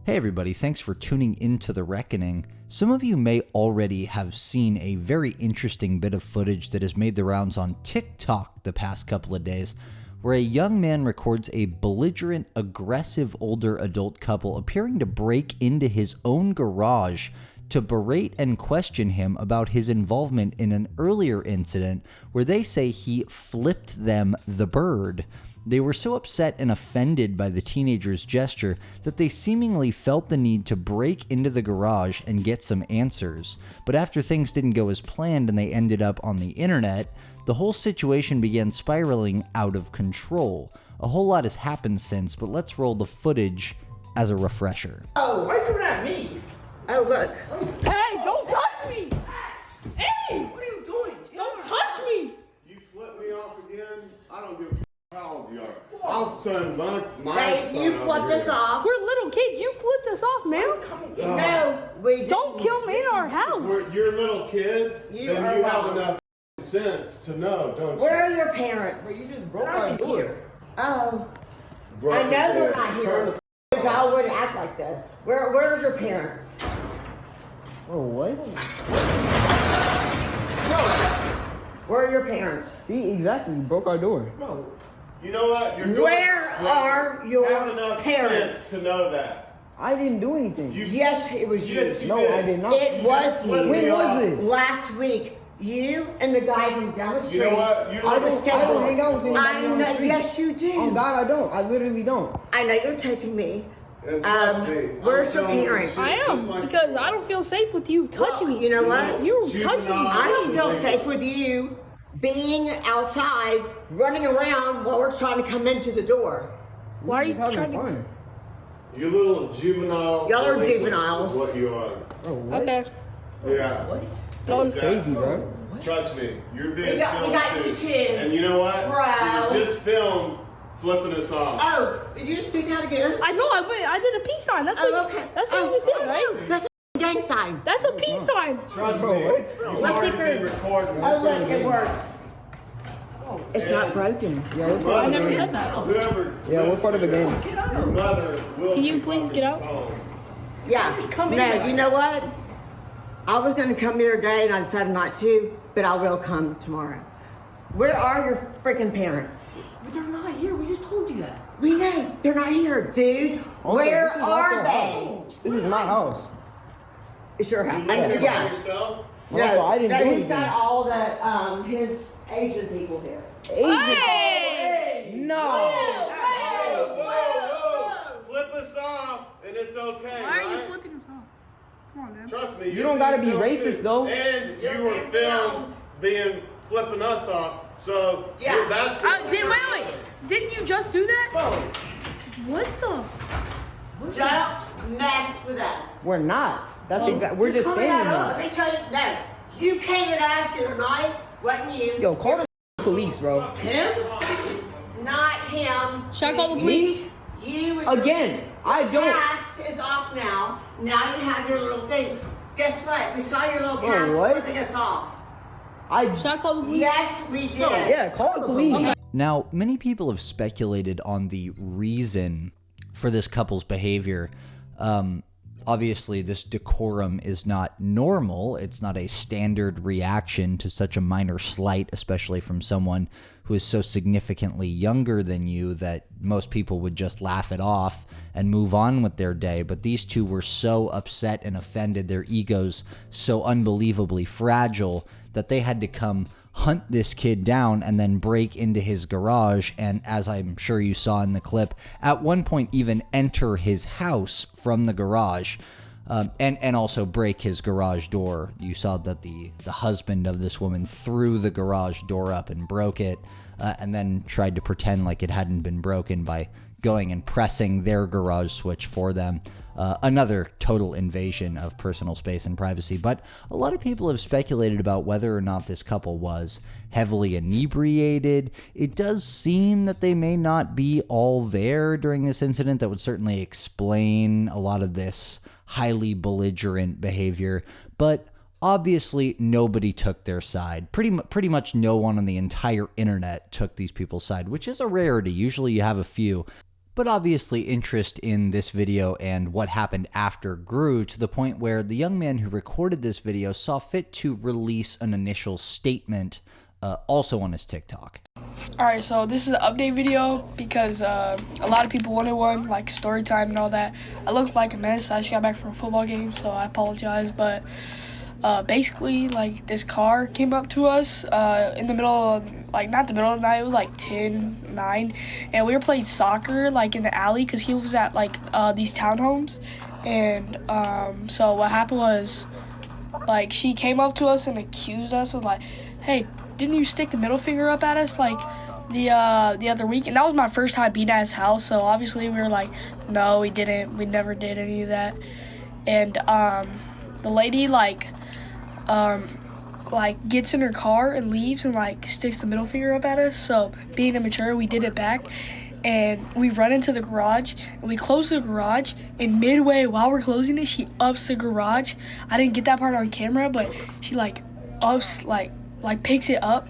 Hey everybody, thanks for tuning into The Reckoning. Some of you may already have seen a very interesting bit of footage that has made the rounds on TikTok the past couple of days, where a young man records a belligerent, aggressive older adult couple appearing to break into his own garage to berate and question him about his involvement in an earlier incident where they say he flipped them the bird. They were so upset and offended by the teenager's gesture that they seemingly felt the need to break into the garage and get some answers. But after things didn't go as planned and they ended up on the internet, the whole situation began spiraling out of control. A whole lot has happened since, but let's roll the footage as a refresher. Oh, why are you coming at me? Oh, look. Hey, don't touch me! Hey! What are you doing? Don't touch me! You flip me off again? I don't give a how old you are. I'll send my son You flipped us off. We're little kids. You flipped us off, man. No, we didn't. Don't kill me in our house. You're little kids, You then are you wrong. have enough sense to know, don't you? Where are your parents? Well, you just broke our door. Oh, Bro, I know they're not turn here. Y'all wouldn't act like this. Where's your parents? Oh, what? Where are your parents? See, exactly. You broke our door. No. You know what? You're doing Where are your have enough parents? sense to know that. I didn't do anything. Yes, it was you. Yes, you No, did. I did not. It was you. When When was this? Last week, you and the guy from down the street. You know what? You on the don't- I don't skateboard. hang out with anybody I on the know. street. Yes, you do. Oh God, I don't. I literally don't. I know you're taping me. And trust me, Where's I'm your telling you, parents? she's I just am, like because you. I don't feel safe with you touching me. You know what? You She's touching me. not- I don't feel safe with you being outside, running around while we're trying to come into the door. Why are you Just having trying to... fun? You little juvenile. Y'all are delinquents is juveniles. What you are. Oh, what? Okay. Yeah. Don't... Crazy, bro. Trust me, you're being We got filmed you too. too. And you know what? Bro. You just filmed flipping us off. Oh, did you just do that again? I know, I did a peace sign. That's what, Oh, okay. that's what you just did, right? That's a gang sign. That's a peace sign. Trust Bro, me, what? you've Let's already see been if recording. Oh, look, it works. It's not broken. Yeah, we're part I of the never game. had that. Whoever Yeah, we're part of the game. Your mother will Can you be please fucking get out? home. Yeah. No, you know what? I was going to come here today and I decided not to, but I will come tomorrow. Where are your freaking parents? But they're not here. We just told you that. We know. They're not here, dude. Also, Where this is not are their they? house. This is my house. It's your You house. live here by Yeah. yourself? Also, I didn't do he's anything. got all the, his Asian people here. Hey! No. Whoa, whoa. Flip us off, and it's okay, Why are you right? flipping us off? Come on, man. Trust me, You don't gotta be filmed racist, too. though. And You're you were being filmed being flipping us off, so Yeah. that's what Wait. Didn't you just do that? What the? Don't mess with us. We're not. That's exactly. We're just Coming at standing us. Let here. me tell you, no. You came at us the other night, wasn't you? Yo, call the police, bro. Him? Not him. Should I call the See, police? You Again, I Your don't. past is off now. Now you have your little thing. Guess what? We saw your little Oh, past what? flipping us off. Should I call the police? Yes, we did. Yeah, call the police. Now, many people have speculated on the reason for this couple's behavior. Obviously, this decorum is not normal. It's not a standard reaction to such a minor slight, especially from someone who is so significantly younger than you that most people would just laugh it off and move on with their day. But these two were so upset and offended, their egos so unbelievably fragile, that they had to come hunt this kid down and then break into his garage, and as I'm sure you saw in the clip, at one point even enter his house from the garage, and also break his garage door. You saw that the husband of this woman threw the garage door up and broke it, and then tried to pretend like it hadn't been broken by going and pressing their garage switch for them. Another total invasion of personal space and privacy. But a lot of people have speculated about whether or not this couple was heavily inebriated. It does seem that they may not be all there during this incident. That would certainly explain a lot of this highly belligerent behavior. But obviously, nobody took their side. Pretty much no one on the entire internet took these people's side, which is a rarity. Usually you have a few. But obviously interest in this video and what happened after grew to the point where the young man who recorded this video saw fit to release an initial statement also on his TikTok. Alright, so this is an update video because a lot of people wanted one, like story time and all that. I looked like a mess. I just got back from a football game, so I apologize. But basically, like, this car came up to us in the middle of, like, not the middle of the night, it was like 10:09, and we were playing soccer, like, in the alley because he was at, like, these townhomes. And so what happened was, like, she came up to us and accused us of, like, hey, didn't you stick the middle finger up at us, like, the other week? And that was my first time being at his house, so obviously we were like, no, we didn't. We never did any of that. And the lady, like, gets in her car and leaves and, like, sticks the middle finger up at us. So, being immature, we did it back. And we run into the garage, and we close the garage, and midway while we're closing it, she ups the garage. I didn't get that part on camera, but she, like, ups, like picks it up.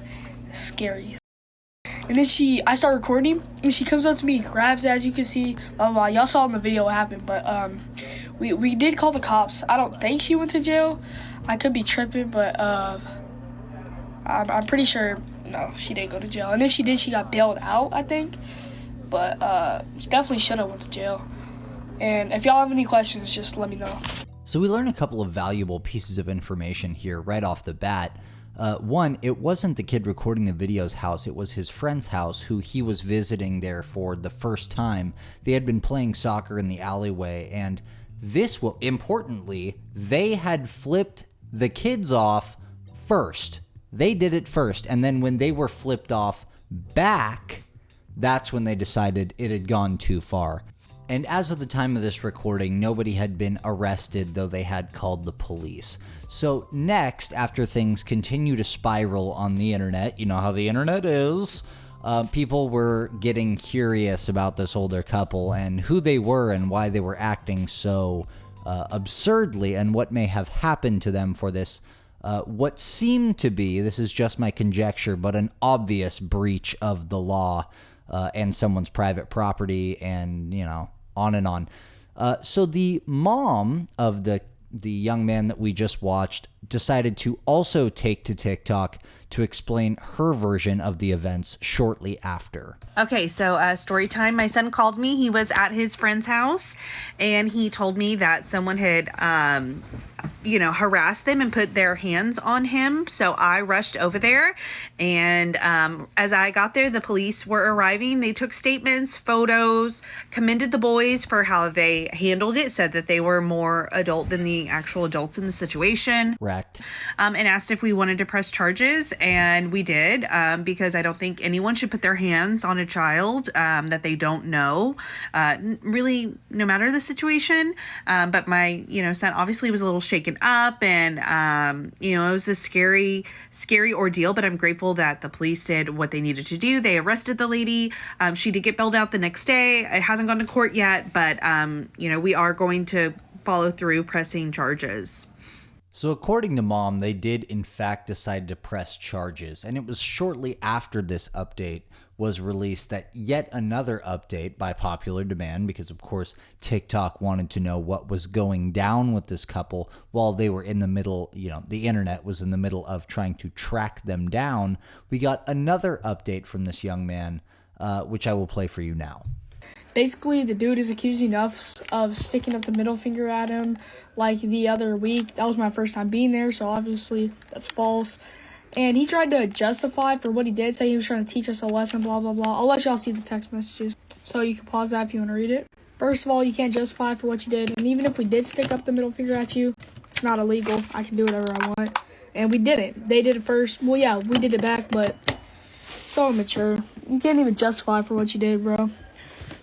Scary. And then I start recording, and she comes up to me, grabs it, as you can see, blah, blah, blah. Y'all saw in the video what happened, but we did call the cops. I don't think she went to jail. I could be tripping, but I'm pretty sure, no, she didn't go to jail. And if she did, she got bailed out, I think. But she definitely should have went to jail. And if y'all have any questions, just let me know. So we learned a couple of valuable pieces of information here right off the bat. One, it wasn't the kid recording the video's house, it was his friend's house who he was visiting there for the first time. They had been playing soccer in the alleyway, and this, well, importantly, they had flipped the kids off first. They did it first, and then when they were flipped off back, that's when they decided it had gone too far. And as of the time of this recording, nobody had been arrested, though they had called the police. So next, after things continue to spiral on the internet, you know how the internet is, people were getting curious about this older couple and who they were and why they were acting so absurdly and what may have happened to them for this, what seemed to be, this is just my conjecture, but an obvious breach of the law and someone's private property and, you know, on and on. So the mom of the young man that we just watched decided to also take to TikTok to explain her version of the events shortly after. Okay, so story time. My son called me. He was at his friend's house, and he told me that someone had, harassed them and put their hands on him. So I rushed over there, and as I got there, the police were arriving. They took statements, photos, commended the boys for how they handled it, said that they were more adult than the actual adults in the situation. Correct. And asked if we wanted to press charges, and we did, because I don't think anyone should put their hands on a child that they don't know, really, no matter the situation. But my, son obviously was a little shaken up, and, it was a scary ordeal, but I'm grateful that the police did what they needed to do. They arrested the lady. She did get bailed out the next day. It hasn't gone to court yet, but, we are going to follow through pressing charges. So according to Mom, they did in fact decide to press charges, and it was shortly after this update was released that yet another update by popular demand, because of course TikTok wanted to know what was going down with this couple while they were in the middle, the internet was in the middle of trying to track them down. We got another update from this young man, which I will play for you now. Basically, the dude is accusing us of sticking up the middle finger at him like the other week. That was my first time being there, so obviously that's false. And he tried to justify for what he did, say he was trying to teach us a lesson, blah, blah, blah. I'll let y'all see the text messages, so you can pause that if you want to read it. First of all, you can't justify for what you did, and even if we did stick up the middle finger at you, it's not illegal. I can do whatever I want. And we didn't. They did it first. Well, yeah, we did it back, but so immature. You can't even justify for what you did, bro.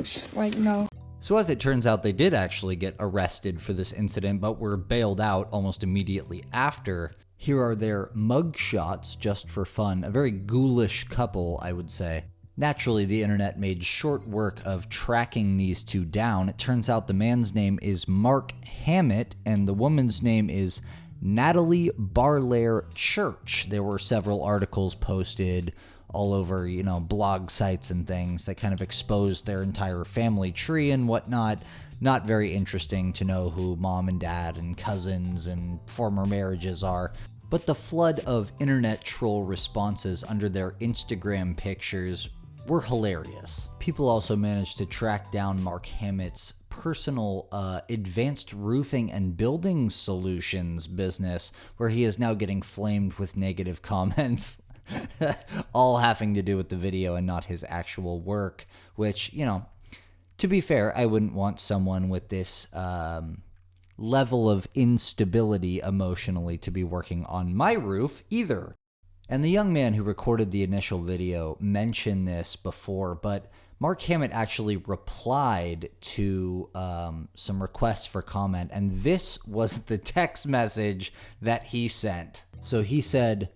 Just no. So as it turns out, they did actually get arrested for this incident, but were bailed out almost immediately after. Here are their mugshots just for fun. A very ghoulish couple, I would say. Naturally, the internet made short work of tracking these two down. It turns out the man's name is Mark Hammett, and the woman's name is Natalie Barlaire Church. There were several articles posted all over, you know, blog sites and things that kind of expose their entire family tree and whatnot. Not very interesting to know who mom and dad and cousins and former marriages are. But the flood of internet troll responses under their Instagram pictures were hilarious. People also managed to track down Mark Hammett's personal advanced roofing and building solutions business, where he is now getting flamed with negative comments, all having to do with the video and not his actual work, which, you know, to be fair, I wouldn't want someone with this level of instability emotionally to be working on my roof either. And the young man who recorded the initial video mentioned this before, but Mark Hammett actually replied to some requests for comment, and this was the text message that he sent. So he said,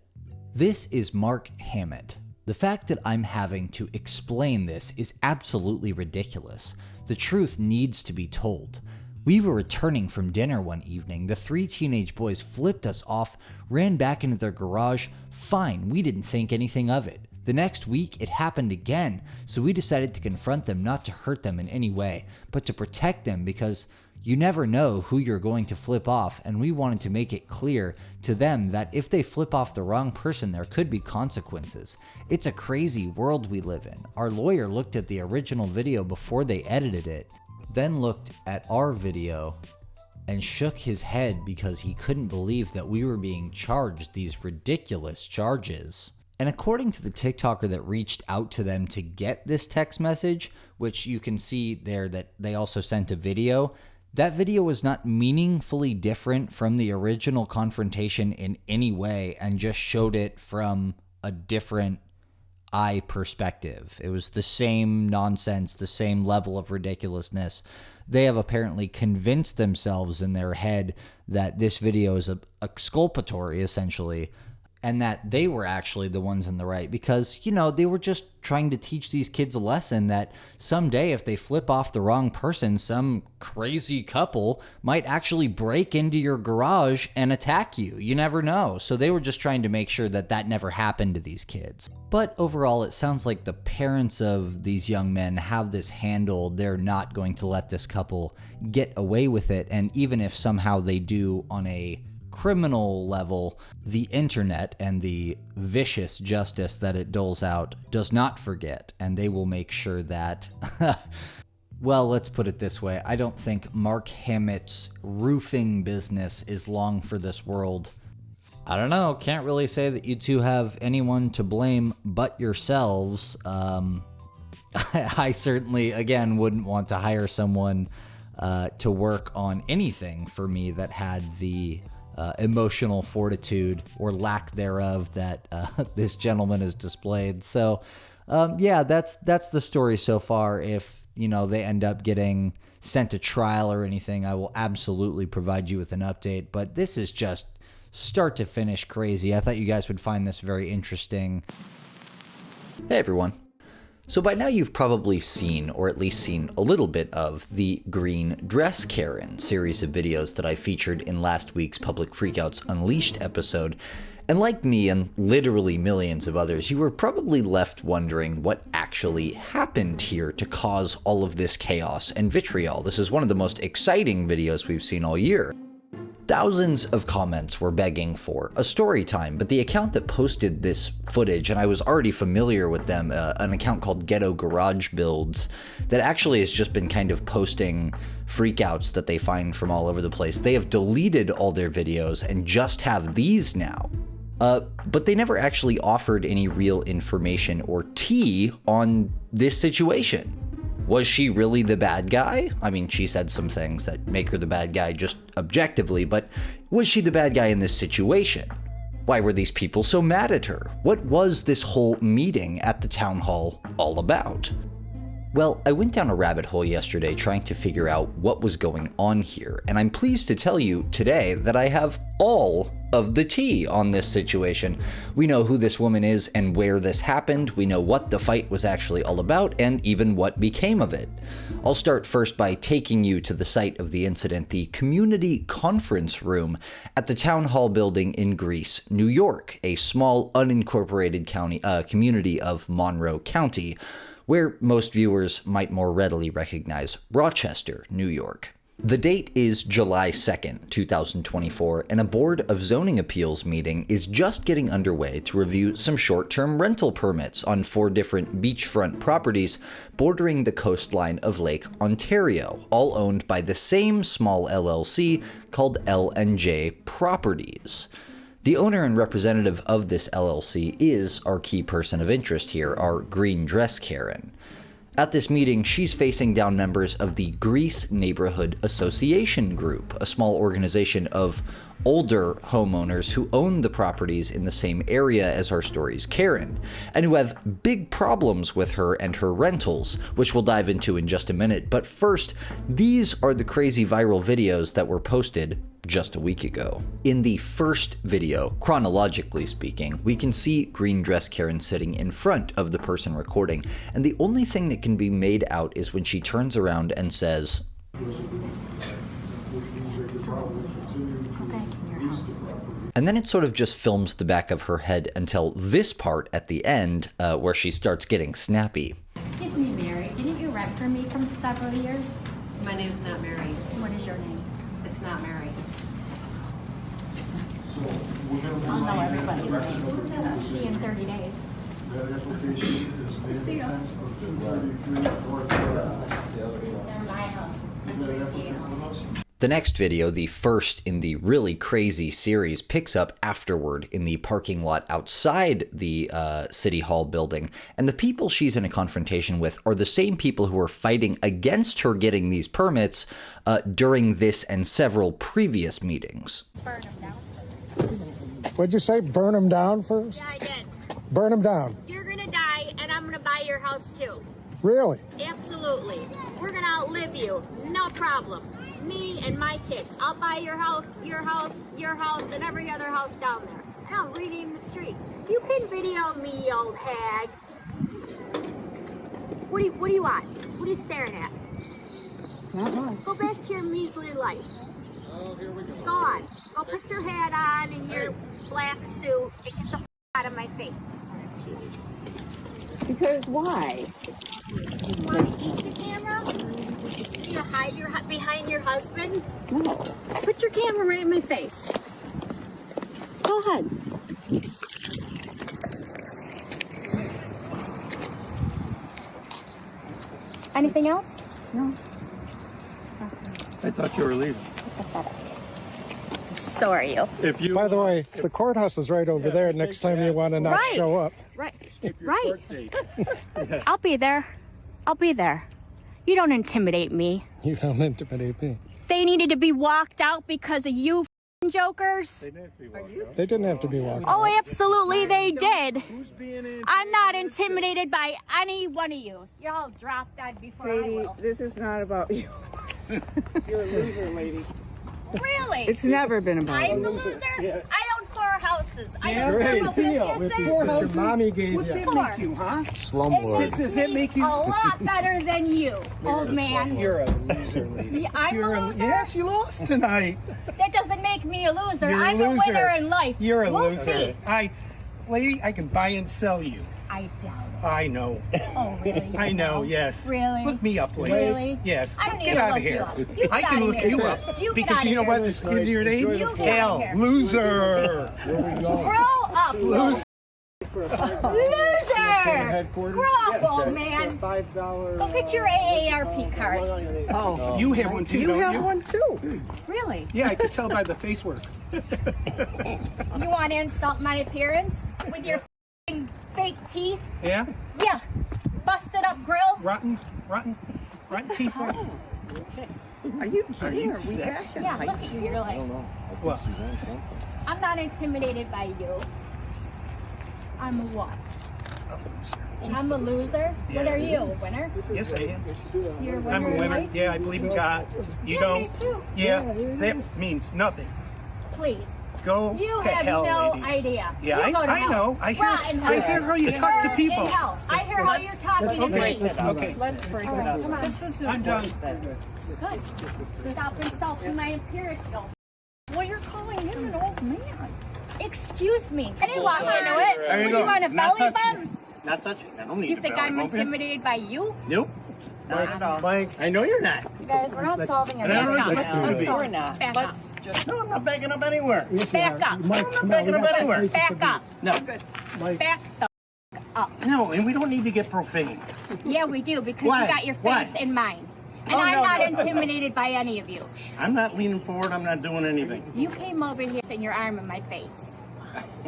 "This is Mark Hammett. The fact that I'm having to explain this is absolutely ridiculous. The truth needs to be told. We were returning from dinner one evening. The 3 teenage boys flipped us off, ran back into their garage. Fine, we didn't think anything of it. The next week, it happened again, so we decided to confront them, not to hurt them in any way, but to protect them, because you never know who you're going to flip off, and we wanted to make it clear to them that if they flip off the wrong person, there could be consequences. It's a crazy world we live in. Our lawyer looked at the original video before they edited it, then looked at our video and shook his head because he couldn't believe that we were being charged these ridiculous charges." And according to the TikToker that reached out to them to get this text message, which you can see there that they also sent a video, that video was not meaningfully different from the original confrontation in any way and just showed it from a different eye perspective. It was the same nonsense, the same level of ridiculousness. They have apparently convinced themselves in their head that this video is exculpatory, essentially, and that they were actually the ones in the right because, you know, they were just trying to teach these kids a lesson that someday if they flip off the wrong person, some crazy couple might actually break into your garage and attack you. You never know. So they were just trying to make sure that that never happened to these kids. But overall, it sounds like the parents of these young men have this handled. They're not going to let this couple get away with it. And even if somehow they do on a criminal level, the internet and the vicious justice that it doles out does not forget, and they will make sure that well, let's put it this way. I don't think Mark Hammett's roofing business is long for this world. I don't know. Can't really say that you two have anyone to blame but yourselves. I certainly, again, wouldn't want to hire someone to work on anything for me that had the emotional fortitude or lack thereof that this gentleman has displayed. So, yeah, that's the story so far. If, you know, they end up getting sent to trial or anything, I will absolutely provide you with an update. But this is just start to finish crazy. I thought you guys would find this very interesting. Hey, everyone. So by now you've probably seen, or at least seen a little bit of, the Green Dress Karen series of videos that I featured in last week's Public Freakouts Unleashed episode. And like me and literally millions of others, you were probably left wondering what actually happened here to cause all of this chaos and vitriol. This is one of the most exciting videos we've seen all year. Thousands of comments were begging for a story time, but the account that posted this footage, and I was already familiar with them, an account called Ghetto Garage Builds, that actually has just been kind of posting freakouts that they find from all over the place. They have deleted all their videos and just have these now. But they never actually offered any real information or tea on this situation. Was she really the bad guy? I mean, she said some things that make her the bad guy just objectively, but was she the bad guy in this situation? Why were these people so mad at her? What was this whole meeting at the town hall all about? Well, I went down a rabbit hole yesterday trying to figure out what was going on here, and I'm pleased to tell you today that I have all of the tea on this situation. We know who this woman is and where this happened, we know what the fight was actually all about, and even what became of it. I'll start first by taking you to the site of the incident, the community conference room at the town hall building in Greece, New York, a small unincorporated community of Monroe County, where most viewers might more readily recognize Rochester, New York. The date is July 2nd, 2024, and a Board of Zoning Appeals meeting is just getting underway to review some short-term rental permits on 4 different beachfront properties bordering the coastline of Lake Ontario, all owned by the same small LLC called L&J Properties. The owner and representative of this LLC is our key person of interest here, our green dress Karen. At this meeting, she's facing down members of the Greece Neighborhood Association Group, a small organization of older homeowners who own the properties in the same area as our story's Karen, and who have big problems with her and her rentals, which we'll dive into in just a minute. But first, these are the crazy viral videos that were posted just a week ago. In the first video, chronologically speaking, we can see green dress Karen sitting in front of the person recording, and the only thing that can be made out is when she turns around and says, and then it sort of just films the back of her head until this part at the end, where she starts getting snappy. Excuse me, Mary, didn't you rent for me from several years? My name's not Mary. What is your name? It's not Mary. I'll know everybody's name. See you in 30 days. See ya. My house is The next video, the first in the really crazy series, picks up afterward in the parking lot outside the City Hall building, and the people she's in a confrontation with are the same people who are fighting against her getting these permits during this and several previous meetings. Burn them down. What'd you say? Burn them down first? Yeah, I did. Burn them down. You're gonna die, and I'm gonna buy your house too. Really? Absolutely. We're gonna outlive you. No problem. Me and my kids. I'll buy your house, your house, your house, and every other house down there. And I'll rename the street. You can video me, you old hag. What do you want? What are you staring at? Go back to your measly life. Oh, here we go. Go on. Go put your hat on and your black suit and get the out of my face. Because why? You want to eat the camera? You hide behind your husband? No. Put your camera right in my face. Go ahead. Anything else? No. I thought you were leaving. So are you. If you, By the way, the courthouse is right over there. Next time you want to not Right. show up. Right. Right. I'll be there. I'll be there. You don't intimidate me. You don't intimidate me. They needed to be walked out because of you f***ing jokers. They didn't have to be walked. Oh, absolutely they did. I'm not intimidated by any one of you. Y'all drop that before I will. This is not about you. You're a loser, lady. Really? It's never been about I'm you. the loser? Yes. I own 4 houses. I Yeah, own right. several businesses. Your mommy gave What's you. it make you, huh? Slumlord. Does it make you a lot better than you, old man. You're a loser, lady. I'm a loser? Yes, you lost tonight. That doesn't make me a loser. You're a I'm loser. a winner in life. You're a we'll loser. See. Lady, I can buy and sell you. I doubt it. I know. Oh, really? I know, yes. Really? Look me up, lady. Really? Yes. I don't need Get to out of look you here. up. You I get can out of look here. you up. You get Because out you know of what? here. This is your name? You get out L. of here. Loser. Grow up. Loser. Loser! Grow up, old man. Go get your AARP card. Oh, you have one too, don't you? You have one too. Really? Yeah, I could tell by the face work. You want to insult my appearance with your f***ing fake teeth? Yeah? Yeah. Busted up grill? Rotten teeth. Are you sick? Yeah, look at you. You're like, What? I'm not intimidated by you. I'm a what? I'm a loser. What are you, a winner? Yes, I am. You're a winner. I'm a in winner. life? Yeah, I believe in God. You don't? Me too. Yeah, that means nothing. Please. Go You to have hell, no lady. idea. Yeah, You go to I hell. know. I Rot in hell. hear how you talk to Burn people. in hell. I hear how you're talking to Okay, me. okay. Let's break All it right, up. come on. This is I'm done. Good. Stop insulting my empirical. Well, you're calling him an old man. Excuse me. I didn't walk into it. There you What, go. you want a Not belly touching. bump? Not touching. I don't need You to think belly I'm bump you. intimidated by you? Nope. Not at all. Mike, I know you're not. You guys, we're not solving And I don't anything. expect you to be. We're not. Back Let's up. just. No, I'm not backing up anywhere. Back up. I'm not backing up anywhere. Back up. No. Back the up. No, and we don't need to get profane. Yeah, we do, because Why? you got your Why? face in mine. And Oh, I'm no, not no. intimidated by any of you. I'm not leaning forward. I'm not doing anything. You came over here and your arm in my face.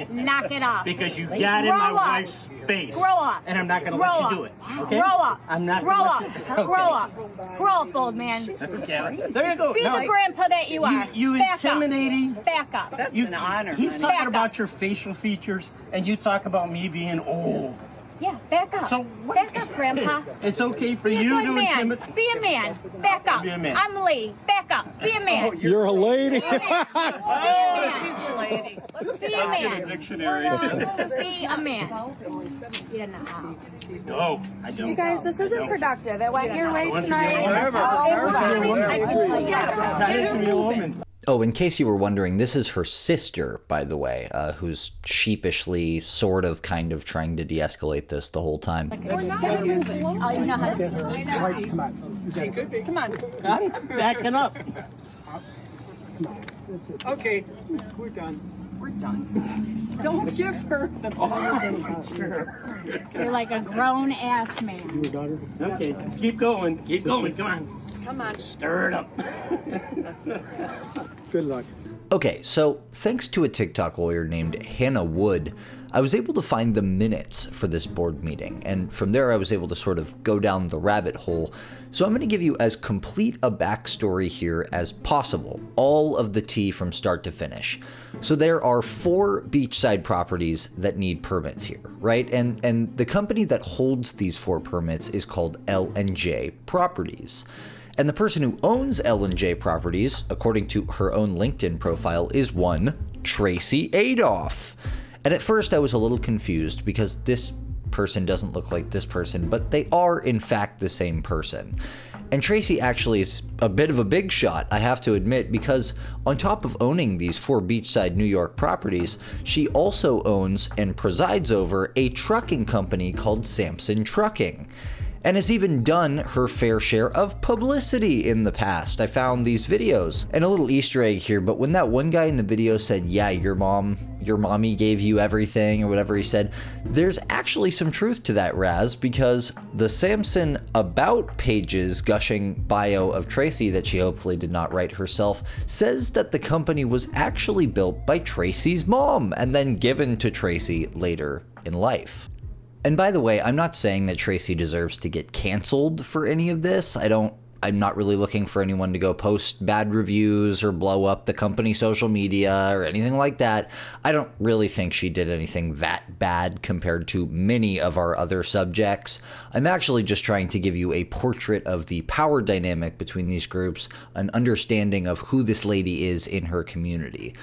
Knock it off. Because you got in my Grow up. wife's space. Grow up. And I'm not going to Grow let you up. do it. Okay? Grow up. I'm not Grow gonna up. let you. Grow up. Grow up, old man. Okay. There you go. Be No, the grandpa that you are. You Back intimidating. Up. Back up. That's an honor. He's honey. talking Back about up. your facial features, and you talk about me being old. Yeah, back up. So what? Back up, grandpa. It's okay for Be a you good to man. intimidate. Be a man. Back up. Be a man. I'm a lady. Back up. Be a man. You're a lady. Be a man. Oh, she's a lady. Be a man. Dictionary. Be a man. You don't know how. No, I don't. You guys, this isn't productive. It went your way Why don't you tonight. be a woman? I can tell you that. I hate to be a woman. Oh, in case you were wondering, this is her sister, by the way, who's sheepishly, sort of, kind of trying to de-escalate this the whole time. Oh, you know how to Come on. Come on. I'm backing up. Okay, we're done. We're done. Don't give her the You're like a grown ass man. Okay, keep going. Keep going. Come on. Come on. Stir it up. Good luck. Okay, so thanks to a TikTok lawyer named Hannah Wood, I was able to find the minutes for this board meeting, and from there I was able to sort of go down the rabbit hole. So I'm going to give you as complete a backstory here as possible, all of the tea from start to finish. So there are 4 beachside properties that need permits here, right? And the company that holds these 4 permits is called L&J Properties. And the person who owns L&J Properties, according to her own LinkedIn profile, is one Tracy Adolph. And at first I was a little confused because this person doesn't look like this person, but they are in fact the same person. And Tracy actually is a bit of a big shot, I have to admit, because on top of owning these 4 beachside New York properties, she also owns and presides over a trucking company called Samson Trucking, and has even done her fair share of publicity in the past. I found these videos. And a little Easter egg here, but when that one guy in the video said, yeah, your mommy gave you everything, or whatever he said, there's actually some truth to that, Raz, because the Samson About pages gushing bio of Tracy that she hopefully did not write herself says that the company was actually built by Tracy's mom and then given to Tracy later in life. And by the way, I'm not saying that Tracy deserves to get canceled for any of this. I'm not really looking for anyone to go post bad reviews or blow up the company social media or anything like that. I don't really think she did anything that bad compared to many of our other subjects. I'm actually just trying to give you a portrait of the power dynamic between these groups, an understanding of who this lady is in her community.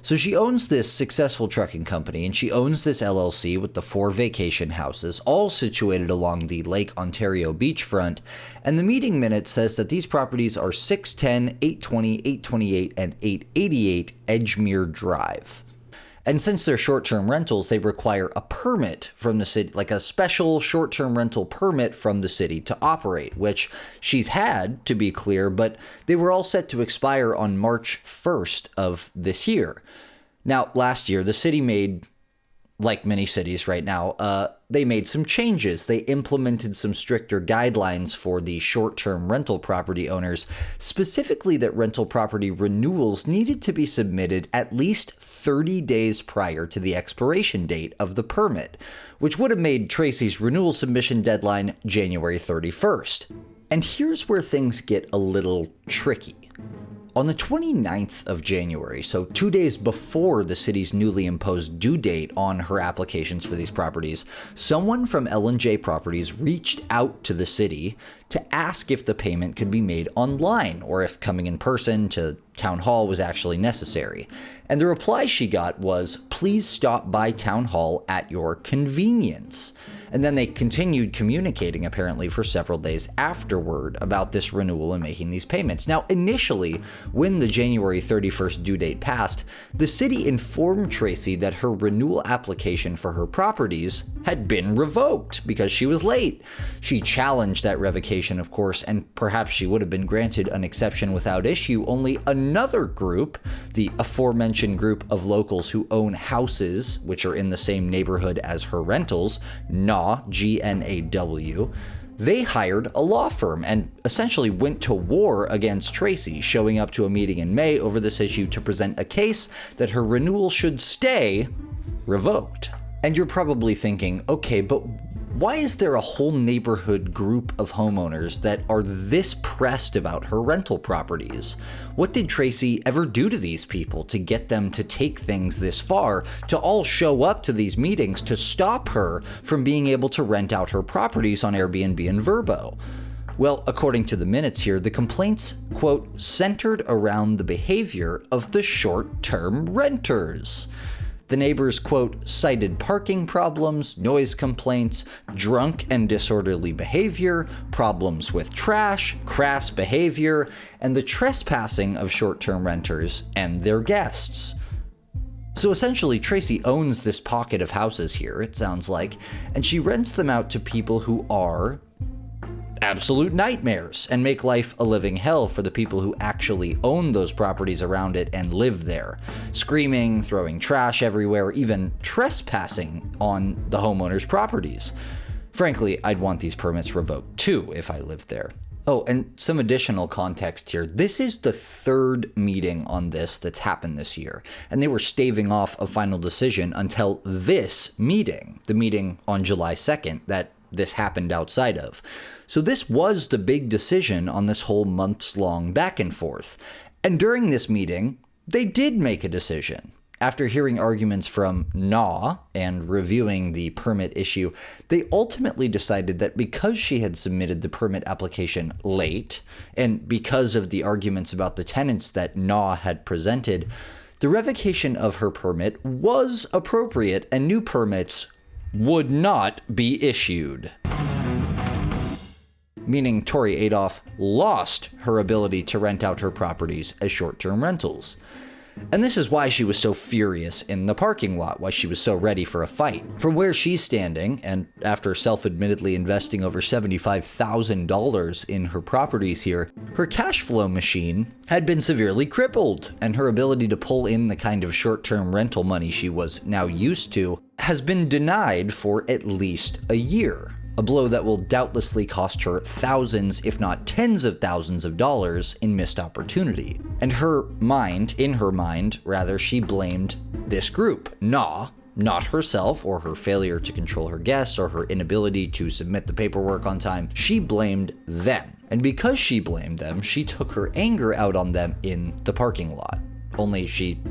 So she owns this successful trucking company, and she owns this LLC with the 4 vacation houses, all situated along the Lake Ontario beachfront, and the meeting minute says that these properties are 610, 820, 828, and 888 Edgemere Drive. And since they're short-term rentals, they require a permit from the city, like a special short-term rental permit from the city to operate, which she's had, to be clear, but they were all set to expire on March 1st of this year. Now, last year, the city made, like many cities right now, they made some changes. They implemented some stricter guidelines for the short-term rental property owners, specifically that rental property renewals needed to be submitted at least 30 days prior to the expiration date of the permit, which would have made Tracy's renewal submission deadline January 31st. And here's where things get a little tricky. On the 29th of January, so 2 days before the city's newly imposed due date on her applications for these properties, someone from L&J Properties reached out to the city to ask if the payment could be made online or if coming in person to town hall was actually necessary. And the reply she got was, "Please stop by town hall at your convenience." And then they continued communicating, apparently, for several days afterward about this renewal and making these payments. Now, initially, when the January 31st due date passed, the city informed Tracy that her renewal application for her properties had been revoked because she was late. She challenged that revocation, of course, and perhaps she would have been granted an exception without issue. Only another group, the aforementioned group of locals who own houses which are in the same neighborhood as her rentals, GNAW, they hired a law firm and essentially went to war against Tracy, showing up to a meeting in May over this issue to present a case that her renewal should stay revoked. And you're probably thinking, okay, but why is there a whole neighborhood group of homeowners that are this pressed about her rental properties? What did Tracy ever do to these people to get them to take things this far, to all show up to these meetings to stop her from being able to rent out her properties on Airbnb and Vrbo? Well, according to the minutes here, the complaints, quote, centered around the behavior of the short-term renters. The neighbors, quote, cited parking problems, noise complaints, drunk and disorderly behavior, problems with trash, crass behavior, and the trespassing of short-term renters and their guests. So essentially, Tracy owns this pocket of houses here, it sounds like, and she rents them out to people who are absolute nightmares and make life a living hell for the people who actually own those properties around it and live there. Screaming, throwing trash everywhere, even trespassing on the homeowners' properties. Frankly, I'd want these permits revoked too if I lived there. Oh, and some additional context here. This is the third meeting on this that's happened this year, and they were staving off a final decision until this meeting, the meeting on July 2nd that this happened outside of. So this was the big decision on this whole months-long back and forth. And during this meeting, they did make a decision. After hearing arguments from NAW and reviewing the permit issue, they ultimately decided that because she had submitted the permit application late, and because of the arguments about the tenants that NAW had presented, the revocation of her permit was appropriate and new permits would not be issued. Meaning Tori Adolph lost her ability to rent out her properties as short-term rentals. And this is why she was so furious in the parking lot, why she was so ready for a fight. From where she's standing, and after self-admittedly investing over $75,000 in her properties here, her cash flow machine had been severely crippled, and her ability to pull in the kind of short-term rental money she was now used to has been denied for at least a year. A blow that will doubtlessly cost her thousands, if not tens of thousands of dollars in missed opportunity. And in her mind, she blamed this group, NAW, not herself or her failure to control her guests or her inability to submit the paperwork on time. She blamed them. And because she blamed them, she took her anger out on them in the parking lot. Only she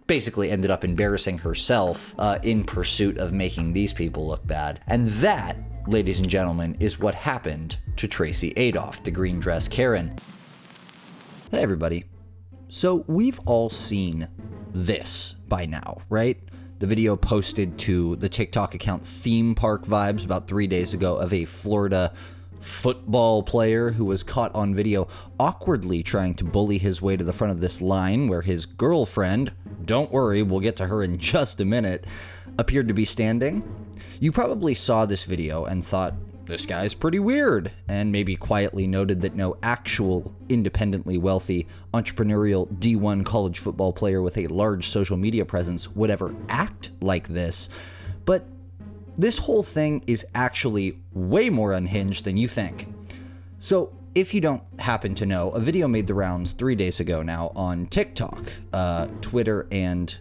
basically ended up embarrassing herself in pursuit of making these people look bad. And that, ladies and gentlemen, is what happened to Tracy Adolph, the green dress Karen. Hey everybody. So we've all seen this by now, right? The video posted to the TikTok account Theme Park Vibes about 3 days ago of a Florida football player who was caught on video awkwardly trying to bully his way to the front of this line where his girlfriend, don't worry, we'll get to her in just a minute, appeared to be standing. You probably saw this video and thought, this guy's pretty weird, and maybe quietly noted that no actual independently wealthy entrepreneurial D1 college football player with a large social media presence would ever act like this. But this whole thing is actually way more unhinged than you think. So if you don't happen to know, a video made the rounds 3 days ago now on TikTok, Twitter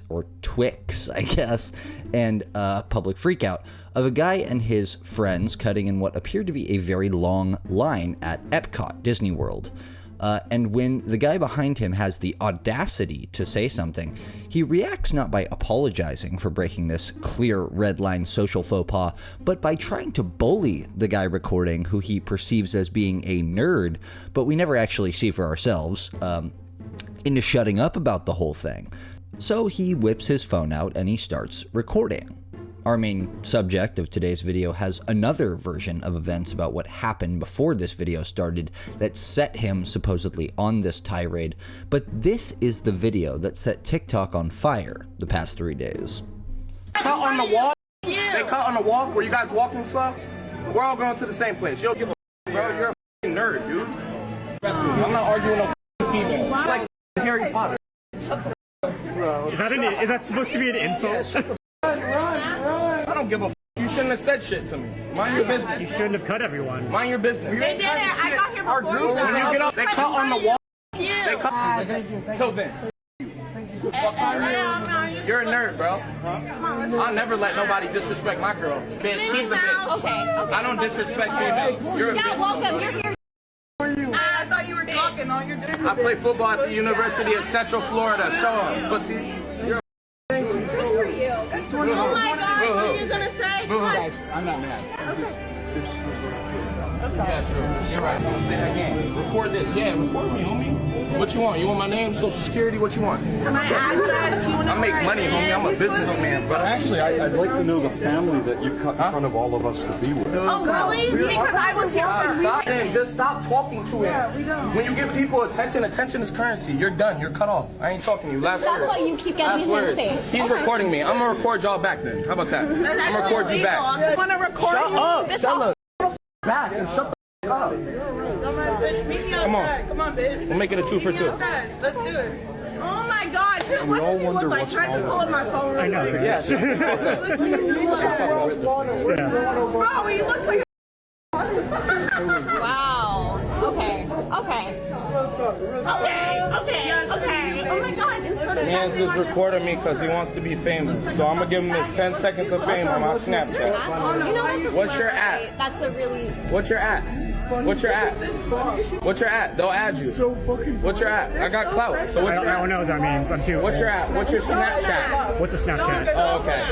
or Twix, I guess, and Public Freakout, of a guy and his friends cutting in what appeared to be a very long line at Epcot, Disney World. And when the guy behind him has the audacity to say something, he reacts not by apologizing for breaking this clear red line social faux pas, but by trying to bully the guy recording, who he perceives as being a nerd, but we never actually see for ourselves, into shutting up about the whole thing. So he whips his phone out and he starts recording. Our main subject of today's video has another version of events about what happened before this video started that set him supposedly on this tirade, but this is the video that set TikTok on fire the past 3 days. Cut on the walk. They cut on the walk where you guys walking slow. We're all going to the same place. You don't give a bro. You're a nerd, dude. I'm not arguing no female. It's like Harry Potter. Bro. Is that supposed to be an insult? Run. I don't give a You shouldn't have said shit to me. Mind your business. You shouldn't have cut everyone. Mind your business. They did it. I got here before you. When you get up, they cut on the wall. They cut. Till then. You're a nerd, bro. I'll never let nobody disrespect my girl. Bitch, she's a bitch. Okay. I don't disrespect females. You're a bitch. Yeah, welcome. You're here. I thought you were talking. All you're doing. I play football at the University of Central Florida. Show up, pussy. Good for you. Oh my gosh, what are you gonna say? Guys, I'm not mad. Okay. Yeah, true. You're right. Say that again. Record this. Yeah, record me, homie. What you want? You want my name, social security? What you want? My address. I make money, homie. I'm a businessman. But actually, I'd like to know the family that you cut in front of all of us to be with. Oh, really? Because I was here for Stop him. Just stop talking to him. When you give people attention, attention is currency. You're done. You're cut off. I ain't talking to you. Last words. That's why you keep getting me in safe. He's recording me. I'm gonna record y'all back then. How about that? I'm gonna record you back. I want to record Shut you. up, Stella. Back and shut the up. Dumbass bitch, meet me outside. Come on. Come on, bitch. We'll make it a 2 for 2. Let's do it. Oh my God, what does he look like? Try to pull up my phone. I know. Yes. Bro, he looks like Wow. Okay. Okay. Oh my God. Man's just recording me because he wants to be famous. So I'm gonna give him his 10 seconds of fame on my Snapchat. You know What's your at? That's a really. What's your at? What's your at? What's your at? They'll add you. What's your at? I got clout. So what's your I don't know what that means. I'm too. What's your at? What's your Snapchat? What's a Snapchat? Oh, okay.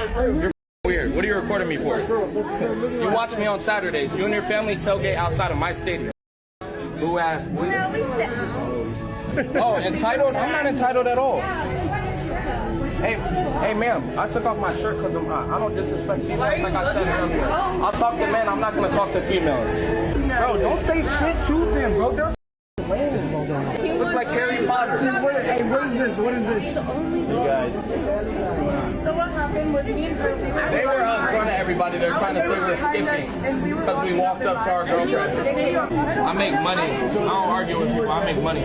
You're weird. What are you recording me for? You watch me on Saturdays. You and your family tailgate outside of my stadium. Who asked? Oh, entitled? I'm not entitled at all. Hey, ma'am, I took off my shirt because I'm hot. I don't disrespect females like I said earlier. I'll talk to men, I'm not going to talk to females. Bro, don't say shit to them, bro. They're lame. You look like Harry Potter. Hey, what is this? What is this? You guys. So what happened was me and Percy. They were up front of everybody. They're trying to say we're skipping because we walked up to our girlfriends. I make money. I don't argue with people. I make money.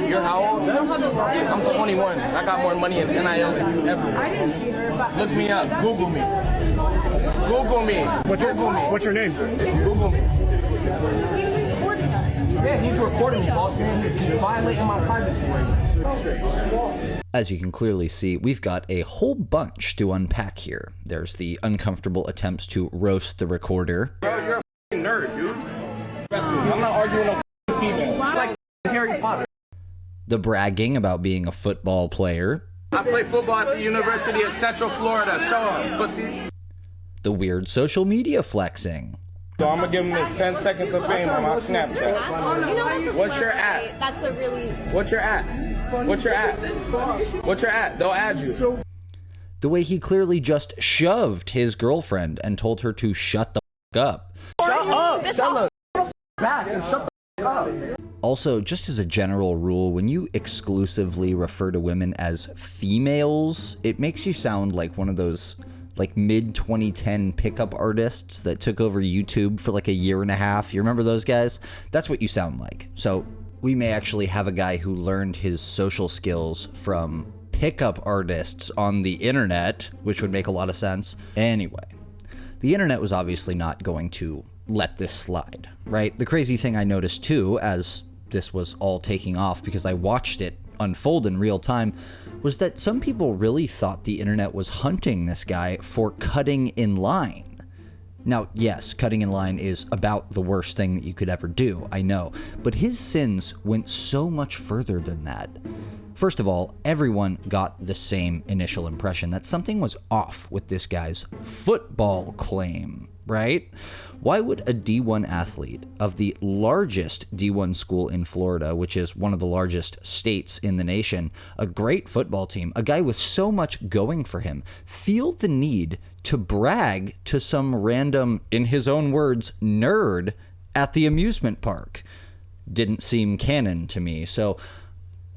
You're how old? I'm 21. I got more money in NIL than you ever. I didn't see her. Look me up. Google me. Google me. What's your name? Google me. He's recording us. Yeah, he's recording me, boss man. He's violating my privacy. As you can clearly see, we've got a whole bunch to unpack here. There's the uncomfortable attempts to roast the recorder. Bro, you're a f***ing nerd, dude. I'm not arguing no female. It's like Harry Potter. The bragging about being a football player. I play football at the University of Central Florida. Show up, pussy. The weird social media flexing. So I'm gonna give him his 10 seconds of fame on my Snapchat. You know What's your at? That's a really. What's your at? What's your at? What's your at? They'll add you. The way he clearly just shoved his girlfriend and told her to shut the f*** up. Shut up, Stella. Back and shut the f*** up. Also, just as a general rule, when you exclusively refer to women as females, it makes you sound like one of those like mid-2010 pickup artists that took over YouTube for like a year and a half. You remember those guys? That's what you sound like. So we may actually have a guy who learned his social skills from pickup artists on the internet, which would make a lot of sense. Anyway, the internet was obviously not going to let this slide, right? The crazy thing I noticed too, as this was all taking off because I watched it unfold in real time, was that some people really thought the internet was hunting this guy for cutting in line. Now, yes, cutting in line is about the worst thing that you could ever do, I know, but his sins went so much further than that. First of all, everyone got the same initial impression that something was off with this guy's football claim, right? Why would a D1 athlete of the largest D1 school in Florida, which is one of the largest states in the nation, a great football team, a guy with so much going for him, feel the need to brag to some random, in his own words, nerd at the amusement park? Didn't seem canon to me. So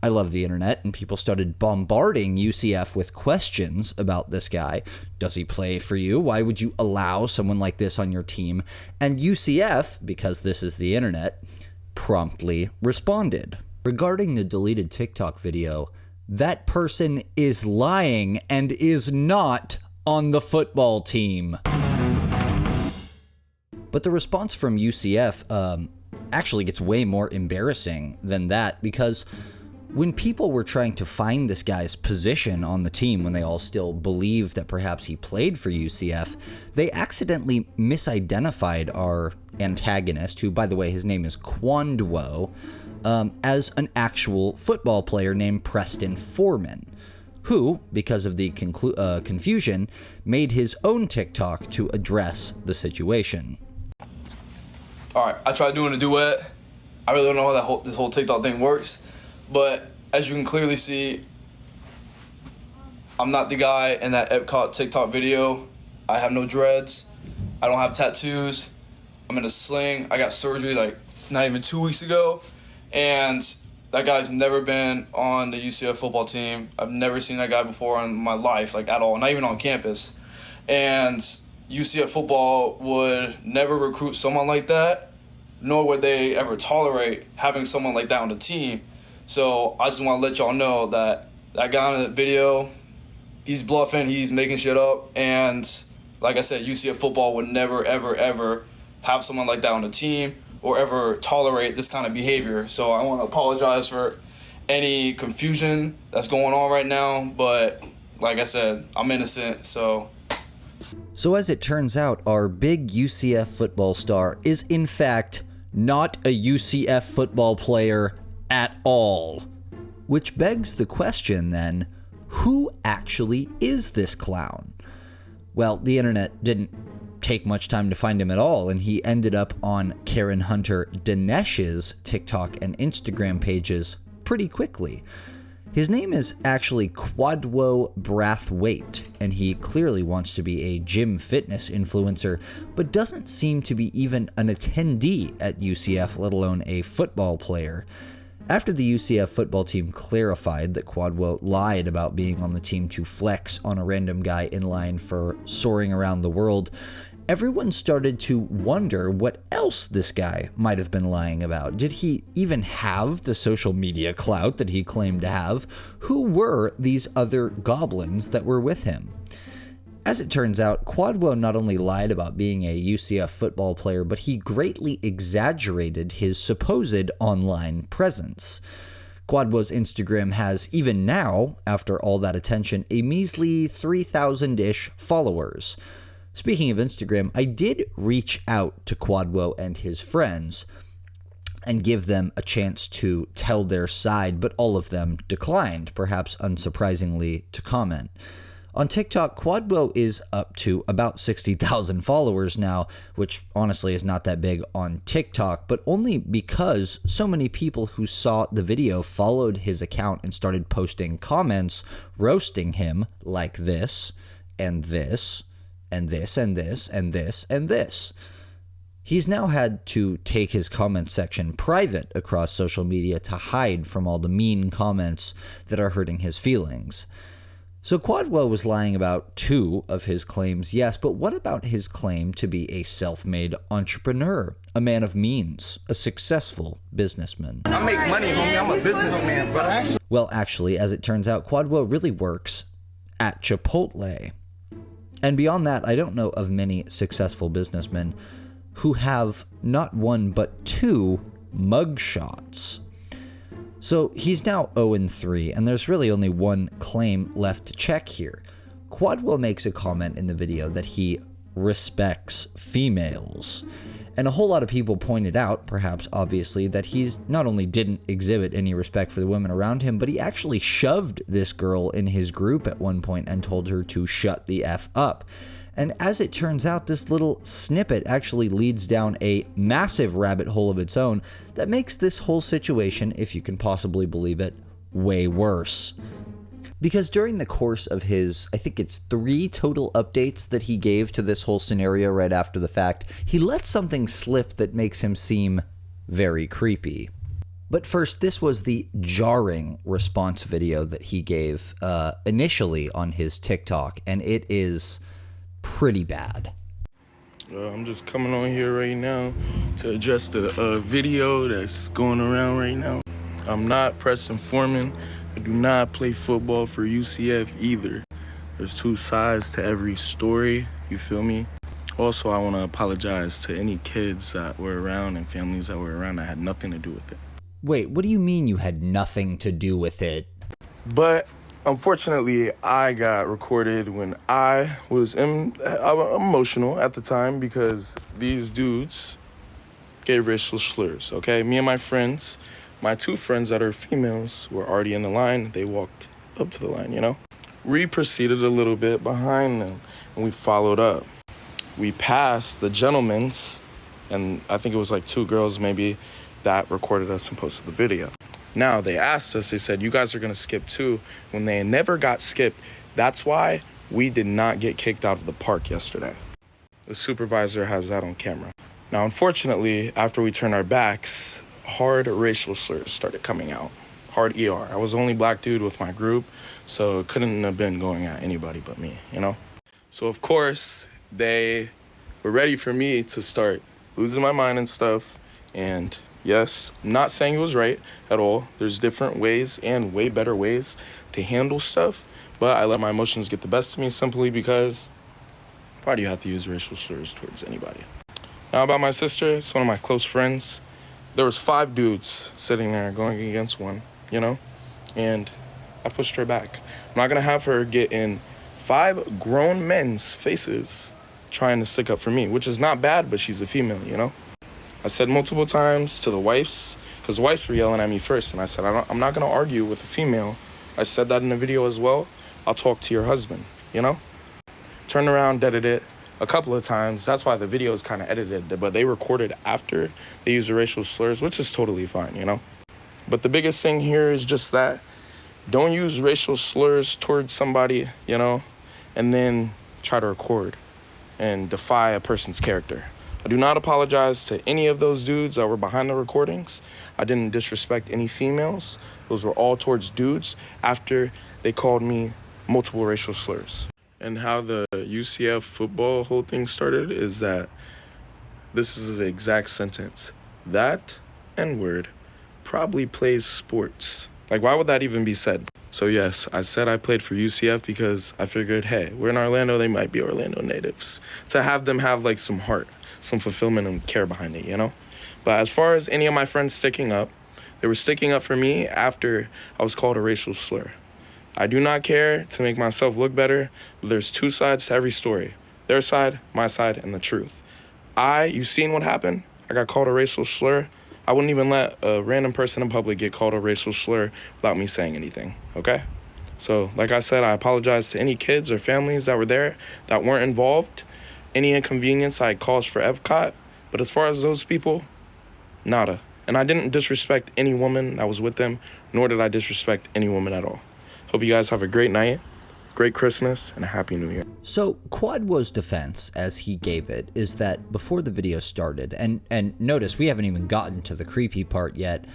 I love the internet, and people started bombarding UCF with questions about this guy. Does he play for you? Why would you allow someone like this on your team? And UCF, because this is the internet, promptly responded. Regarding the deleted TikTok video, that person is lying and is not on the football team. But the response from UCF actually gets way more embarrassing than that, because when people were trying to find this guy's position on the team, when they all still believed that perhaps he played for UCF, they accidentally misidentified our antagonist, who, by the way, his name is Quandwo, as an actual football player named Preston Foreman, who, because of the confusion, made his own TikTok to address the situation. All right, I tried doing a duet. I really don't know how this whole TikTok thing works. But as you can clearly see, I'm not the guy in that Epcot TikTok video. I have no dreads. I don't have tattoos. I'm in a sling. I got surgery like not even 2 weeks ago. And that guy's never been on the UCF football team. I've never seen that guy before in my life, like at all, not even on campus. And UCF football would never recruit someone like that, nor would they ever tolerate having someone like that on the team. So I just want to let y'all know that that guy in the video, he's bluffing, he's making shit up, and like I said, UCF football would never, ever, ever have someone like that on the team or ever tolerate this kind of behavior. So I want to apologize for any confusion that's going on right now, but like I said, I'm innocent, so. So as it turns out, our big UCF football star is in fact not a UCF football player at all. Which begs the question then, who actually is this clown? Well, the internet didn't take much time to find him at all, and he ended up on Karen Hunter Dinesh's TikTok and Instagram pages pretty quickly. His name is actually Quandwo Brathwaite, and he clearly wants to be a gym fitness influencer, but doesn't seem to be even an attendee at UCF, let alone a football player. After the UCF football team clarified that Quandwo lied about being on the team to flex on a random guy in line for soaring around the world, everyone started to wonder what else this guy might have been lying about. Did he even have the social media clout that he claimed to have? Who were these other goblins that were with him? As it turns out, Quandwo not only lied about being a UCF football player, but he greatly exaggerated his supposed online presence. Quandwo's Instagram has, even now, after all that attention, a measly 3,000-ish followers. Speaking of Instagram, I did reach out to Quandwo and his friends and give them a chance to tell their side, but all of them declined, perhaps unsurprisingly, to comment. On TikTok, Quandwo is up to about 60,000 followers now, which honestly is not that big on TikTok, but only because so many people who saw the video followed his account and started posting comments roasting him like this, and this, and this, and this, and this, and this. He's now had to take his comment section private across social media to hide from all the mean comments that are hurting his feelings. So Quandwo was lying about 2 of his claims, yes, but what about his claim to be a self-made entrepreneur, a man of means, a successful businessman? I make money, homie. I'm a businessman, but Well, actually, as it turns out, Quandwo really works at Chipotle. And beyond that, I don't know of many successful businessmen who have not 1 but 2 mugshots. So he's now 0-3, and there's really only 1 claim left to check here. Quandwo makes a comment in the video that he respects females. And a whole lot of people pointed out, perhaps obviously, that he's not only didn't exhibit any respect for the women around him, but he actually shoved this girl in his group at one point and told her to shut the F up. And as it turns out, this little snippet actually leads down a massive rabbit hole of its own that makes this whole situation, if you can possibly believe it, way worse. Because during the course of his, I think it's 3 total updates that he gave to this whole scenario right after the fact, he let something slip that makes him seem very creepy. But first, this was the jarring response video that he gave initially on his TikTok, and it is pretty bad. I'm just coming on here right now to address the video that's going around right now. I'm not Preston Foreman. I do not play football for UCF either. There's 2 sides to every story, you feel me? Also, I want to apologize to any kids that were around and families that were around that had nothing to do with it. Wait, what do you mean you had nothing to do with it? But unfortunately, I got recorded when I was emotional at the time because these dudes gave racial slurs, okay? Me and my friends, my 2 friends that are females were already in the line. They walked up to the line, you know? We proceeded a little bit behind them, and we followed up. We passed the gentlemen's, and I think it was like 2 girls maybe that recorded us and posted the video. Now, they asked us, they said, you guys are going to skip too. When they never got skipped, that's why we did not get kicked out of the park yesterday. The supervisor has that on camera. Now, unfortunately, after we turned our backs, hard racial slurs started coming out. Hard ER. I was the only black dude with my group, so it couldn't have been going at anybody but me, you know? So, of course, they were ready for me to start losing my mind and stuff. And yes, I'm not saying it was right at all. There's different ways and way better ways to handle stuff, but I let my emotions get the best of me simply because why do you have to use racial slurs towards anybody? Now, about my sister, it's one of my close friends. There was 5 dudes sitting there going against one, you know? And I pushed her back. I'm not gonna have her get in 5 grown men's faces trying to stick up for me, which is not bad, but she's a female, you know? I said multiple times to the wives, because the wives were yelling at me first, and I said, I'm not gonna argue with a female. I said that in the video as well. I'll talk to your husband, you know? Turned around, edited it a couple of times. That's why the video is kind of edited, but they recorded after they used the racial slurs, which is totally fine, you know? But the biggest thing here is just that don't use racial slurs towards somebody, you know, and then try to record and defy a person's character. I do not apologize to any of those dudes that were behind the recordings. I didn't disrespect any females. Those were all towards dudes after they called me multiple racial slurs. And how the UCF football whole thing started is that this is the exact sentence. That N-word probably plays sports. Like, why would that even be said? So yes, I said I played for UCF because I figured, hey, we're in Orlando, they might be Orlando natives. To have them have like some heart, some fulfillment and care behind it, you know? But as far as any of my friends sticking up, they were sticking up for me after I was called a racial slur. I do not care to make myself look better, but there's 2 sides to every story. Their side, my side, and the truth. You seen what happened? I got called a racial slur. I wouldn't even let a random person in public get called a racial slur without me saying anything, okay? So, like I said, I apologize to any kids or families that were there that weren't involved. Any inconvenience I caused for Epcot, but as far as those people, nada. And I didn't disrespect any woman that was with them, nor did I disrespect any woman at all. Hope you guys have a great night, great Christmas, and a Happy New Year. So Quadwo's defense, as he gave it, is that before the video started, and notice we haven't even gotten to the creepy part yet,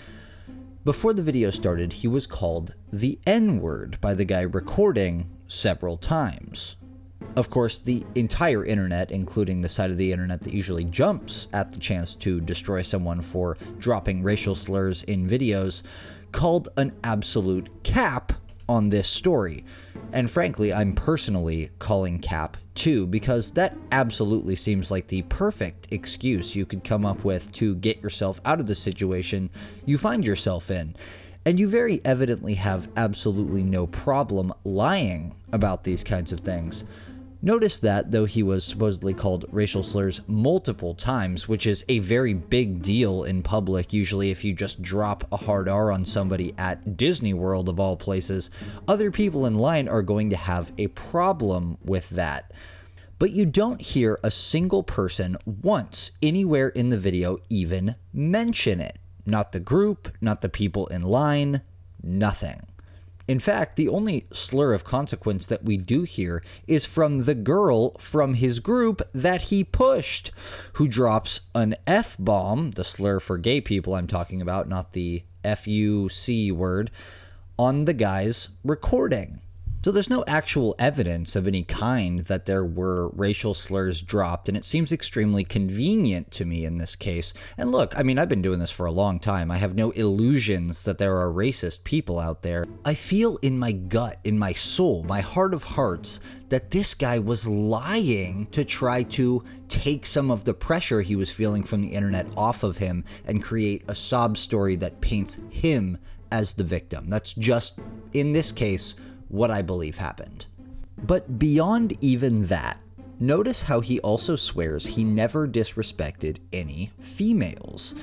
before the video started, he was called the N-word by the guy recording several times. Of course, the entire internet, including the side of the internet that usually jumps at the chance to destroy someone for dropping racial slurs in videos, called an absolute cap on this story. And frankly, I'm personally calling cap too, because that absolutely seems like the perfect excuse you could come up with to get yourself out of the situation you find yourself in. And you very evidently have absolutely no problem lying about these kinds of things. Notice that though he was supposedly called racial slurs multiple times, which is a very big deal in public. Usually if you just drop a hard R on somebody at Disney World of all places, other people in line are going to have a problem with that. But you don't hear a single person once anywhere in the video even mention it. Not the group, not the people in line, nothing. In fact, the only slur of consequence that we do hear is from the girl from his group that he pushed, who drops an F-bomb, the slur for gay people I'm talking about, not the F-U-C word, on the guy's recording. So there's no actual evidence of any kind that there were racial slurs dropped, and it seems extremely convenient to me in this case. And look, I mean, I've been doing this for a long time. I have no illusions that there are racist people out there. I feel in my gut, in my soul, my heart of hearts, that this guy was lying to try to take some of the pressure he was feeling from the internet off of him and create a sob story that paints him as the victim. That's just, in this case, what I believe happened. But beyond even that, notice how he also swears he never disrespected any females.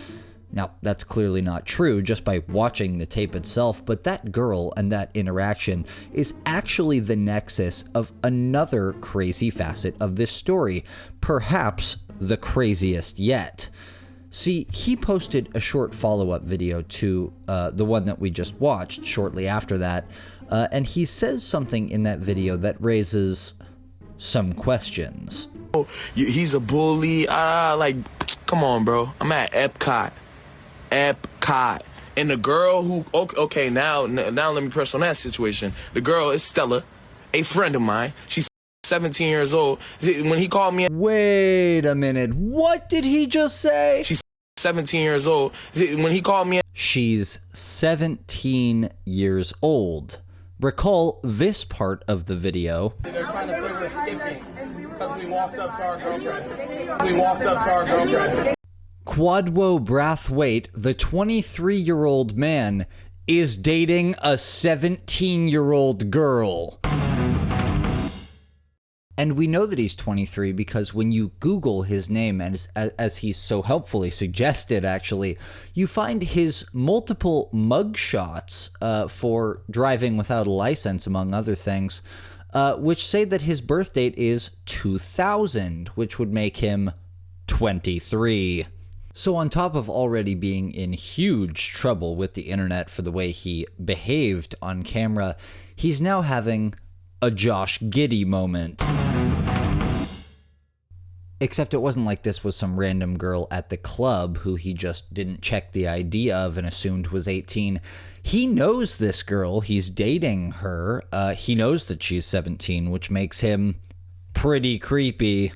Now, that's clearly not true just by watching the tape itself, but that girl and that interaction is actually the nexus of another crazy facet of this story, perhaps the craziest yet. See, he posted a short follow-up video to the one that we just watched shortly after that, and he says something in that video that raises some questions. He's a bully. Like, come on, bro. I'm at Epcot. And the girl who, okay, now let me press on that situation. The girl is Stella, a friend of mine. She's 17 years old. When he called me... Wait a minute. What did he just say? She's 17 years old. When he called me... She's 17 years old. Recall this part of the video. They're trying to say we're skipping because we walked up to our girlfriend. Quadwo Brathwaite, the 23-year-old man, is dating a 17-year-old girl. And we know that he's 23 because when you Google his name, and as he so helpfully suggested, actually, you find his multiple mugshots for driving without a license, among other things, which say that his birth date is 2000, which would make him 23. So on top of already being in huge trouble with the internet for the way he behaved on camera, he's now having a Josh Giddey moment. Except it wasn't like this was some random girl at the club who he just didn't check the ID of and assumed was 18. He knows this girl. He's dating her. He knows that she's 17, which makes him pretty creepy.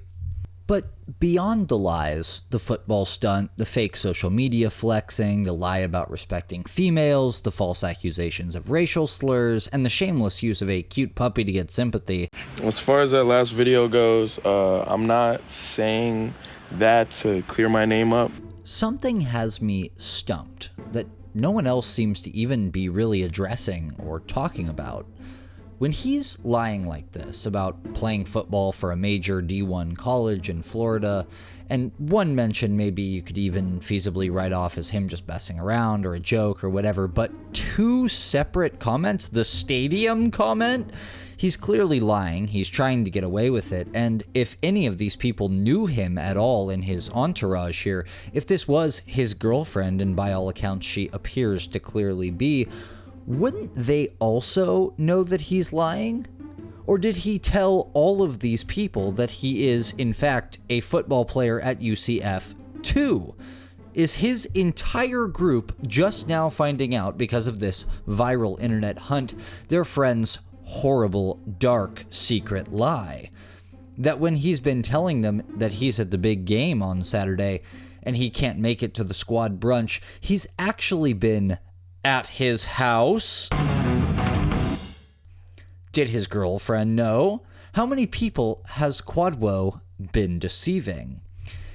But beyond the lies, the football stunt, the fake social media flexing, the lie about respecting females, the false accusations of racial slurs, and the shameless use of a cute puppy to get sympathy. As far as that last video goes, I'm not saying that to clear my name up. Something has me stumped that no one else seems to even be really addressing or talking about. When he's lying like this about playing football for a major D1 college in Florida, and one mention maybe you could even feasibly write off as him just messing around or a joke or whatever, but two separate comments, the stadium comment, he's clearly lying, he's trying to get away with it, and if any of these people knew him at all in his entourage here, if this was his girlfriend, and by all accounts she appears to clearly be, wouldn't they also know that he's lying? Or did he tell all of these people that he is, in fact, a football player at UCF too? Is his entire group just now finding out, because of this viral internet hunt, their friend's horrible, dark, secret lie? That when he's been telling them that he's at the big game on Saturday and he can't make it to the squad brunch, he's actually been at his house? Did his girlfriend know? How many people has Quadwo been deceiving?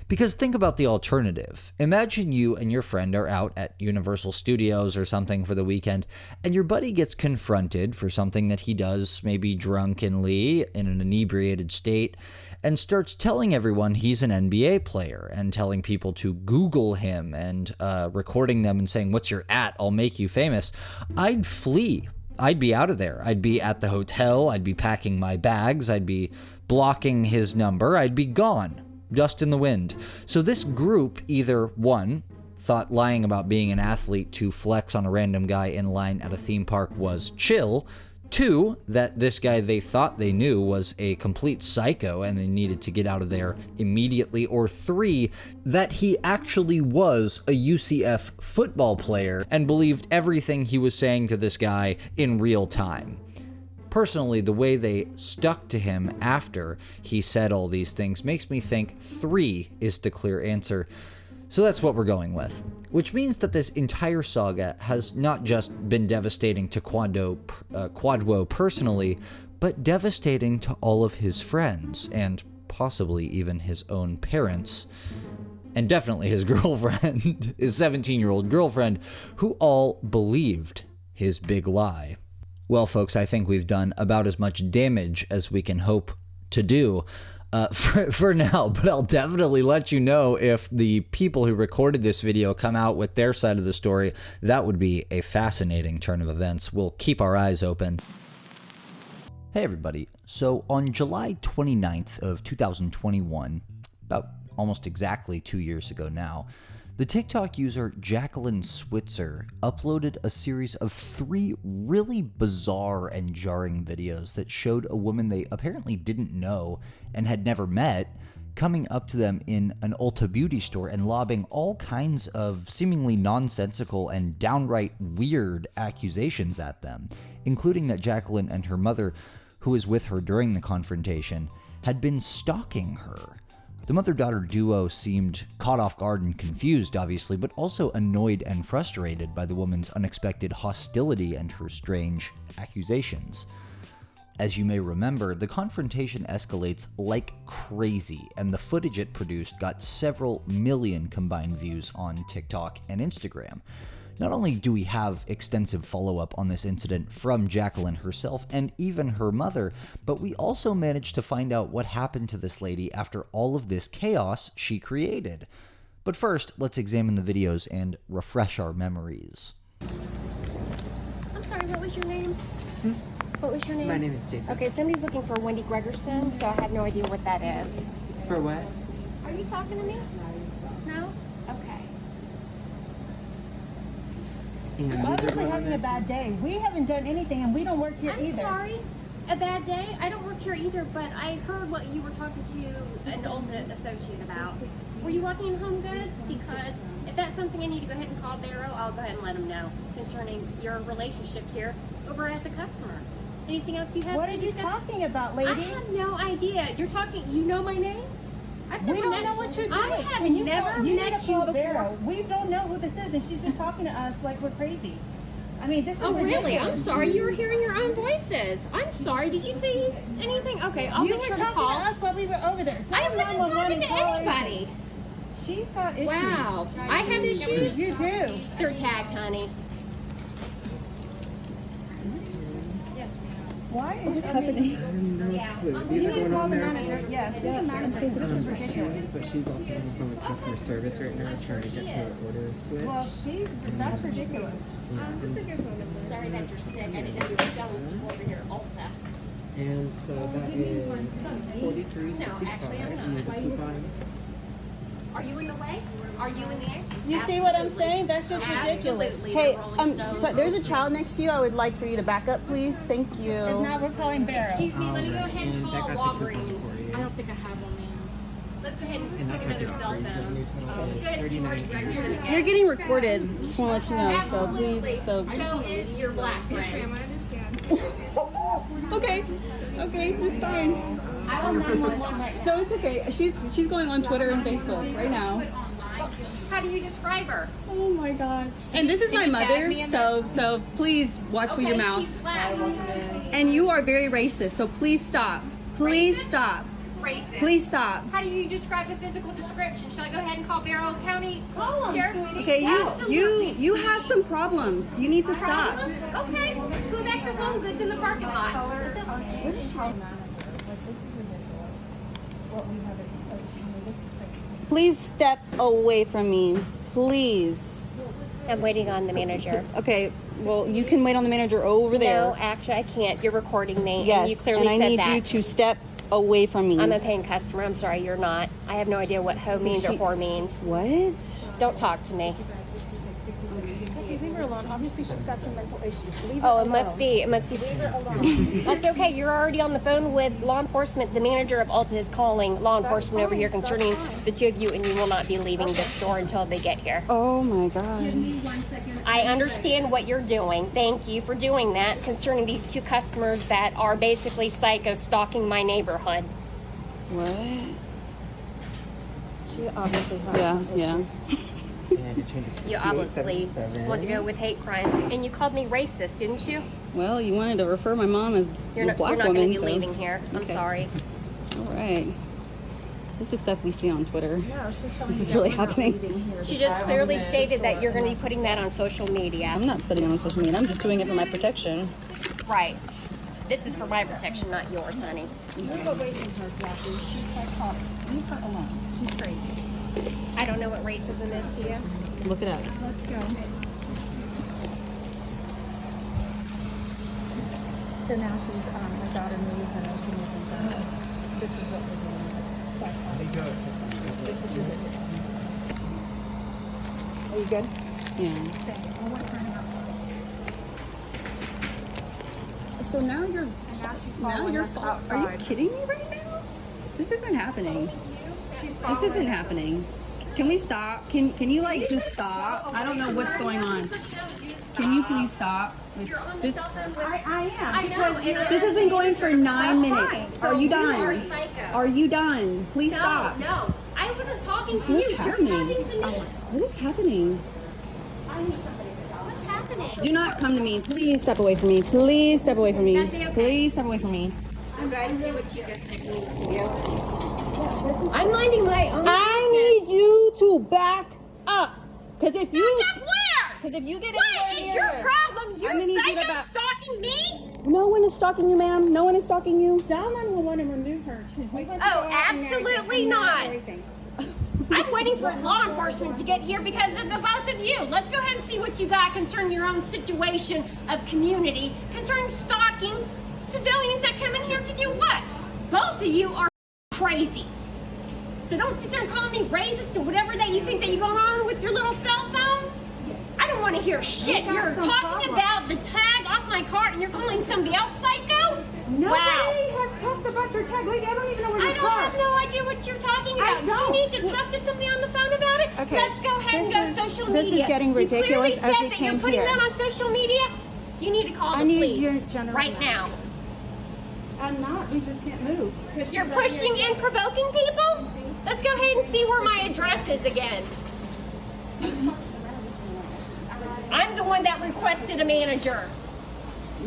Because think about the alternative. Imagine you and your friend are out at Universal Studios or something for the weekend, and your buddy gets confronted for something that he does maybe drunkenly in an inebriated state, and starts telling everyone he's an NBA player and telling people to Google him and recording them and saying, "What's your @ I'll make you famous." I'd flee. I'd be out of there. I'd be at the hotel. I'd be packing my bags. I'd be blocking his number. I'd be gone. Dust in the wind. So this group either, one, thought lying about being an athlete to flex on a random guy in line at a theme park was chill. Two, that this guy they thought they knew was a complete psycho and they needed to get out of there immediately. Or three, that he actually was a UCF football player and believed everything he was saying to this guy in real time. Personally, the way they stuck to him after he said all these things makes me think 3 is the clear answer. So that's what we're going with. Which means that this entire saga has not just been devastating to Quadwo personally, but devastating to all of his friends, and possibly even his own parents. And definitely his girlfriend, his 17-year-old girlfriend, who all believed his big lie. Well, folks, I think we've done about as much damage as we can hope to do for now, but I'll definitely let you know if the people who recorded this video come out with their side of the story. That would be a fascinating turn of events. We'll keep our eyes open. Hey, everybody. So on July 29th of 2021, about almost exactly 2 years ago now, the TikTok user Jacqueline Switzer uploaded a series of 3 really bizarre and jarring videos that showed a woman they apparently didn't know and had never met coming up to them in an Ulta beauty store and lobbing all kinds of seemingly nonsensical and downright weird accusations at them, including that Jacqueline and her mother, who was with her during the confrontation, had been stalking her. The mother-daughter duo seemed caught off guard and confused, obviously, but also annoyed and frustrated by the woman's unexpected hostility and her strange accusations. As you may remember, the confrontation escalates like crazy, and the footage it produced got several million combined views on TikTok and Instagram. Not only do we have extensive follow-up on this incident from Jacqueline herself and even her mother, but we also managed to find out what happened to this lady after all of this chaos she created. But first, let's examine the videos and refresh our memories. I'm sorry, what was your name? What was your name? My name is Jacob. Okay, somebody's looking for Wendy Gregerson, so I have no idea what that is. For what? Are you talking to me? No? Okay. And obviously having a bad day. We haven't done anything and we don't work here either. I'm sorry. A bad day? I don't work here either, but I heard what you were talking to an Ulta associate about. Were you walking in home goods? Because if that's something I need to go ahead and call Barrow, I'll go ahead and let them know concerning your relationship here over as a customer. Anything else you have? What are you talking about, lady? I have no idea. You're talking, you know my name? We don't know what you're doing. I have never met you before. Barrow. We don't know who this is, and she's just talking to us like we're crazy. I mean, this is ridiculous. Really? I'm sorry. You were hearing your own voices. I'm sorry. Did you see anything? Okay, I'll you make were sure to talking call. to us while we were over there. I wasn't talking to anybody. She's got issues. Wow. I have issues? You do. You're tagged, honey. Why is this happening? These are going on there. Yes, I'm saying this is ridiculous. But she's also coming from customer service right now, trying to get her order switched. Well, that's ridiculous. Sorry that you're sick. I didn't know you were selling people over here at Ulta. And so that is $43.65. No, actually, I'm not. Coupon. Are you in the way? Are you in there? You see what I'm saying? That's just ridiculous. Hey, so there's a child next to you. I would like for you to back up, please. Thank you. If not, we're calling Barrow. Excuse me, let me go ahead and call Walgreens. I don't think I have one, ma'am. Let's go ahead and pick another cell phone. Let's go ahead and see Marty Gregerson again. You're getting recorded. Just want to let you know. So Absolutely. please. So is your black friend. okay, it's fine. I will 911 right now. No, it's okay. She's going on Twitter and Facebook right now. How do you describe her? Oh my God. And this is my mother, so please watch with your mouth. She's black. And you are very racist, so please stop. Please stop. racist. Please stop. How do you describe the physical description? Shall I go ahead and call Barrow County Sheriff? Okay, you have some problems. You need to stop. Okay, go back to Home Goods in the parking lot. What is she? Please step away from me. Please. I'm waiting on the manager. Okay, well, you can wait on the manager over there. No, actually, I can't. You're recording me. Yes, and you clearly I said need that. you to step away from me. I'm a paying customer. I'm sorry, you're not. I have no idea what ho means or whore means. What? Don't talk to me. Okay, leave her alone. Obviously, she's got some mental issues. Leave her Oh, alone. it must be. Leave her alone. That's okay. You're already on the phone with law enforcement. The manager of Ulta is calling law enforcement over here concerning the two of you, and you will not be leaving the store until they get here. Oh my God. Give me 1 second. I understand what you're doing. Thank you for doing that concerning these two customers that are basically psycho stalking my neighborhood. What? She obviously has Yeah. You obviously want to go with hate crime, and you called me racist, didn't you? Well, you wanted to refer my mom as You're a not, black you're not woman. going to be so- leaving here. I'm Okay. sorry. All right. This is stuff we see on Twitter. No, she's telling This me is that really we're not happening. leaving here. She just clearly stated that you're going to be putting that on social media. I'm not putting it on social media. I'm just doing it for my protection. Right. This is for my protection, not yours, honey. Move away from her, Jackie. She's psychotic. Leave her alone. She's crazy. I don't know what racism is to you. Look it up. Let's go. So now she's, her daughter moves, and then she moves into her. This is what we're doing. Psychotic. This is ridiculous. Are you good? Yeah. Okay. One more time. So now you're Are you kidding me right now? This isn't happening. This isn't happening. Can we stop? Can you like just stop? I don't know what's going on. Can you please stop? This I am. I know. this has been going for 9 minutes. Are you done? Are you done? Please stop. No, I wasn't talking So to you. what's You're happening? talking to me. What is happening? What's happening? Do not come to me. Please step away from me. Please step away from me. That's okay. Please step away from me. I'm ready to see what you guys means to you. I'm minding my own I need you to back up. Because if you Back up where? Because if you get What anywhere is near your her, problem? I'm You're gonna need you to psycho back- stalking me? No one is stalking you, ma'am. No one is stalking you. Dial 911 and remove her. We went to go Oh, out and absolutely everything, not. everything. I'm waiting for law enforcement to get here because of the both of you. Let's go ahead and see what you got concerning your own situation of community, concerning stalking civilians that come in here to do what? Both of you are crazy. So don't sit there and call me racist or whatever that you think that you're going on with your little cell phone. I don't want to hear shit. You're talking about the tag off my car and you're calling somebody else psycho? Nobody Wow. has talked about your tag. Lady, I don't even know where you I don't have no idea what you're talking about. Do you need to talk to somebody on the phone about it? Okay. Let's go ahead and This go is- social this is media. getting ridiculous You clearly as said we that you're came putting here. that on social media. You need to call I the need police your general right now. I'm not. We just can't move. You're pushing and provoking people? Let's go ahead and see where my address is again. I'm the one that requested a manager.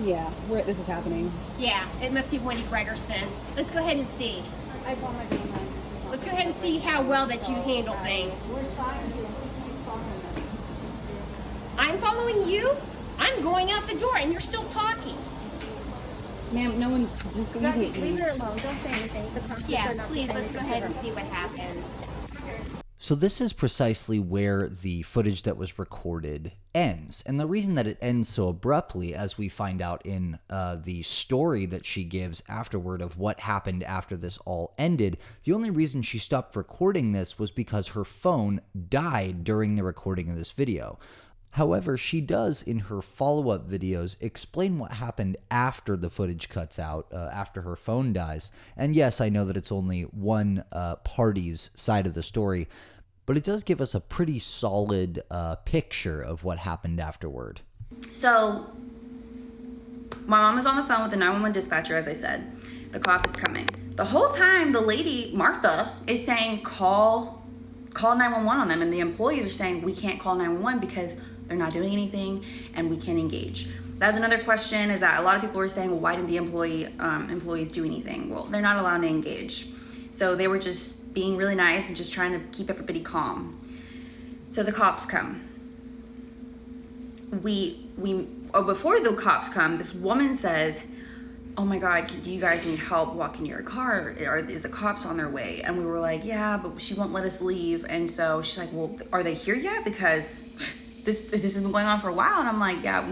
Yeah, this is happening. Yeah, it must be Wendy Gregerson. Let's go ahead and see. Let's go ahead and see how well that you handle things. I'm following you. I'm going out the door and you're still talking. Ma'am, no one's just going to Leave her alone. Don't say anything. The practice Yeah, are not to please, say let's go anything ahead to and her. see what happens. So this is precisely where the footage that was recorded ends. And the reason that it ends so abruptly, as we find out in the story that she gives afterward of what happened after this all ended, the only reason she stopped recording this was because her phone died during the recording of this video. However, she does, in her follow-up videos, explain what happened after the footage cuts out, after her phone dies. And yes, I know that it's only one party's side of the story, but it does give us a pretty solid picture of what happened afterward. So, my mom is on the phone with the 911 dispatcher, as I said. The cop is coming. The whole time, the lady, Martha, is saying, call 911 on them. And the employees are saying, we can't call 911 because they're not doing anything and we can't engage. That's another question, is that a lot of people were saying, well, why didn't the employees do anything? Well, they're not allowed to engage. So they were just being really nice and just trying to keep everybody calm. So the cops come. Before the cops come, this woman says, "Oh my God, do you guys need help walking to your car? Is the cops on their way?" And we were like, "Yeah, but she won't let us leave." And so she's like, "Well, are they here yet? Because this has been going on for a while." And I'm like, "Yeah,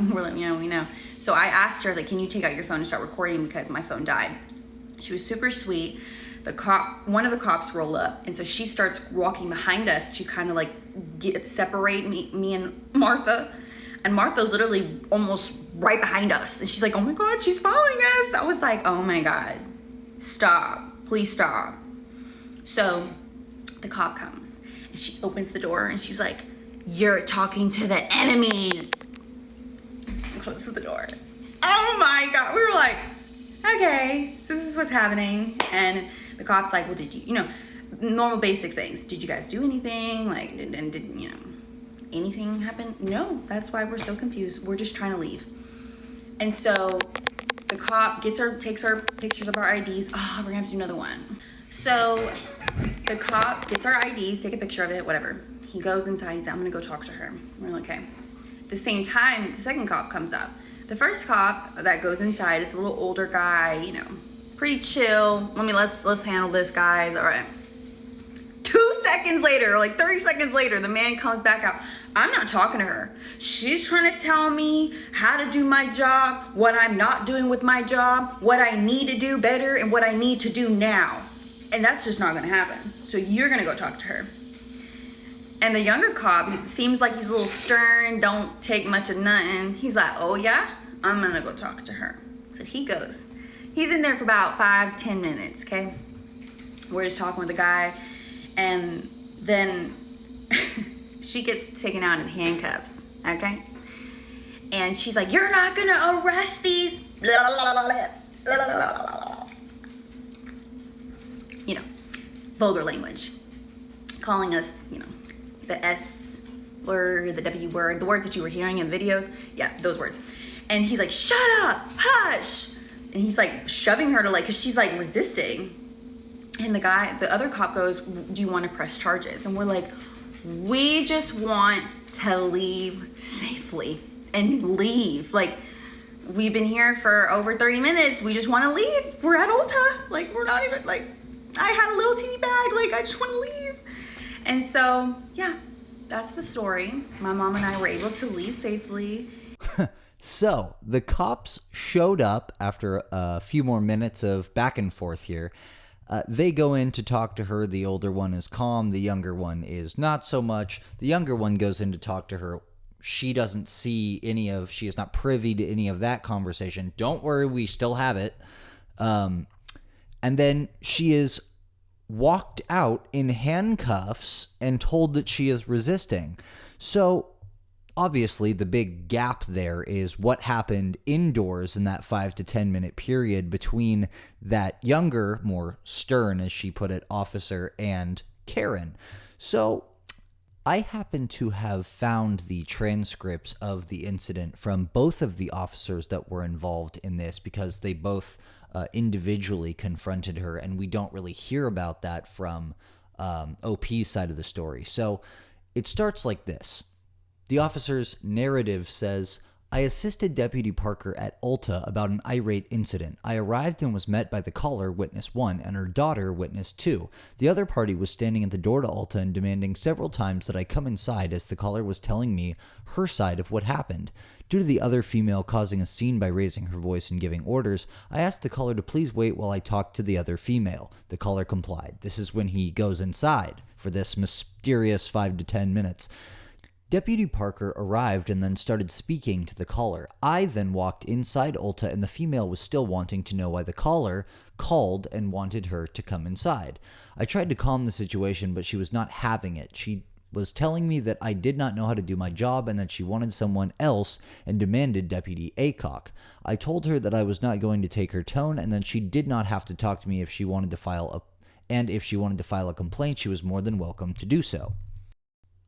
we know." So I asked her, I was like, "Can you take out your phone and start recording because my phone died?" She was super sweet. One of the cops roll up, and so she starts walking behind us to kind of like separate me and Martha. And Martha's literally almost right behind us. And she's like, "Oh my God, she's following us." I was like, "Oh my God, stop, please stop." So the cop comes and she opens the door and she's like, "You're talking to the enemies." And closes the door. Oh my God, we were like, okay, so this is what's happening. And the cop's like, "Well, did you, normal basic things. Did you guys do anything? Like, did anything happen?" "No, that's why we're so confused. We're just trying to leave." And so the cop takes our pictures of our IDs. Oh, we're gonna have to do another one. So the cop gets our IDs, take a picture of it, whatever. He goes inside, he's like, "I'm gonna go talk to her." We're like, okay. At the same time, the second cop comes up. The first cop that goes inside is a little older guy, pretty chill. Let's handle this, guys. All right. 2 seconds later, like 30 seconds later, the man comes back out. "I'm not talking to her. She's trying to tell me how to do my job, what I'm not doing with my job, what I need to do better, and what I need to do now. And that's just not gonna happen. So you're gonna go talk to her." And the younger cop seems like he's a little stern, don't take much of nothing. He's like, "Oh yeah, I'm gonna go talk to her." So he goes. He's in there for about 5-10 minutes, okay? We're just talking with the guy. And then she gets taken out in handcuffs, okay? And she's like, "You're not gonna arrest these," vulgar language. Calling us, the S word, the W word, the words that you were hearing in videos. Yeah, those words. And he's like, "Shut up, hush." And he's like shoving her to cause she's like resisting. And the other cop goes, "Do you want to press charges?" And we're like, "We just want to leave safely and leave. Like, we've been here for over 30 minutes. We just want to leave. We're at Ulta. Like, we're not even I had a little teeny bag. I just want to leave." And so, yeah, that's the story. My mom and I were able to leave safely. So the cops showed up after a few more minutes of back and forth here. They go in to talk to her. The older one is calm. The younger one is not so much. The younger one goes in to talk to her. She doesn't see she is not privy to any of that conversation. Don't worry, we still have it. And then she is walked out in handcuffs and told that she is resisting. So obviously, the big gap there is what happened indoors in that 5 to 10 minute period between that younger, more stern, as she put it, officer and Karen. So I happen to have found the transcripts of the incident from both of the officers that were involved in this because they both individually confronted her, and we don't really hear about that from OP's side of the story. So it starts like this. The officer's narrative says, "I assisted Deputy Parker at Ulta about an irate incident. I arrived and was met by the caller, witness 1, and her daughter, witness 2. The other party was standing at the door to Ulta and demanding several times that I come inside as the caller was telling me her side of what happened. Due to the other female causing a scene by raising her voice and giving orders, I asked the caller to please wait while I talked to the other female. The caller complied." This is when he goes inside for this mysterious 5 to 10 minutes. Deputy Parker arrived and then started speaking to the caller. I then walked inside Ulta and the female was still wanting to know why the caller called and wanted her to come inside. I tried to calm the situation, but she was not having it. She was telling me that I did not know how to do my job and that she wanted someone else and demanded Deputy Aycock. I told her that I was not going to take her tone and that she did not have to talk to me if she wanted to file a complaint, she was more than welcome to do so.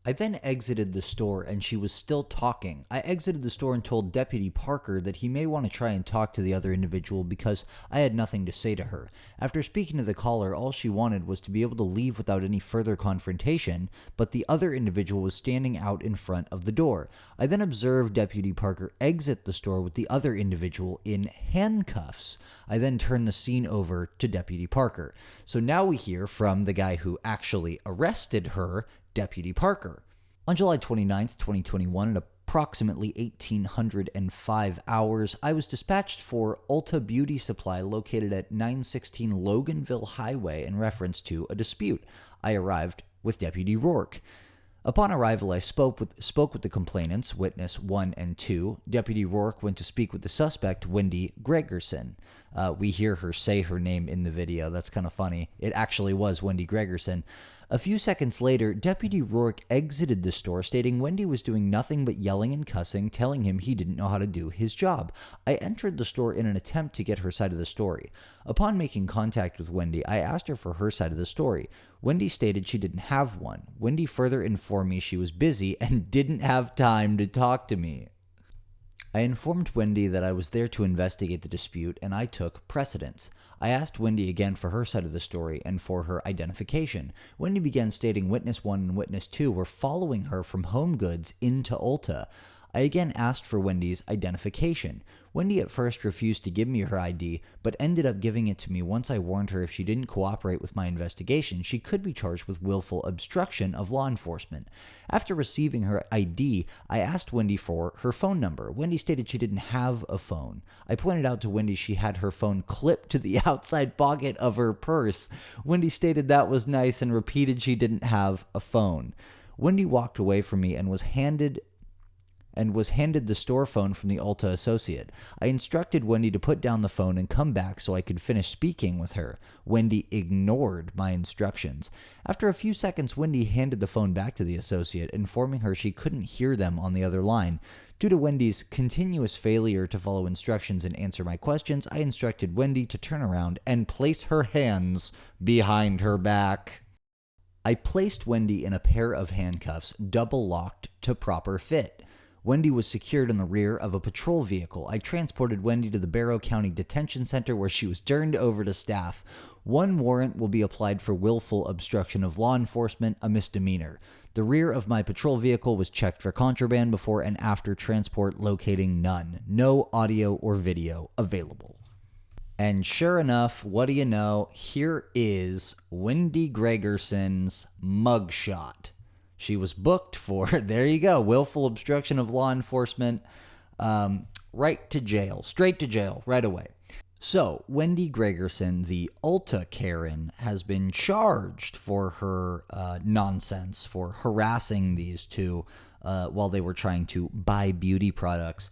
I then exited the store and she was still talking. I exited the store and told Deputy Parker that he may want to try and talk to the other individual because I had nothing to say to her. After speaking to the caller, all she wanted was to be able to leave without any further confrontation, but the other individual was standing out in front of the door. I then observed Deputy Parker exit the store with the other individual in handcuffs. I then turned the scene over to Deputy Parker. So now we hear from the guy who actually arrested her, Deputy Parker. On July 29th, 2021, at approximately 1805 hours, I was dispatched for Ulta Beauty Supply located at 916 Loganville Highway in reference to a dispute. I arrived with Deputy Rourke. Upon arrival, I spoke with the complainants, witness 1 and 2. Deputy Rourke went to speak with the suspect, Wendy Gregerson. We hear her say her name in the video. That's kind of funny. It actually was Wendy Gregerson. A few seconds later, Deputy Rourke exited the store, stating Wendy was doing nothing but yelling and cussing, telling him he didn't know how to do his job. I entered the store in an attempt to get her side of the story. Upon making contact with Wendy, I asked her for her side of the story. Wendy stated she didn't have one. Wendy further informed me she was busy and didn't have time to talk to me. I informed Wendy that I was there to investigate the dispute and I took precedence. I asked Wendy again for her side of the story and for her identification. Wendy began stating Witness 1 and Witness 2 were following her from Home Goods into Ulta. I again asked for Wendy's identification. Wendy at first refused to give me her ID, but ended up giving it to me once I warned her if she didn't cooperate with my investigation, she could be charged with willful obstruction of law enforcement. After receiving her ID, I asked Wendy for her phone number. Wendy stated she didn't have a phone. I pointed out to Wendy she had her phone clipped to the outside pocket of her purse. Wendy stated that was nice and repeated she didn't have a phone. Wendy walked away from me and was handed the store phone from the Ulta associate. I instructed Wendy to put down the phone and come back so I could finish speaking with her. Wendy ignored my instructions. After a few seconds, Wendy handed the phone back to the associate, informing her she couldn't hear them on the other line. Due to Wendy's continuous failure to follow instructions and answer my questions, I instructed Wendy to turn around and place her hands behind her back. I placed Wendy in a pair of handcuffs, double locked to proper fit. Wendy was secured in the rear of a patrol vehicle. I transported Wendy to the Barrow County Detention Center where she was turned over to staff. One warrant will be applied for willful obstruction of law enforcement, a misdemeanor. The rear of my patrol vehicle was checked for contraband before and after transport, locating none. No audio or video available. And sure enough, what do you know? Here is Wendy Gregerson's mugshot. She was booked for, there you go, willful obstruction of law enforcement, right to jail, straight to jail, right away. So, Wendy Gregerson, the Ulta Karen, has been charged for her nonsense, for harassing these two while they were trying to buy beauty products,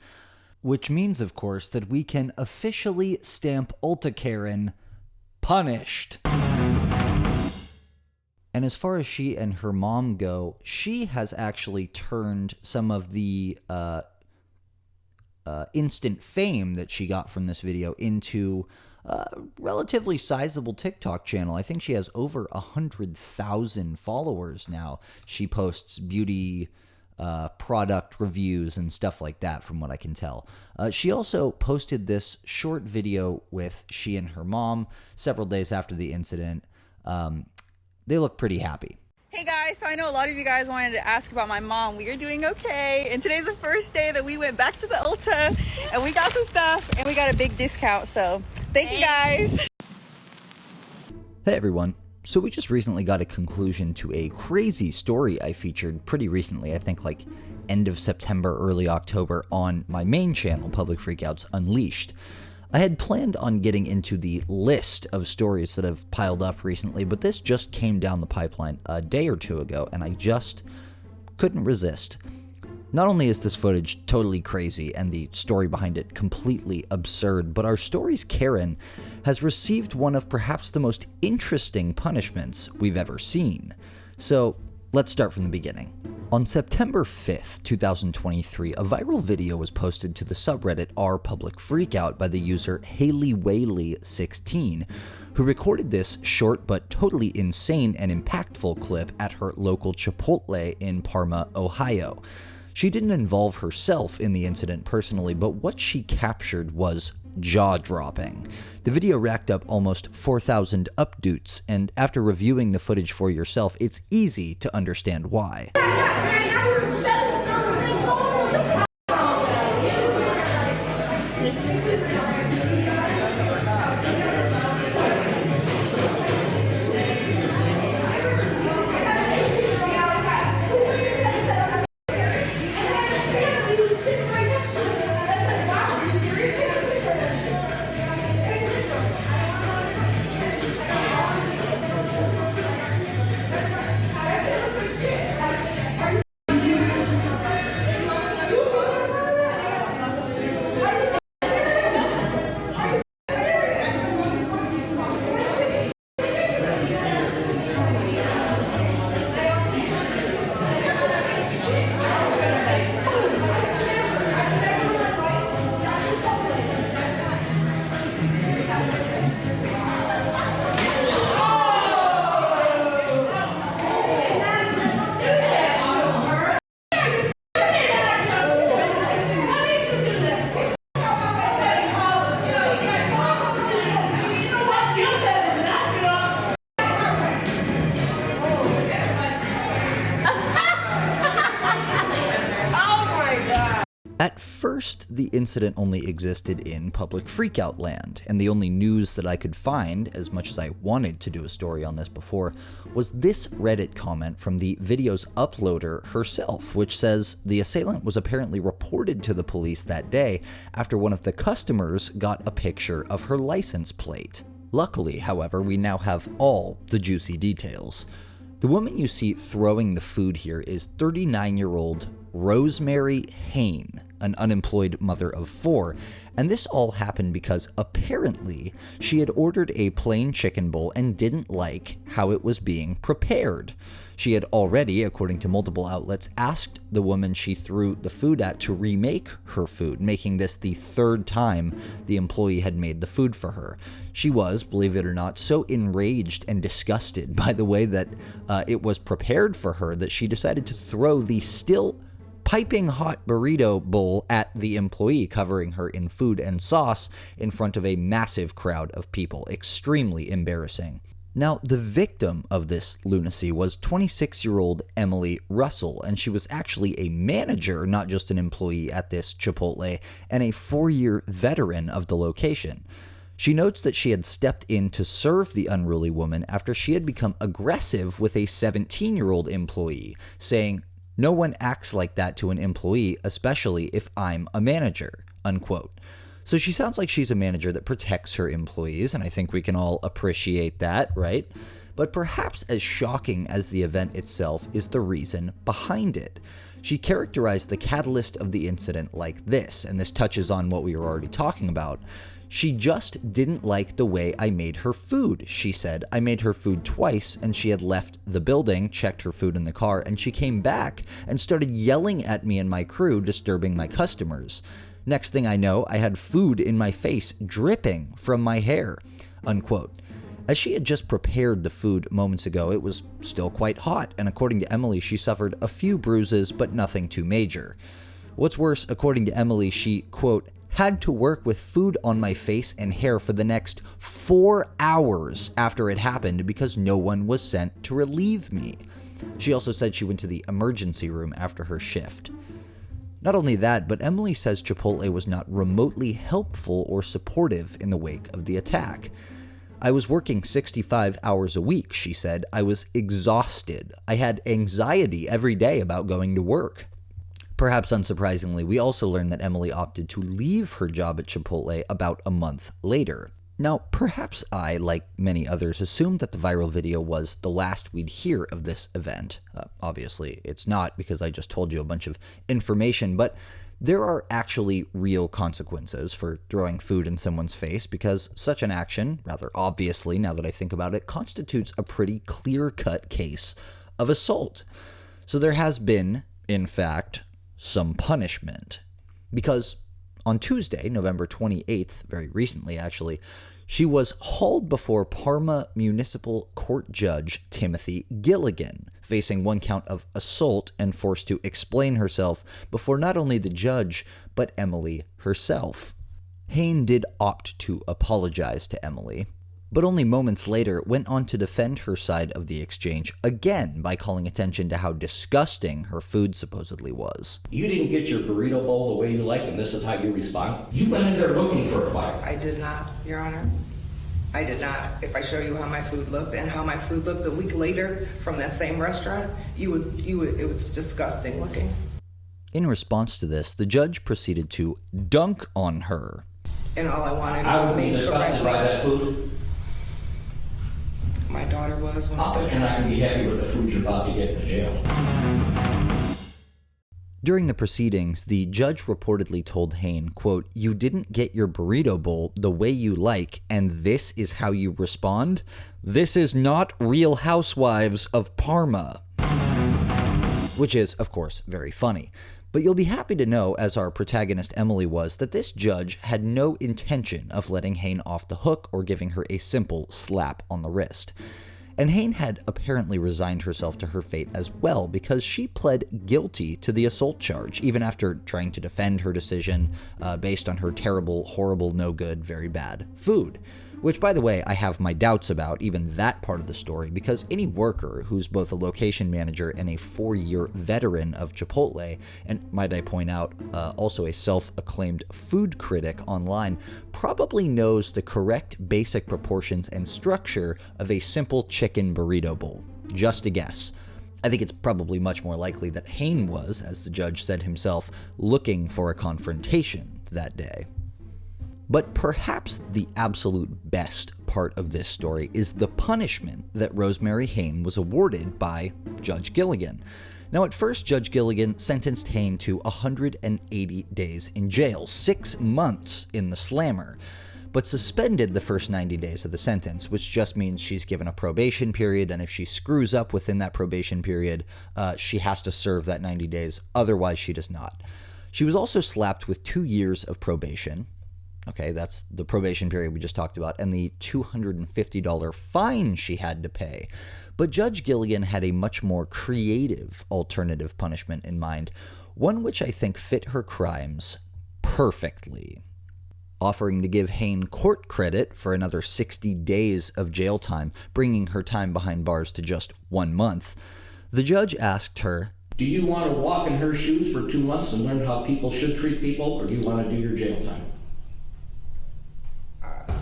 which means, of course, that we can officially stamp Ulta Karen punished. And as far as she and her mom go, she has actually turned some of the instant fame that she got from this video into a relatively sizable TikTok channel. I think she has over 100,000 followers now. She posts beauty product reviews and stuff like that, from what I can tell. She also posted this short video with she and her mom several days after the incident. They look pretty happy. Hey guys, so I know a lot of you guys wanted to ask about my mom. We are doing okay, and today's the first day that we went back to the Ulta and we got some stuff and we got a big discount, so thank you guys. Hey everyone. So we just recently got a conclusion to a crazy story I featured pretty recently, I think like end of September, early October, on my main channel, Public Freakouts Unleashed. I had planned on getting into the list of stories that have piled up recently, but this just came down the pipeline a day or two ago, and I just couldn't resist. Not only is this footage totally crazy and the story behind it completely absurd, but our story's Karen has received one of perhaps the most interesting punishments we've ever seen. So let's start from the beginning. On September 5th, 2023, a viral video was posted to the subreddit r Public Freakout by the user HaleyWhaley16, who recorded this short but totally insane and impactful clip at her local Chipotle in Parma, Ohio. She didn't involve herself in the incident personally, but what she captured was jaw-dropping. The video racked up almost 4,000 upvotes, and after reviewing the footage for yourself, it's easy to understand why. At first, the incident only existed in Public Freakout land, and the only news that I could find, as much as I wanted to do a story on this before, was this Reddit comment from the video's uploader herself, which says the assailant was apparently reported to the police that day after one of the customers got a picture of her license plate. Luckily, however, we now have all the juicy details. The woman you see throwing the food here is 39-year-old Rosemary Hain, an unemployed mother of 4, and this all happened because apparently she had ordered a plain chicken bowl and didn't like how it was being prepared. She had already, according to multiple outlets, asked the woman she threw the food at to remake her food, making this the 3rd time the employee had made the food for her. She was, believe it or not, so enraged and disgusted by the way that it was prepared for her that she decided to throw the still piping hot burrito bowl at the employee, covering her in food and sauce in front of a massive crowd of people. Extremely embarrassing. Now, the victim of this lunacy was 26-year-old Emily Russell, and she was actually a manager, not just an employee at this Chipotle, and a 4-year veteran of the location. She notes that she had stepped in to serve the unruly woman after she had become aggressive with a 17-year-old employee, saying, "No one acts like that to an employee, especially if I'm a manager," unquote. So she sounds like she's a manager that protects her employees, and I think we can all appreciate that, right? But perhaps as shocking as the event itself is the reason behind it. She characterized the catalyst of the incident like this, and this touches on what we were already talking about. "She just didn't like the way I made her food," she said. "I made her food twice, and she had left the building, checked her food in the car, and she came back and started yelling at me and my crew, disturbing my customers. Next thing I know, I had food in my face, dripping from my hair," unquote. As she had just prepared the food moments ago, it was still quite hot, and according to Emily, she suffered a few bruises, but nothing too major. What's worse, according to Emily, she, quote, "had to work with food on my face and hair for the next 4 hours after it happened because no one was sent to relieve me." She also said she went to the emergency room after her shift. Not only that, but Emily says Chipotle was not remotely helpful or supportive in the wake of the attack. "I was working 65 hours a week," she said. "I was exhausted. I had anxiety every day about going to work." Perhaps unsurprisingly, we also learned that Emily opted to leave her job at Chipotle about a month later. Now, perhaps I, like many others, assumed that the viral video was the last we'd hear of this event. Obviously, it's not, because I just told you a bunch of information, but there are actually real consequences for throwing food in someone's face, because such an action, rather obviously now that I think about it, constitutes a pretty clear-cut case of assault. So there has been, in fact, some punishment. Because On Tuesday, November 28th, very recently actually, she was hauled before Parma Municipal Court Judge Timothy Gilligan, facing one count of assault and forced to explain herself before not only the judge, but Emily herself. Hain did opt to apologize to Emily, but only moments later went on to defend her side of the exchange again by calling attention to how disgusting her food supposedly was. You didn't get your burrito bowl the way you like, and this is how you respond? You went in there looking for a fight. I did not, Your Honor. I did not. If I show you how my food looked and how my food looked a week later from that same restaurant, it was disgusting looking. In response to this, the judge proceeded to dunk on her. And all I wanted was made correctly. I would be disgusted by that food. My daughter was one of How can I be happy with the food you're about to get in the jail? During the proceedings, the judge reportedly told Hain, quote, "You didn't get your burrito bowl the way you like, and this is how you respond? This is not Real Housewives of Parma." Which is, of course, very funny. But you'll be happy to know, as our protagonist Emily was, that this judge had no intention of letting Hain off the hook or giving her a simple slap on the wrist. And Hain had apparently resigned herself to her fate as well, because she pled guilty to the assault charge, even after trying to defend her decision based on her terrible, horrible, no good, very bad food. Which, by the way, I have my doubts about, even that part of the story, because any worker who's both a location manager and a 4-year veteran of Chipotle, and might I point out, also a self-acclaimed food critic online, probably knows the correct basic proportions and structure of a simple chicken burrito bowl. Just a guess. I think it's probably much more likely that Hain was, as the judge said himself, looking for a confrontation that day. But perhaps the absolute best part of this story is the punishment that Rosemary Hain was awarded by Judge Gilligan. Now, at first, Judge Gilligan sentenced Hain to 180 days in jail, 6 months in the slammer, but suspended the first 90 days of the sentence, which just means she's given a probation period, and if she screws up within that probation period, she has to serve that 90 days, otherwise she does not. She was also slapped with 2 years of probation. Okay, that's the probation period we just talked about, and the $250 fine she had to pay. But Judge Gilligan had a much more creative alternative punishment in mind, one which I think fit her crimes perfectly. Offering to give Hain court credit for another 60 days of jail time, bringing her time behind bars to just 1 month, the judge asked her, Do you want to walk in her shoes for 2 months and learn how people should treat people, or do you want to do your jail time?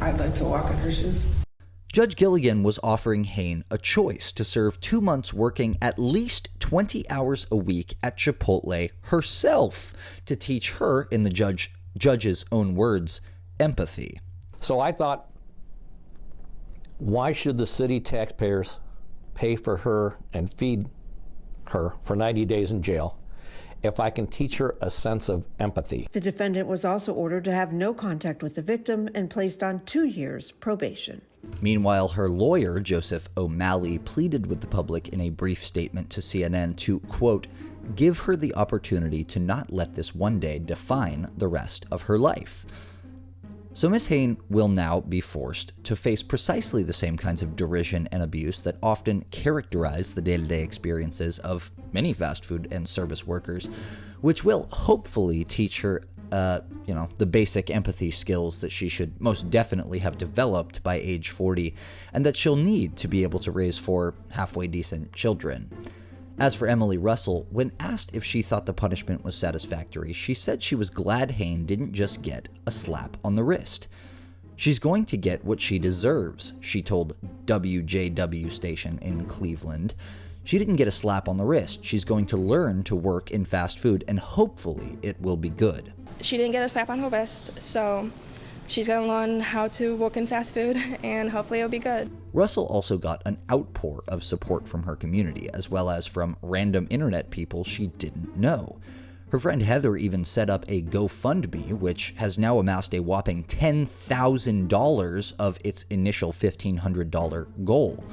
I'd like to walk in her shoes. Judge Gilligan was offering Hain a choice to serve 2 months working at least 20 hours a week at Chipotle herself to teach her, in the judge's own words, empathy. So I thought, why should the city taxpayers pay for her and feed her for 90 days in jail if I can teach her a sense of empathy? The defendant was also ordered to have no contact with the victim and placed on 2 years probation. Meanwhile, her lawyer, Joseph O'Malley, pleaded with the public in a brief statement to CNN to, quote, give her the opportunity to not let this one day define the rest of her life. So Miss Hain will now be forced to face precisely the same kinds of derision and abuse that often characterize the day-to-day experiences of many fast food and service workers, which will hopefully teach her, the basic empathy skills that she should most definitely have developed by age 40, and that she'll need to be able to raise 4 halfway decent children. As for Emily Russell, when asked if she thought the punishment was satisfactory, she said she was glad Hain didn't just get a slap on the wrist. She's going to get what she deserves, she told WJW station in Cleveland. She didn't get a slap on the wrist. She's going to learn to work in fast food, and hopefully it will be good. She didn't get a slap on her wrist, so she's going to learn how to work in fast food, and hopefully it'll be good. Russell also got an outpour of support from her community, as well as from random internet people she didn't know. Her friend Heather even set up a GoFundMe, which has now amassed a whopping $10,000 of its initial $1,500 goal.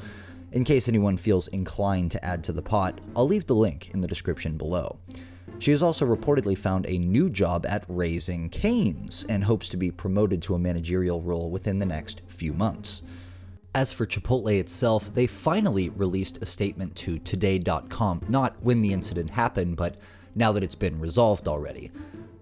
In case anyone feels inclined to add to the pot, I'll leave the link in the description below. She has also reportedly found a new job at Raising Cane's and hopes to be promoted to a managerial role within the next few months. As for Chipotle itself, they finally released a statement to today.com, not when the incident happened, but now that it's been resolved already.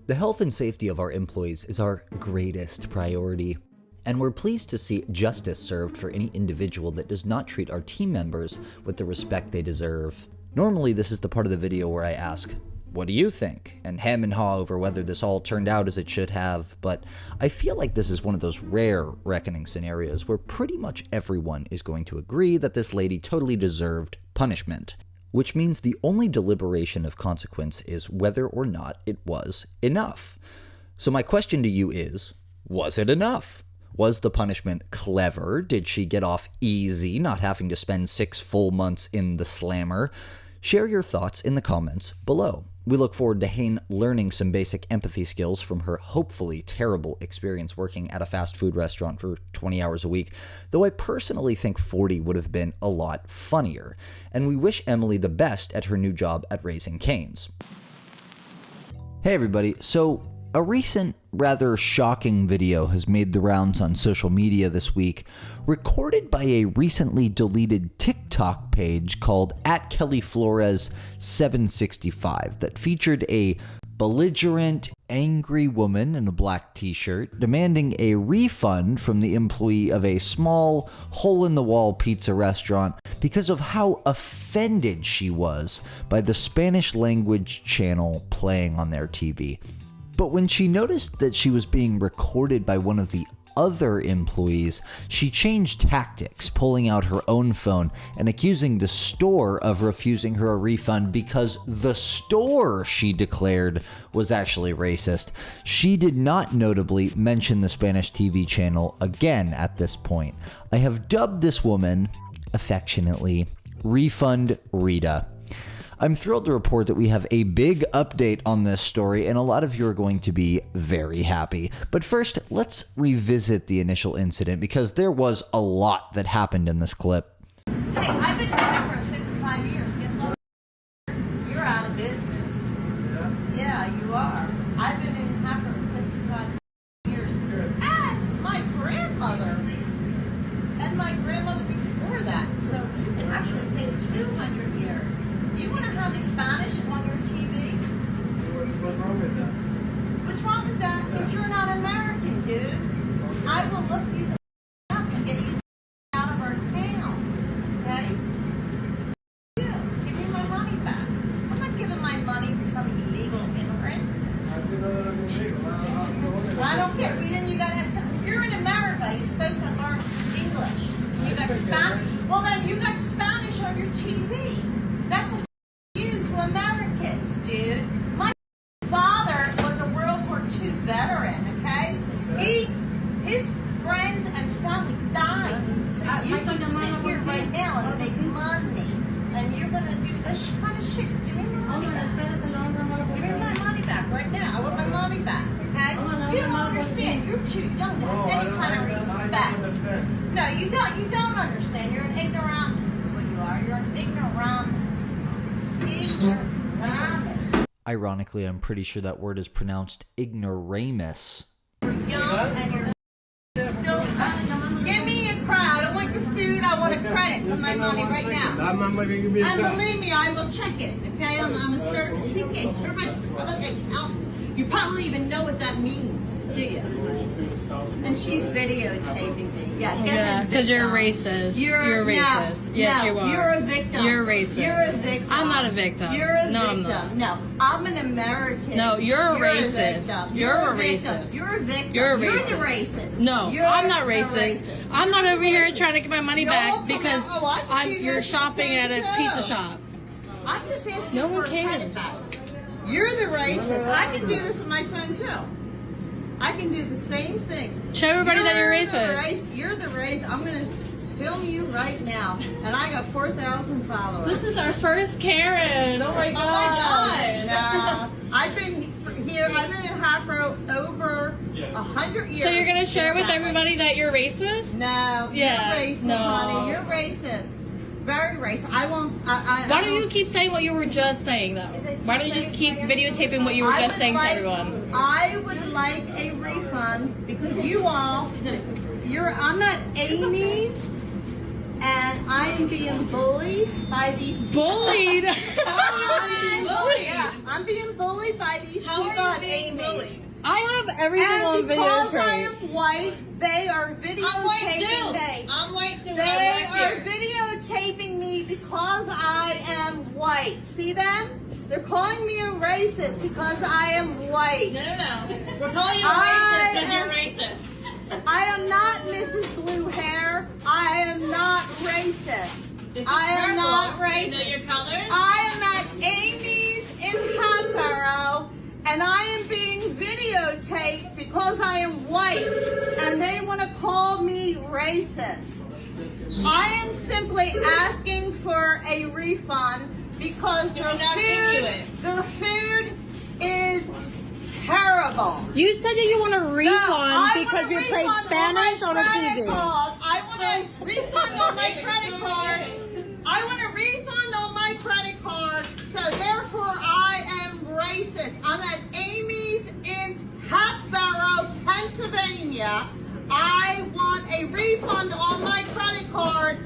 The health and safety of our employees is our greatest priority, and we're pleased to see justice served for any individual that does not treat our team members with the respect they deserve. Normally, this is the part of the video where I ask, what do you think? And hem and haw over whether this all turned out as it should have, but I feel like this is one of those rare reckoning scenarios where pretty much everyone is going to agree that this lady totally deserved punishment, which means the only deliberation of consequence is whether or not it was enough. So my question to you is, was it enough? Was the punishment clever? Did she get off easy, not having to spend 6 full months in the slammer? Share your thoughts in the comments below. We look forward to Hayne learning some basic empathy skills from her hopefully terrible experience working at a fast food restaurant for 20 hours a week, though I personally think 40 would have been a lot funnier. And we wish Emily the best at her new job at Raising Cane's. Hey everybody, so a recent, rather shocking video has made the rounds on social media this week, recorded by a recently deleted TikTok page called @KellyFlores765 that featured a belligerent, angry woman in a black t-shirt demanding a refund from the employee of a small, hole-in-the-wall pizza restaurant because of how offended she was by the Spanish language channel playing on their TV. But when she noticed that she was being recorded by one of the other employees, she changed tactics, pulling out her own phone and accusing the store of refusing her a refund because the store, she declared, was actually racist. She did not notably mention the Spanish TV channel again at this point. I have dubbed this woman, affectionately, Refund Rita. I'm thrilled to report that we have a big update on this story, and a lot of you are going to be very happy. But first, let's revisit the initial incident, because there was a lot that happened in this clip. Hey, I've been in Africa for 55 years. Guess what? You're out of business. Yeah, you are. I've been in Africa for 55 years. And my grandmother. And my grandmother before that. So you can actually say 200 years. You want to have Spanish on your TV? What's wrong with that? What's wrong with that? Because you're not American, dude. I will look you the up and get you out of our town. Okay? Yeah. Give me my money back. I'm not giving my money to some illegal immigrant. I don't care. Then you got to. You're in America. You're supposed to learn English. You got Spanish. Well, then you got Spanish on your TV. That's a you to Americans, dude. My father was a World War II veteran, okay? His friends and family died. So you can sit here right now and make money. And you're going to do this kind of shit. Give me my money back. Give me my money back right now. I want my money back, okay? You don't understand. You're too young to have any kind of respect. No, you don't understand. You're an ignoramus is what you are. You're an ignoramus. Ironically, I'm pretty sure that word is pronounced ignoramus. You're young and you're still. Give me a credit. I don't want your food. I want a credit for my money right now. And believe me, I will check it. Okay, I'm a CPA certified accountant. You probably even know what that means, do you? And she's videotaping me. Yeah, because you're racist. You're racist. Yes, you are. You're a victim. You're racist. You're a victim. I'm not a victim. You're a victim. I'm not. No, I'm an American. No, you're a racist. You're a victim. racist. You're a victim. You're a You're racist. the racist. No, I'm not racist. I'm not over here trying to get my money back because you're shopping at a pizza shop. I'm just asking no for one a can. credit back. You're the racist. I can do this with my phone too. I can do the same thing. Show everybody that you're racist. You're the racist. I'm going to film you right now. And I got 4,000 followers. This is our first Karen. Oh my God. I've been here. I've been in Hafro over 100 years. So you're going to share with everybody that you're racist? No. Yeah. You're racist, honey. You're racist. very racist. I won't. Why don't you keep saying what you were just saying, though? Why don't you just keep videotaping what you were just saying to everyone? I would like a refund because I'm at Amy's and I am being bullied by these people. Bullied? Yeah, I'm being bullied by these people at Amy's. I have everything on videotape. Because I am white, they are videotaping me. I'm white too. They are videotaping me because I am white. See them? They're calling me a racist because I am white. No. We're calling you a racist because you're racist. I am not Mrs. Blue Hair. I am not racist. I am not racist. You know your colors? I am at Amy's in Hatboro, and I am being videotaped because I am white, and they want to call me racist. I am simply asking for a refund because their food is terrible. You said that you want a refund because you played Spanish on a TV. I want a refund on my credit card. I want a refund on my credit card, so therefore I am racist. I'm at Amy's in Hatboro, Pennsylvania. I want a refund on my credit card,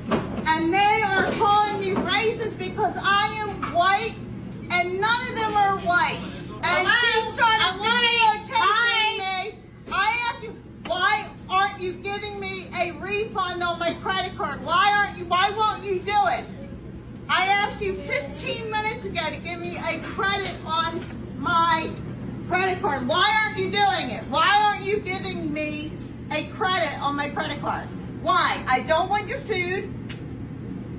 and they are calling me racist because I am white, and none of them are white. And she started videotaping me. I asked you, why aren't you giving me a refund on my credit card? Why won't you do it? I asked you 15 minutes ago to give me a credit on my credit card. Why aren't you doing it? Why aren't you giving me a credit on my credit card? Why? I don't want your food.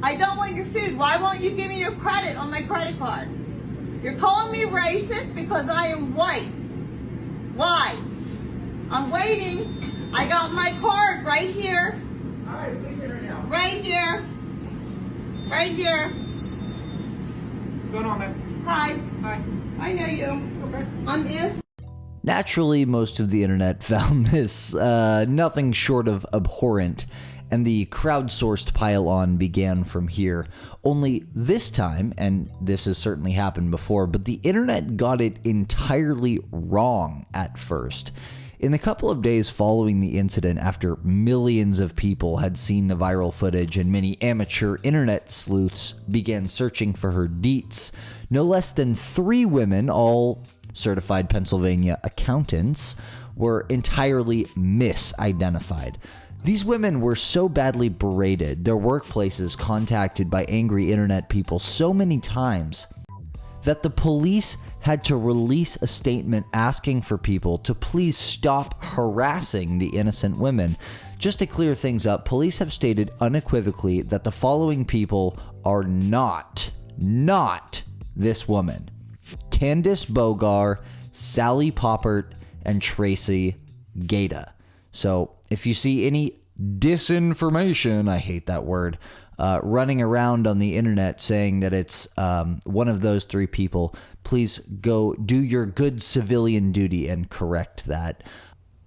I don't want your food. Why won't you give me a credit on my credit card? You're calling me racist because I am white. Why? I'm waiting. I got my card right here. All right, please sit right now. Right here. Right here. What's going on, man? Hi. Hi. I know you. Okay. I'm Naturally, most of the internet found this nothing short of abhorrent, and the crowdsourced pile-on began from here. Only this time, and this has certainly happened before, but the internet got it entirely wrong at first. In the couple of days following the incident, after millions of people had seen the viral footage and many amateur internet sleuths began searching for her deets, no less than 3 women, all certified Pennsylvania accountants, were entirely misidentified. These women were so badly berated, their workplaces contacted by angry internet people so many times, that the police had to release a statement asking for people to please stop harassing the innocent women. Just to clear things up, police have stated unequivocally that the following people are not this woman: Candice Bogar, Sally Poppert, and Tracy Gata. So if you see any disinformation, I hate that word, running around on the internet saying that it's one of those 3 people, please go do your good civilian duty and correct that.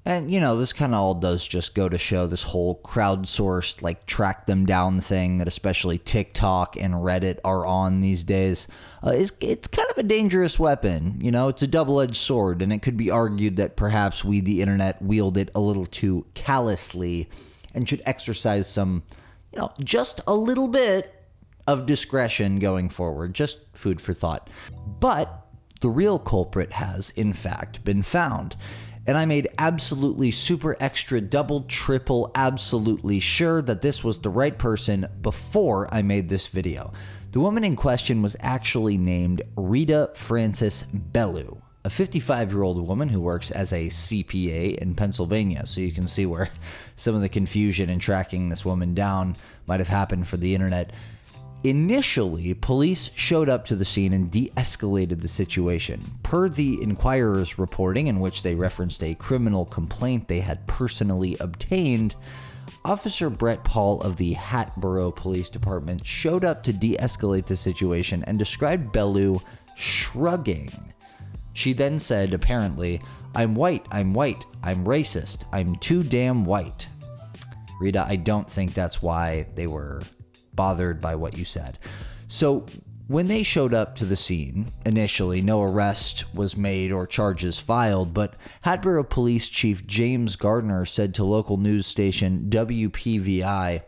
And, you know, this kind of all does just go to show this whole crowdsourced, like, track them down thing that especially TikTok and Reddit are on these days. It's kind of a dangerous weapon. You know, it's a double-edged sword, and it could be argued that perhaps we, the internet, wield it a little too callously and should exercise some, you know, just a little bit of discretion going forward. Just food for thought. But the real culprit has, in fact, been found. And I made absolutely super extra double, triple, absolutely sure that this was the right person before I made this video. The woman in question was actually named Rita Frances Bellew, a 55-year-old woman who works as a CPA in Pennsylvania. So you can see where some of the confusion in tracking this woman down might have happened for the internet. Initially, police showed up to the scene and de-escalated the situation. Per the Inquirer's reporting, in which they referenced a criminal complaint they had personally obtained, Officer Brett Paul of the Hatboro Police Department showed up to de-escalate the situation and described Bellew shrugging. She then said, apparently, I'm white, I'm racist, I'm too damn white. Rita, I don't think that's why they were bothered by what you said. So when they showed up to the scene, initially no arrest was made or charges filed, but Hatboro Police Chief James Gardner said to local news station WPVI,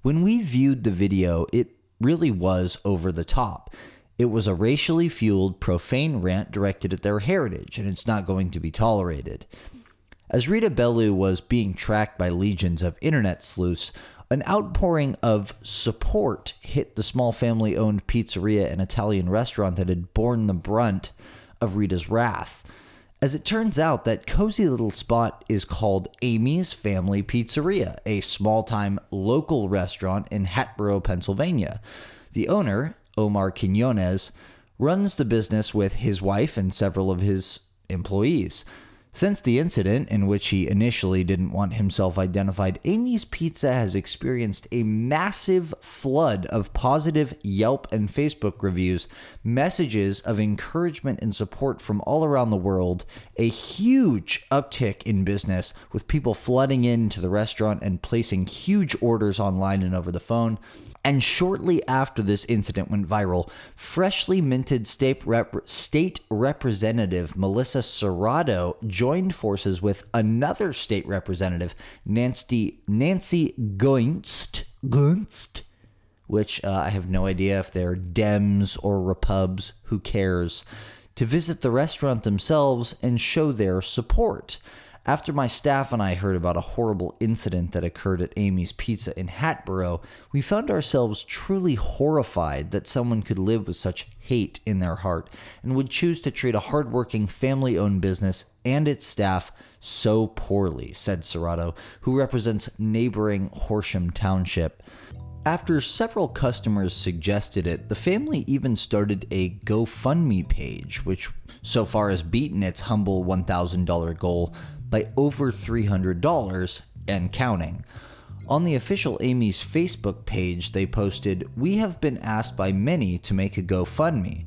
"When we viewed the video, it really was over the top. It was a racially fueled, profane rant directed at their heritage, and it's not going to be tolerated." As Rita Bellew was being tracked by legions of internet sleuths, an outpouring of support hit the small family-owned pizzeria and Italian restaurant that had borne the brunt of Rita's wrath. As it turns out, that cozy little spot is called Amy's Family Pizzeria, a small-time local restaurant in Hatboro, Pennsylvania. The owner, Omar Quinones, runs the business with his wife and several of his employees. Since the incident, in which he initially didn't want himself identified, Amy's Pizza has experienced a massive flood of positive Yelp and Facebook reviews, messages of encouragement and support from all around the world, a huge uptick in business, with people flooding into the restaurant and placing huge orders online and over the phone. And shortly after this incident went viral, freshly minted state representative Melissa Serrato joined forces with another state representative, Nancy Gunst, which I have no idea if they're Dems or Repubs, who cares, to visit the restaurant themselves and show their support. After my staff and I heard about a horrible incident that occurred at Amy's Pizza in Hatboro, we found ourselves truly horrified that someone could live with such hate in their heart and would choose to treat a hardworking family-owned business and its staff so poorly, said Serrato, who represents neighboring Horsham Township. After several customers suggested it, the family even started a GoFundMe page, which so far has beaten its humble $1,000 goal by over $300 and counting. On the official Amy's Facebook page, they posted, "We have been asked by many to make a GoFundMe.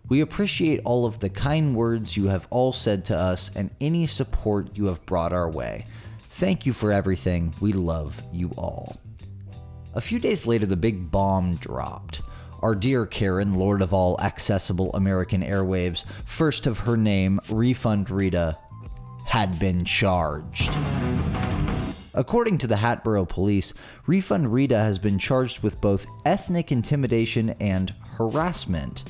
We appreciate all of the kind words you have all said to us and any support you have brought our way. Thank you for everything. We love you all." A few days later, the big bomb dropped. Our dear Karen, Lord of all accessible American airwaves, first of her name, Refund Rita, had been charged. According to the Hatboro Police, Refund Rita has been charged with both ethnic intimidation and harassment.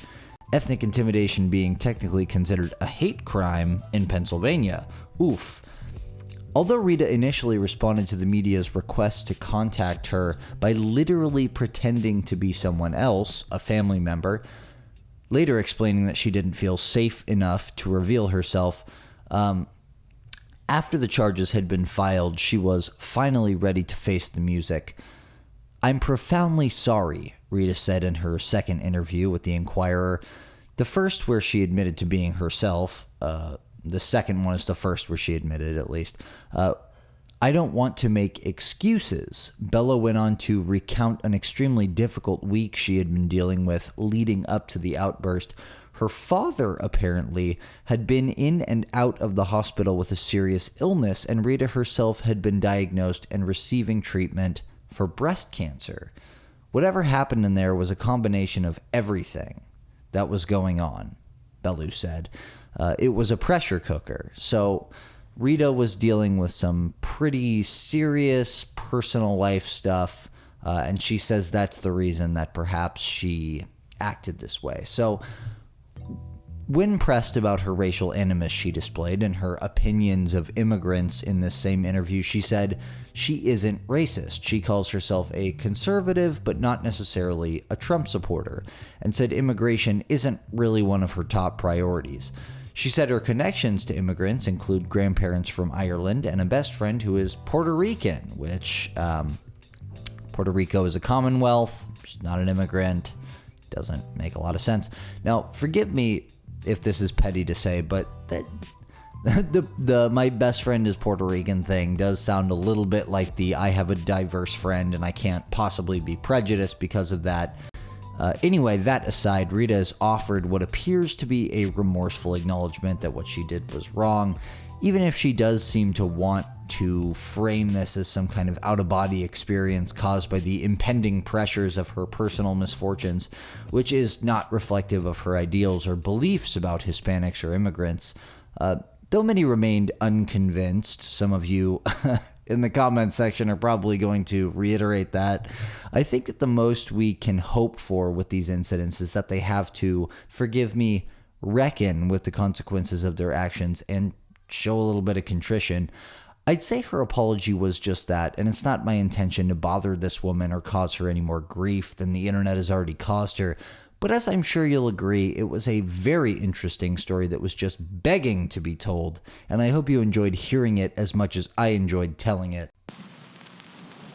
Ethnic intimidation being technically considered a hate crime in Pennsylvania. Oof. Although Rita initially responded to the media's request to contact her by literally pretending to be someone else, a family member, later explaining that she didn't feel safe enough to reveal herself, after the charges had been filed, she was finally ready to face the music. "I'm profoundly sorry," Rita said in her second interview with the Inquirer. The first where she admitted to being herself. The second one is the first where she admitted, at least. "I don't want to make excuses." Bella went on to recount an extremely difficult week she had been dealing with leading up to the outburst. Her father, apparently, had been in and out of the hospital with a serious illness, and Rita herself had been diagnosed and receiving treatment for breast cancer. Whatever happened in there was a combination of everything that was going on, Bellew said. It was a pressure cooker. So Rita was dealing with some pretty serious personal life stuff, and she says that's the reason that perhaps she acted this way. So when pressed about her racial animus she displayed and her opinions of immigrants in this same interview, she said she isn't racist. She calls herself a conservative, but not necessarily a Trump supporter, and said immigration isn't really one of her top priorities. She said her connections to immigrants include grandparents from Ireland and a best friend who is Puerto Rican, which Puerto Rico is a commonwealth. She's not an immigrant. Doesn't make a lot of sense. Now, forgive me if this is petty to say, but the my best friend is Puerto Rican thing does sound a little bit like the I have a diverse friend and I can't possibly be prejudiced because of that. Anyway, that aside, Rita has offered what appears to be a remorseful acknowledgement that what she did was wrong, even if she does seem to want to frame this as some kind of out-of-body experience caused by the impending pressures of her personal misfortunes, which is not reflective of her ideals or beliefs about Hispanics or immigrants. Though many remained unconvinced, some of you in the comment section are probably going to reiterate that. I think that the most we can hope for with these incidents is that they have to, forgive me, reckon with the consequences of their actions and show a little bit of contrition. I'd say her apology was just that, and it's not my intention to bother this woman or cause her any more grief than the internet has already caused her. But as I'm sure you'll agree, it was a very interesting story that was just begging to be told, and I hope you enjoyed hearing it as much as I enjoyed telling it.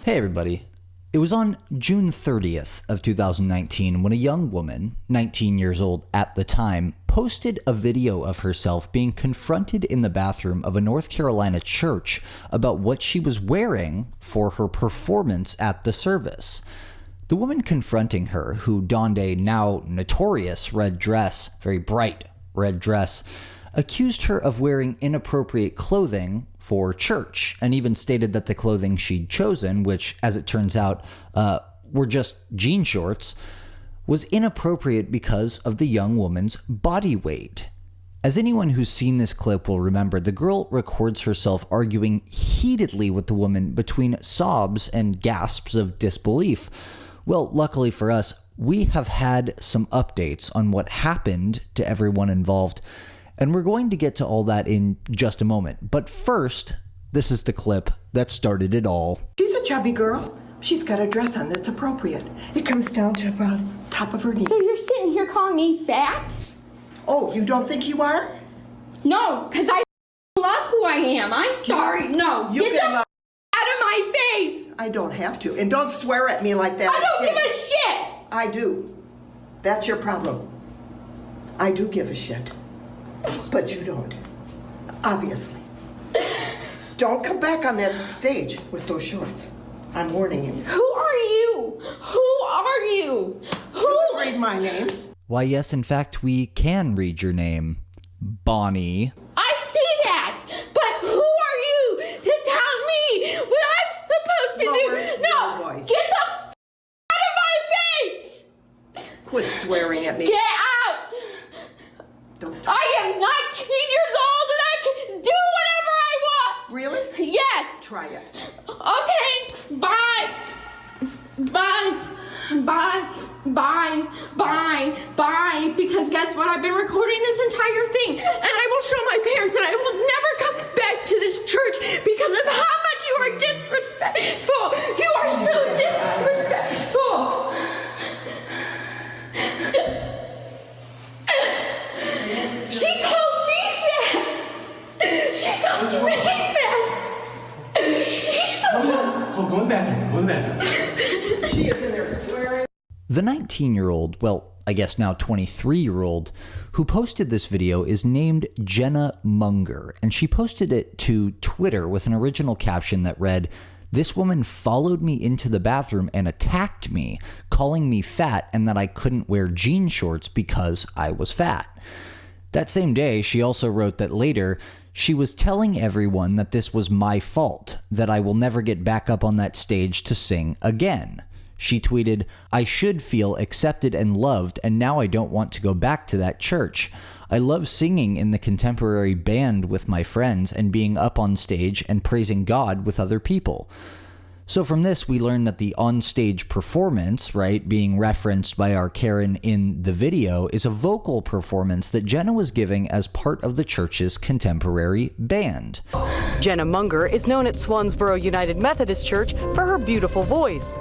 Hey everybody. It was on June 30th of 2019 when a young woman, 19 years old at the time, posted a video of herself being confronted in the bathroom of a North Carolina church about what she was wearing for her performance at the service. The woman confronting her, who donned a now notorious red dress, very bright red dress, accused her of wearing inappropriate clothing for church, and even stated that the clothing she'd chosen, which, as it turns out, were just jean shorts, was inappropriate because of the young woman's body weight. As anyone who's seen this clip will remember, the girl records herself arguing heatedly with the woman between sobs and gasps of disbelief. Well, luckily for us, we have had some updates on what happened to everyone involved, and we're going to get to all that in just a moment. But first, this is the clip that started it all. She's a chubby girl. She's got a dress on that's appropriate. It comes down to about top of her knees. So you're sitting here calling me fat? Oh, you don't think you are? No, because I love who I am. I'm sorry. No, You get can the love- out of my face. I don't have to. And don't swear at me like that. I don't give Okay? a shit. I do. That's your problem. I do give a shit. But you don't. Obviously. Don't come back on that stage with those shorts. I'm warning you. Who are you? Who are you? Who? Read my name. Why, yes, in fact, we can read your name, Bonnie. I see that. But who are you to tell me what I'm supposed to Lower do? your No, voice. get the out of my face. Quit swearing at me. Get out. Don't. I am 19 years old and I can do whatever I want. Really? Yes. Try it. Okay. Bye. Bye. Bye. Bye. Bye. Bye. Because guess what? I've been recording this entire thing, and I will show my parents that I will never come back to this church because of how much you are disrespectful. You are so disrespectful. She called me fat. She called me fat. Go in the bathroom. Go in the bathroom. She is in there swearing. The 19-year-old, well, I guess now 23-year-old, who posted this video is named Jenna Munger, and she posted it to Twitter with an original caption that read, "This woman followed me into the bathroom and attacked me, calling me fat and that I couldn't wear jean shorts because I was fat." That same day, she also wrote that later, she was telling everyone that this was my fault, that I will never get back up on that stage to sing again. She tweeted, "I should feel accepted and loved, and now I don't want to go back to that church. I love singing in the contemporary band with my friends and being up on stage and praising God with other people." So from this, we learn that the on-stage performance, right, being referenced by our Karen in the video, is a vocal performance that Jenna was giving as part of the church's contemporary band. Jenna Munger is known at Swansboro United Methodist Church for her beautiful voice.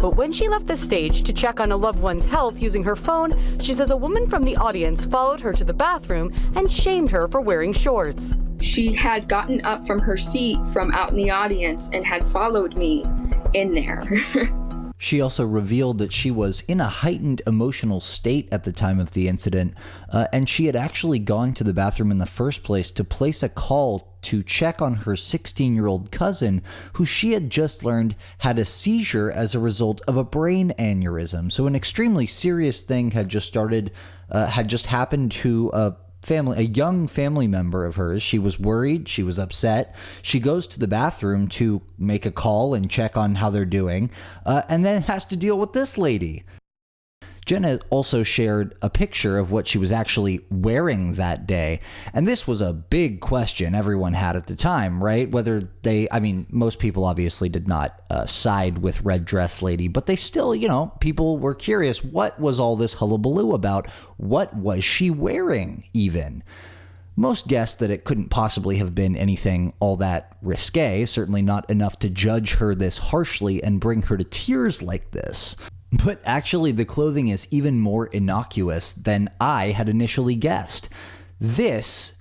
But when she left the stage to check on a loved one's health using her phone, she says a woman from the audience followed her to the bathroom and shamed her for wearing shorts. She had gotten up from her seat from out in the audience and had followed me in there. She also revealed that she was in a heightened emotional state at the time of the incident, and she had actually gone to the bathroom in the first place to place a call to check on her 16-year-old cousin, who she had just learned had a seizure as a result of a brain aneurysm. So an extremely serious thing had just started, had just happened to a young family member of hers. She was worried. She was upset. She goes to the bathroom to make a call and check on how they're doing, and then has to deal with this lady. Jenna also shared a picture of what she was actually wearing that day. And this was a big question everyone had at the time, right? Whether most people obviously did not side with Red Dress Lady, but they still, people were curious. What was all this hullabaloo about? What was she wearing even? Most guessed that it couldn't possibly have been anything all that risque, certainly not enough to judge her this harshly and bring her to tears like this. But actually, the clothing is even more innocuous than I had initially guessed. This,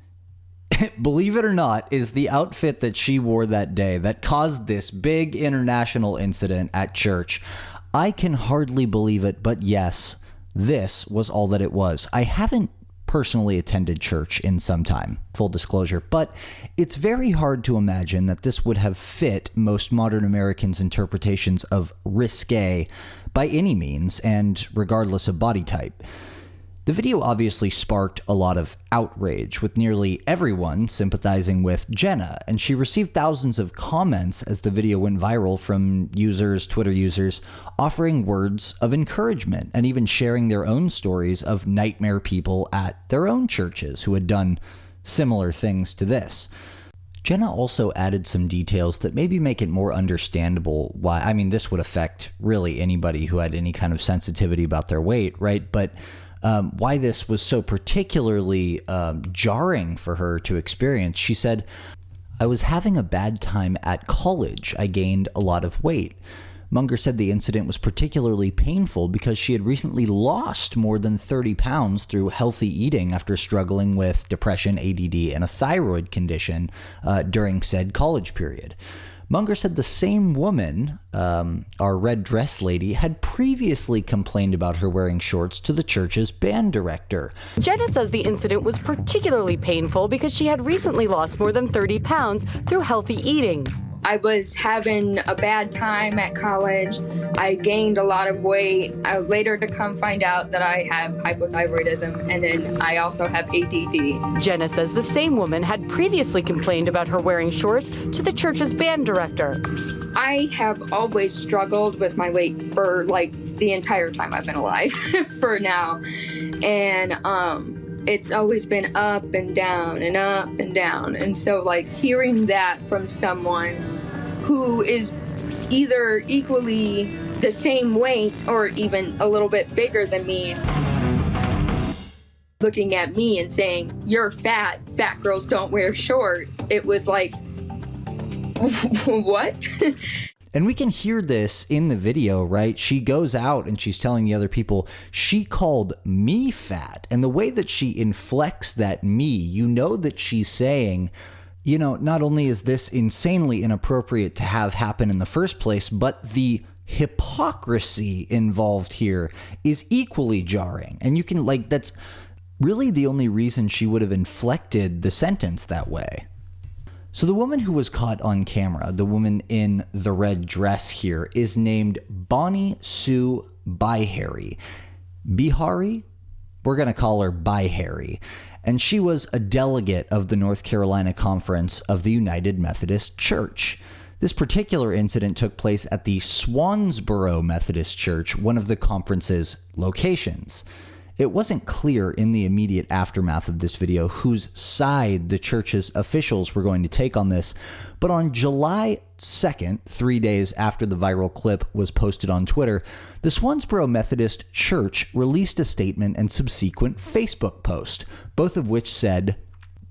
believe it or not, is the outfit that she wore that day that caused this big international incident at church. I can hardly believe it, but yes, this was all that it was. I haven't personally attended church in some time, full disclosure, but it's very hard to imagine that this would have fit most modern Americans' interpretations of risque by any means, and regardless of body type. The video obviously sparked a lot of outrage, with nearly everyone sympathizing with Jenna, and she received thousands of comments as the video went viral from Twitter users, offering words of encouragement and even sharing their own stories of nightmare people at their own churches who had done similar things to this. Jenna also added some details that maybe make it more understandable why, this would affect really anybody who had any kind of sensitivity about their weight, right? But why this was so particularly jarring for her to experience. She said, "I was having a bad time at college. I gained a lot of weight." Munger said the incident was particularly painful because she had recently lost more than 30 pounds through healthy eating after struggling with depression, ADD, and a thyroid condition during said college period. Munger said the same woman, our red dress lady, had previously complained about her wearing shorts to the church's band director. Jenna says the incident was particularly painful because she had recently lost more than 30 pounds through healthy eating. I was having a bad time at college. I gained a lot of weight. Later to come find out that I have hypothyroidism, and then I also have ADD. Jenna says the same woman had previously complained about her wearing shorts to the church's band director. I have always struggled with my weight for the entire time I've been alive for now. And it's always been up and down and up and down. And so hearing that from someone who is either equally the same weight or even a little bit bigger than me, looking at me and saying, "You're fat, fat girls don't wear shorts," it was like, what? And we can hear this in the video, right? She goes out and she's telling the other people, she called me fat. And the way that she inflects that me, that she's saying, not only is this insanely inappropriate to have happen in the first place, but the hypocrisy involved here is equally jarring. And you can, that's really the only reason she would have inflected the sentence that way. So the woman who was caught on camera, the woman in the red dress here, is named Bonnie Sue Bihari. Bihari? We're going to call her Bihari. And she was a delegate of the North Carolina Conference of the United Methodist Church. This particular incident took place at the Swansboro Methodist Church, one of the conference's locations. It wasn't clear in the immediate aftermath of this video whose side the church's officials were going to take on this, but on July 2nd, 3 days after the viral clip was posted on Twitter, the Swansboro Methodist Church released a statement and subsequent Facebook post, both of which said,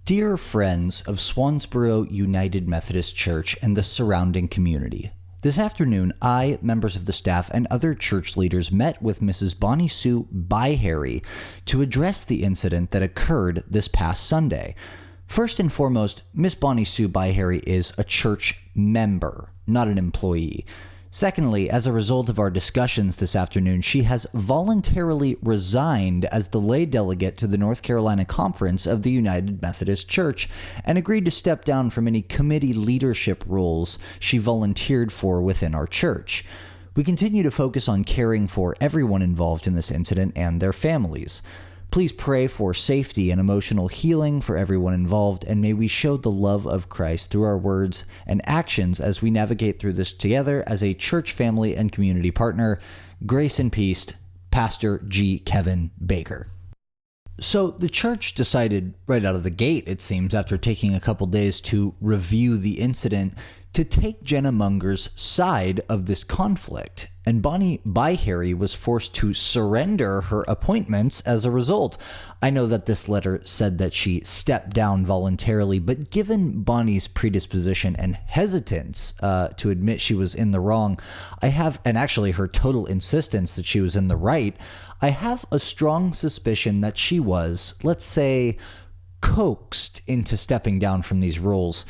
"Dear friends of Swansboro United Methodist Church and the surrounding community, this afternoon, I, members of the staff, and other church leaders met with Mrs. Bonnie Sue Bihari to address the incident that occurred this past Sunday. First and foremost, Miss Bonnie Sue Bihari is a church member, not an employee. Secondly, as a result of our discussions this afternoon, she has voluntarily resigned as the lay delegate to the North Carolina Conference of the United Methodist Church and agreed to step down from any committee leadership roles she volunteered for within our church. We continue to focus on caring for everyone involved in this incident and their families. Please pray for safety and emotional healing for everyone involved, and may we show the love of Christ through our words and actions as we navigate through this together as a church family and community partner. Grace and peace, Pastor G. Kevin Baker. So the church decided right out of the gate, it seems, after taking a couple days to review the incident, to take Jenna Munger's side of this conflict. And Bonnie by Harry was forced to surrender her appointments as a result. I know that this letter said that she stepped down voluntarily, but given Bonnie's predisposition and hesitance to admit she was in the wrong, and actually her total insistence that she was in the right, I have a strong suspicion that she was, let's say, coaxed into stepping down from these roles.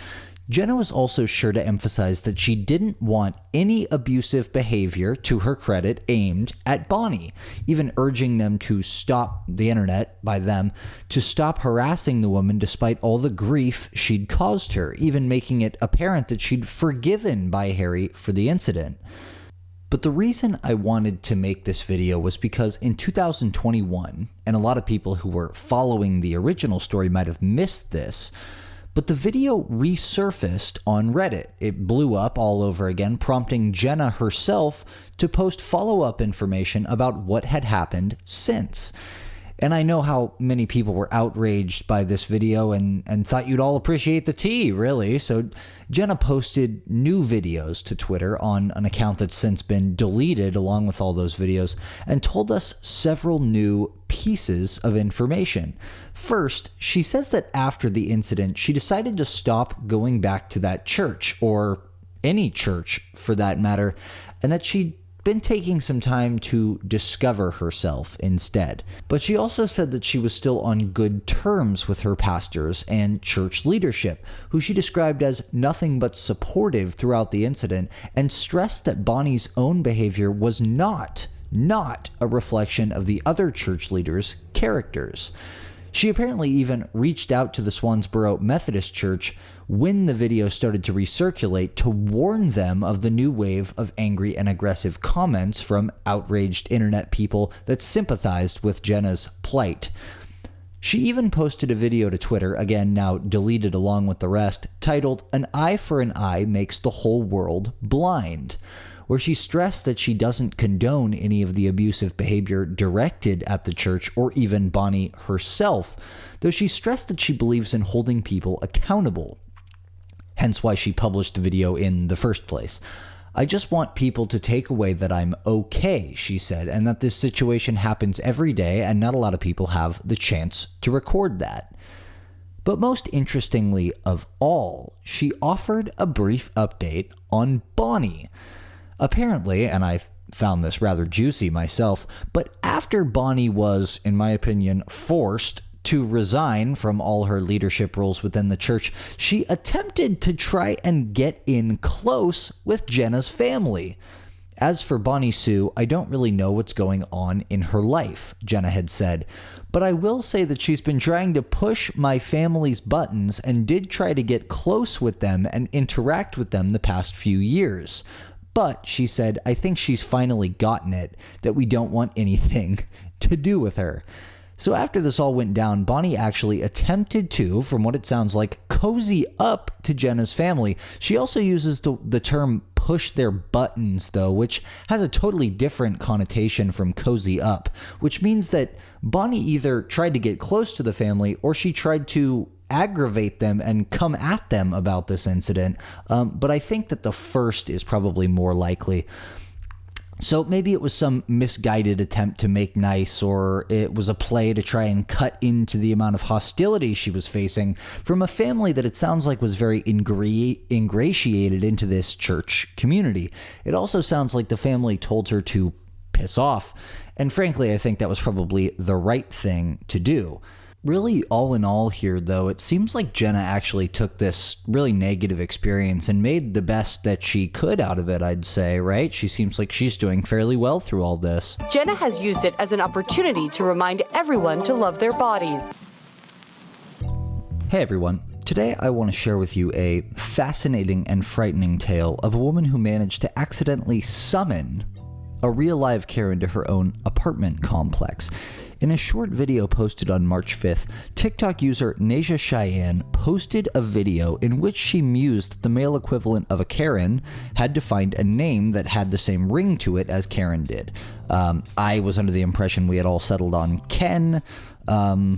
Jenna was also sure to emphasize that she didn't want any abusive behavior, to her credit, aimed at Bonnie, even urging them to stop the internet, by them, to stop harassing the woman despite all the grief she'd caused her, even making it apparent that she'd forgiven by Harry for the incident. But the reason I wanted to make this video was because in 2021, and a lot of people who were following the original story might have missed this, but the video resurfaced on Reddit. It blew up all over again, prompting Jenna herself to post follow-up information about what had happened since. And I know how many people were outraged by this video and thought you'd all appreciate the tea, really. So Jenna posted new videos to Twitter on an account that's since been deleted along with all those videos, and told us several new pieces of information. First, she says that after the incident, she decided to stop going back to that church, or any church for that matter, and that she'd been taking some time to discover herself instead. But she also said that she was still on good terms with her pastors and church leadership, who she described as nothing but supportive throughout the incident, and stressed that Bonnie's own behavior was not a reflection of the other church leaders' characters. She apparently even reached out to the Swansboro Methodist Church when the video started to recirculate to warn them of the new wave of angry and aggressive comments from outraged internet people that sympathized with Jenna's plight. She even posted a video to Twitter, again now deleted along with the rest, titled "An Eye for an Eye Makes the Whole World Blind," where she stressed that she doesn't condone any of the abusive behavior directed at the church or even Bonnie herself, though she stressed that she believes in holding people accountable. Hence why she published the video in the first place. "I just want people to take away that I'm okay," she said, and that this situation happens every day and not a lot of people have the chance to record that. But most interestingly of all, she offered a brief update on Bonnie. Apparently, and I found this rather juicy myself, but after Bonnie was, in my opinion, forced to resign from all her leadership roles within the church, she attempted to try and get in close with Jenna's family. "As for Bonnie Sue, I don't really know what's going on in her life," Jenna had said, "but I will say that she's been trying to push my family's buttons and did try to get close with them and interact with them the past few years. But," she said, "I think she's finally gotten it, that we don't want anything to do with her." So after this all went down, Bonnie actually attempted to, from what it sounds like, cozy up to Jenna's family. She also uses the term push their buttons, though, which has a totally different connotation from cozy up, which means that Bonnie either tried to get close to the family or she tried to aggravate them and come at them about this incident. But I think that the first is probably more likely. So maybe it was some misguided attempt to make nice, or it was a play to try and cut into the amount of hostility she was facing from a family that it sounds like was very ingratiated into this church community. It also sounds like the family told her to piss off, and frankly, I think that was probably the right thing to do. Really, all in all here, though, it seems like Jenna actually took this really negative experience and made the best that she could out of it, I'd say, right? She seems like she's doing fairly well through all this. Jenna has used it as an opportunity to remind everyone to love their bodies. Hey everyone. Today I want to share with you a fascinating and frightening tale of a woman who managed to accidentally summon a real live Karen to her own apartment complex. In a short video posted on March 5th, TikTok user Nasia Cheyenne posted a video in which she mused that the male equivalent of a Karen had to find a name that had the same ring to it as Karen did. I was under the impression we had all settled on Ken. I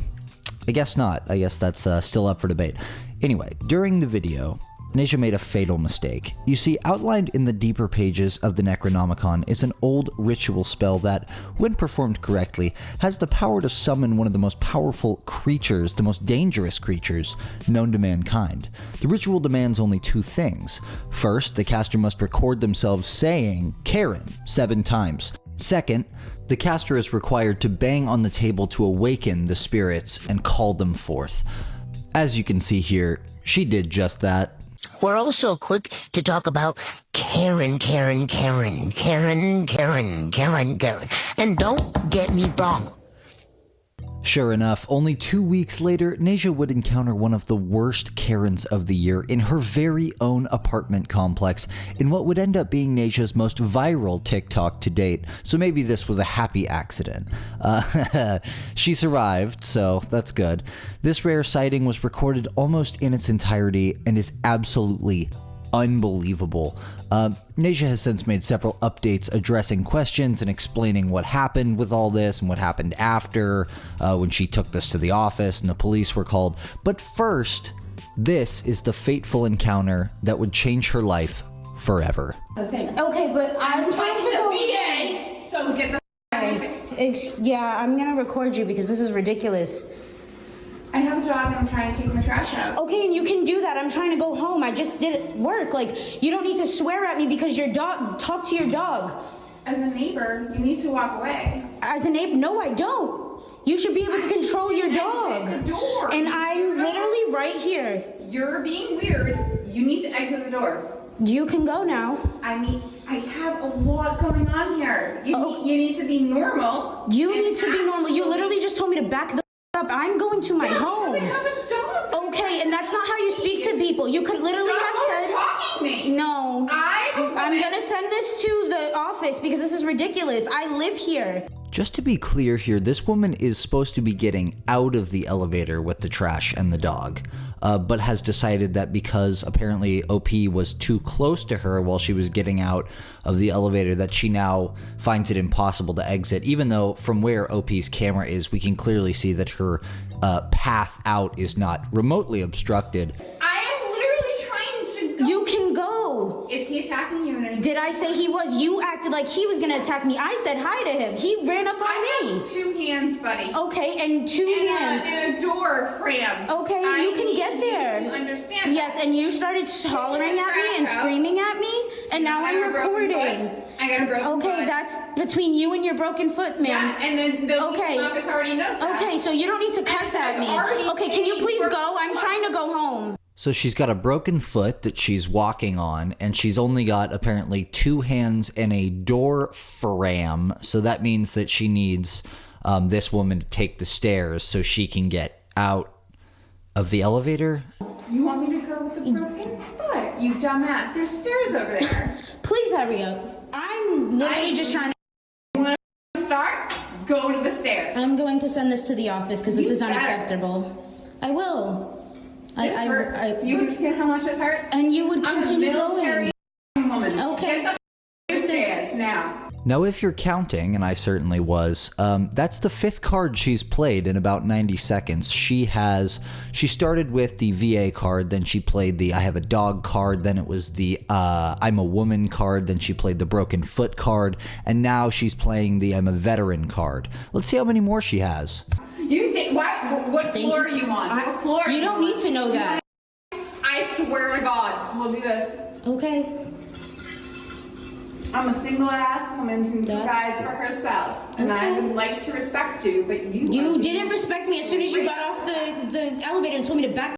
guess not. I guess that's still up for debate. Anyway, during the video, Nasia made a fatal mistake. You see, outlined in the deeper pages of the Necronomicon is an old ritual spell that, when performed correctly, has the power to summon one of the most powerful creatures, the most dangerous creatures, known to mankind. The ritual demands only two things. First, the caster must record themselves saying Karen 7 times. Second, the caster is required to bang on the table to awaken the spirits and call them forth. As you can see here, she did just that. We're also quick to talk about Karen. And don't get me wrong. Sure enough, only 2 weeks later, Nasia would encounter one of the worst Karens of the year in her very own apartment complex, in what would end up being Nasia's most viral TikTok to date, so maybe this was a happy accident. She survived, so that's good. This rare sighting was recorded almost in its entirety and is absolutely unbelievable. Nasia has since made several updates addressing questions and explaining what happened with all this and what happened after, when she took this to the office and the police were called. But first, this is the fateful encounter that would change her life forever. Okay, but I'm trying to go. VA, so get the. Yeah, I'm gonna record you because this is ridiculous. I have a dog and I'm trying to take my trash out. Okay, and you can do that. I'm trying to go home. I just did work. Like, you don't need to swear at me because your dog, talk to your dog. As a neighbor, you need to walk away. As a neighbor, no, I don't. You should be able to control your dog. The door. And I'm literally right here. You're being weird. You need to exit the door. You can go now. I mean, I have a lot going on here. You need to be normal. You need to be normal. You literally just told me to back the up. I'm going to my home. I have a dog. Okay, and that's not how you speak to people. You could literally have said. Talking me. No. I'm gonna send this to the office because this is ridiculous. I live here. Just to be clear here, this woman is supposed to be getting out of the elevator with the trash and the dog, but has decided that because apparently OP was too close to her while she was getting out of the elevator, that she now finds it impossible to exit, even though from where OP's camera is, we can clearly see that her path out is not remotely obstructed. I am literally trying to go. You can go. Is he attacking you? Did I say he was? You acted like he was gonna attack me. I said hi to him. He ran up on me. I have 2 hands, buddy. Okay, and 2 hands. And a door frame. Okay, you can get there. You understand? Yes, and you started hollering at me and screaming at me, and now I'm recording. I got a broken foot. Okay, that's between you and your broken foot, ma'am. Yeah, and then the office already knows that. Okay, so you don't need to cuss at me. Okay, can you please go? I'm trying to go home. So she's got a broken foot that she's walking on, and she's only got apparently 2 hands and a door frame. So that means that she needs this woman to take the stairs so she can get out of the elevator. You want me to go with the broken foot? You dumbass. There's stairs over there. Please hurry up. I'm literally just trying to. You want to start? Go to the stairs. I'm going to send this to the office because this is unacceptable. I will. This hurts. Do you understand how much this hurts? And you would continue going. Woman. Okay. Get the stairs now. Now, if you're counting, and I certainly was, that's the 5th card she's played in about 90 seconds. She started with the VA card, then she played the I have a dog card, then it was the I'm a woman card, then she played the broken foot card, and now she's playing the I'm a veteran card. Let's see how many more she has. You did what floor are you on? What floor are you don't need to know that. I swear to God, we'll do this. Okay. I'm a single ass woman who provides for herself, and I would like to respect you, but you didn't respect me as soon as you got off the elevator and told me to back.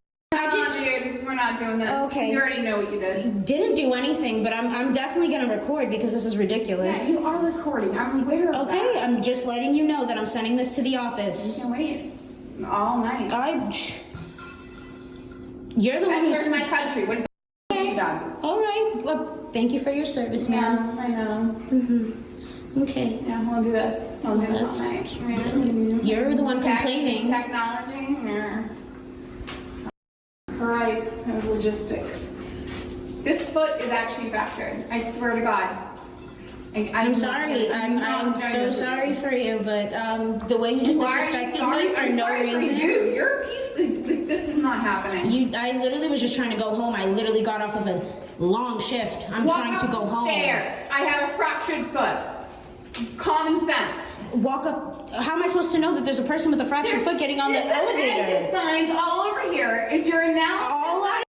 Dude, we're not doing this. Okay. You already know what you did. You didn't do anything, but I'm definitely gonna record because this is ridiculous. Yeah, you are recording. I'm aware of that. Okay, I'm just letting you know that I'm sending this to the office. You can wait all night. You're the one who's in my country. What have you done? All right. Well, thank you for your service, ma'am. Yeah, I know. Okay. Yeah, we'll do this. We'll do this all night. You're the one complaining. Technology. Christ, no logistics. This foot is actually fractured. I swear to God. I'm sorry. I'm so sorry for you, but the way you just disrespected me for no reason. You're a piece. This is not happening. I literally was just trying to go home. I literally got off of a long shift. I'm trying to go home. Stairs. I have a fractured foot. Common sense. Walk up. How am I supposed to know that there's a person with a fractured foot getting on the elevator? Exit signs all over here. Is your analysis? All I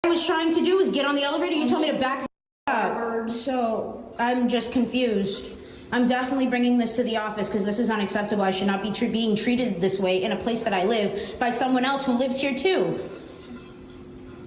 was trying to do was get on the elevator. You told me to back up. So I'm just confused. I'm definitely bringing this to the office because this is unacceptable. I should not be being treated this way in a place that I live by someone else who lives here too.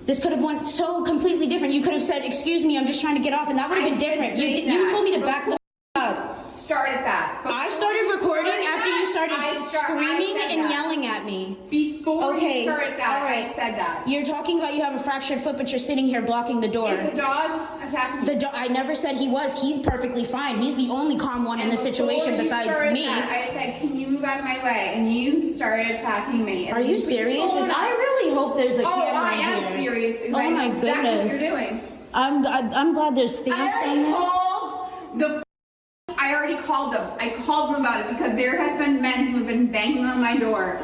This could have went so completely different. You could have said, "Excuse me, I'm just trying to get off," and that would have been different. You told me to back the up. Started that. I started recording after you started screaming and yelling at me. Before you started that, all right. I said that. You're talking about you have a fractured foot, but you're sitting here blocking the door. Is the dog attacking you? I never said he was. He's perfectly fine. He's the only calm one in this situation besides me. I said, "Can you move out of my way?" And you started attacking me. Are you serious? I really hope there's a camera I here. am serious. Oh my goodness. Exactly what you're doing. I'm glad there's stamps on this. I already called them. I called them about it because there has been men who have been banging on my door.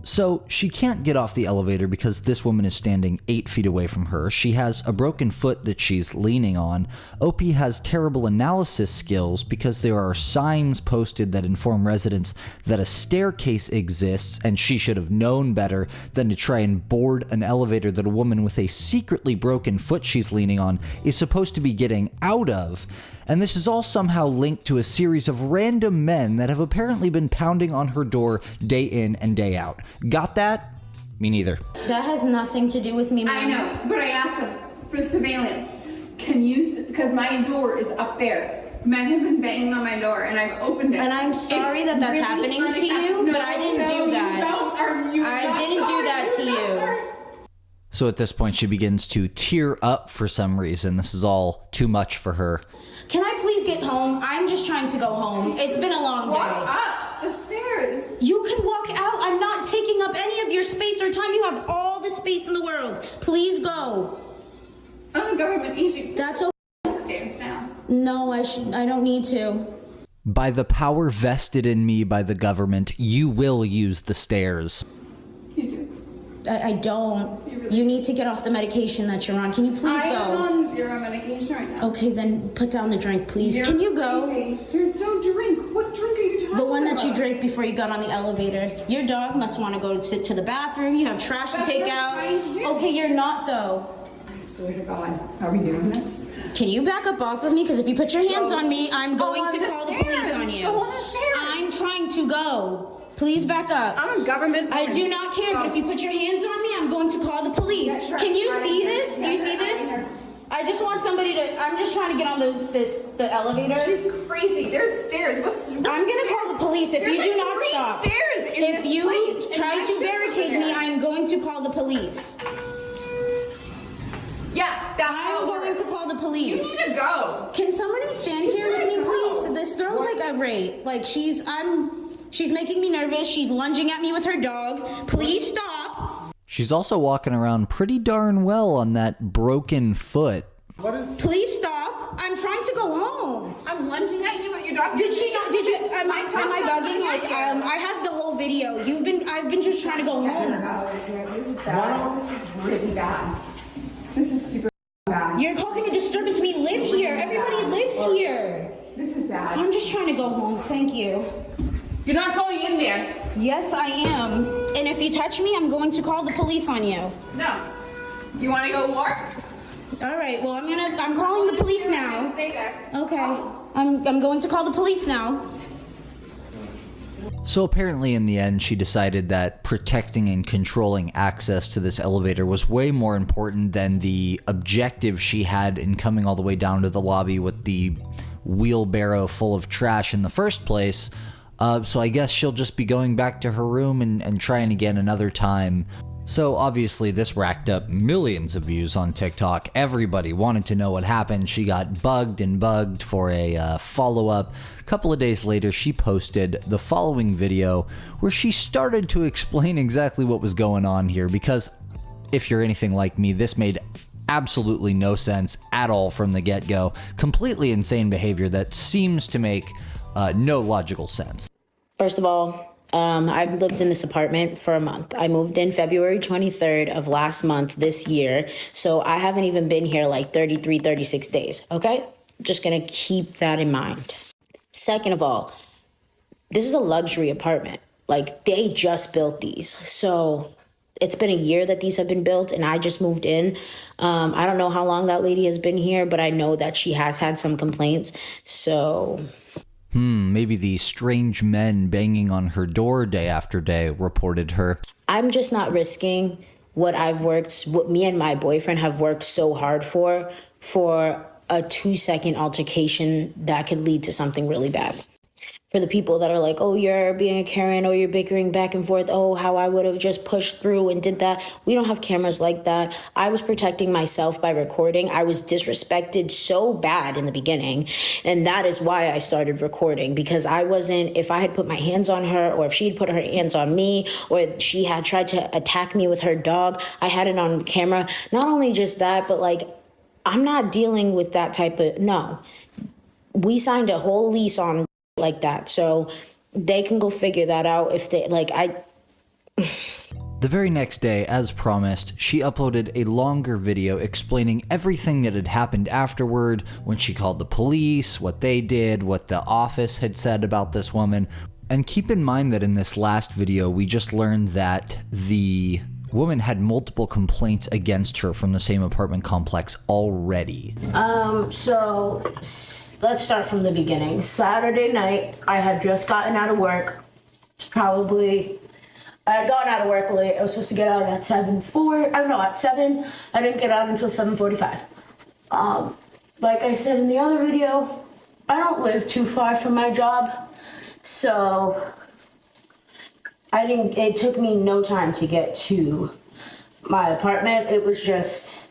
So she can't get off the elevator because this woman is standing 8 feet away from her. She has a broken foot that she's leaning on. OP has terrible analysis skills because there are signs posted that inform residents that a staircase exists, and she should have known better than to try and board an elevator that a woman with a secretly broken foot she's leaning on is supposed to be getting out of. And this is all somehow linked to a series of random men that have apparently been pounding on her door day in and day out. Got that? Me neither. That has nothing to do with me, ma'am. I know, but I asked them for surveillance. Can you, because my door is up there. Men have been banging on my door, and I've opened it. And I'm sorry that that's happening to you, but I didn't do that. I didn't do that to you. So at this point, she begins to tear up for some reason. This is all too much for her. Can I please get home? I'm just trying to go home. It's been a long day. Walk up the stairs. You can walk out. I'm not taking up any of your space or time. You have all the space in the world. Please go. I'm a government agent. That's okay. Stairs now. No, I don't need to. By the power vested in me by the government, you will use the stairs. You do. I don't. You need to get off the medication that you're on. Can you please go? I'm on 0 medication right now. Okay, then put down the drink, please. Can you go? There's no drink. What drink are you talking about? The one that you drank before you got on the elevator. Your dog must want to go sit to the bathroom. You have trash to take out. Okay, you're not though. I swear to God. Are we doing this? Can you back up off of me? Because if you put your hands on me, I'm going to call the police on you. Go on the stairs. I'm trying to go. Please back up. I'm a government. I do not care, but if you put your hands on me, I'm going to call the police. Can you see this? Do you see this? I just want somebody to. I'm just trying to get on the elevator. She's crazy. There's stairs. I'm gonna call the police if you do not stop. If you try to barricade me, I'm going to call the police. Yeah, I'm going to call the police. You need to go. Can somebody stand here with me, please? This girl's like irate. Like she's making me nervous. She's lunging at me with her dog. Please stop. She's also walking around pretty darn well on that broken foot. Please stop. I'm trying to go home. I'm lunging at you with your dog. Did she not? Did you? Am I bugging? Like, I have the whole video. I've been just trying to go home. This is bad. This is really bad. This is super bad. You're causing a disturbance. We live here. Everybody lives here. This is bad. I'm just trying to go home. Thank you. You're not going in there. Yes, I am. And if you touch me, I'm going to call the police on you. No. You want to go war? All right. Well, I'm calling the police now. Stay there. Okay. I'm going to call the police now. So apparently in the end, she decided that protecting and controlling access to this elevator was way more important than the objective she had in coming all the way down to the lobby with the wheelbarrow full of trash in the first place. So I guess she'll just be going back to her room and trying again another time. So obviously this racked up millions of views on TikTok. Everybody wanted to know what happened. She got bugged for a follow-up. A couple of days later, she posted the following video where she started to explain exactly what was going on here, because if you're anything like me, this made absolutely no sense at all from the get-go. Completely insane behavior that seems to make no logical sense. First of all, I've lived in this apartment for a month. I moved in February 23rd of last month this year. So I haven't even been here like 33, 36 days, okay? Just gonna keep that in mind. Second of all, this is a luxury apartment. Like, they just built these. So it's been a year that these have been built and I just moved in. I don't know how long that lady has been here, but I know that she has had some complaints. So maybe the strange men banging on her door day after day reported her. I'm just not risking what me and my boyfriend have worked so hard for a 2-second altercation that could lead to something really bad. For the people that are like, oh, you're being a Karen, or you're bickering back and forth, oh, how I would have just pushed through and did that. We don't have cameras like that. I was protecting myself by recording. I was disrespected so bad in the beginning. And that is why I started recording, because if I had put my hands on her, or if she had put her hands on me, or she had tried to attack me with her dog, I had it on camera. Not only just that, but like, I'm not dealing with that type of, no. We signed a whole lease on like that, so they can go figure that out if they The very next day, as promised, she uploaded a longer video explaining everything that had happened afterward, when she called the police, what they did, what the office had said about this woman. And keep in mind that in this last video, we just learned that the woman had multiple complaints against her from the same apartment complex already. So let's start from the beginning. Saturday night, I had just gotten out of work. I had gotten out of work late. I was supposed to get out at 7. I didn't get out until 7:45. Like I said in the other video, I don't live too far from my job, so it took me no time to get to my apartment. It was just,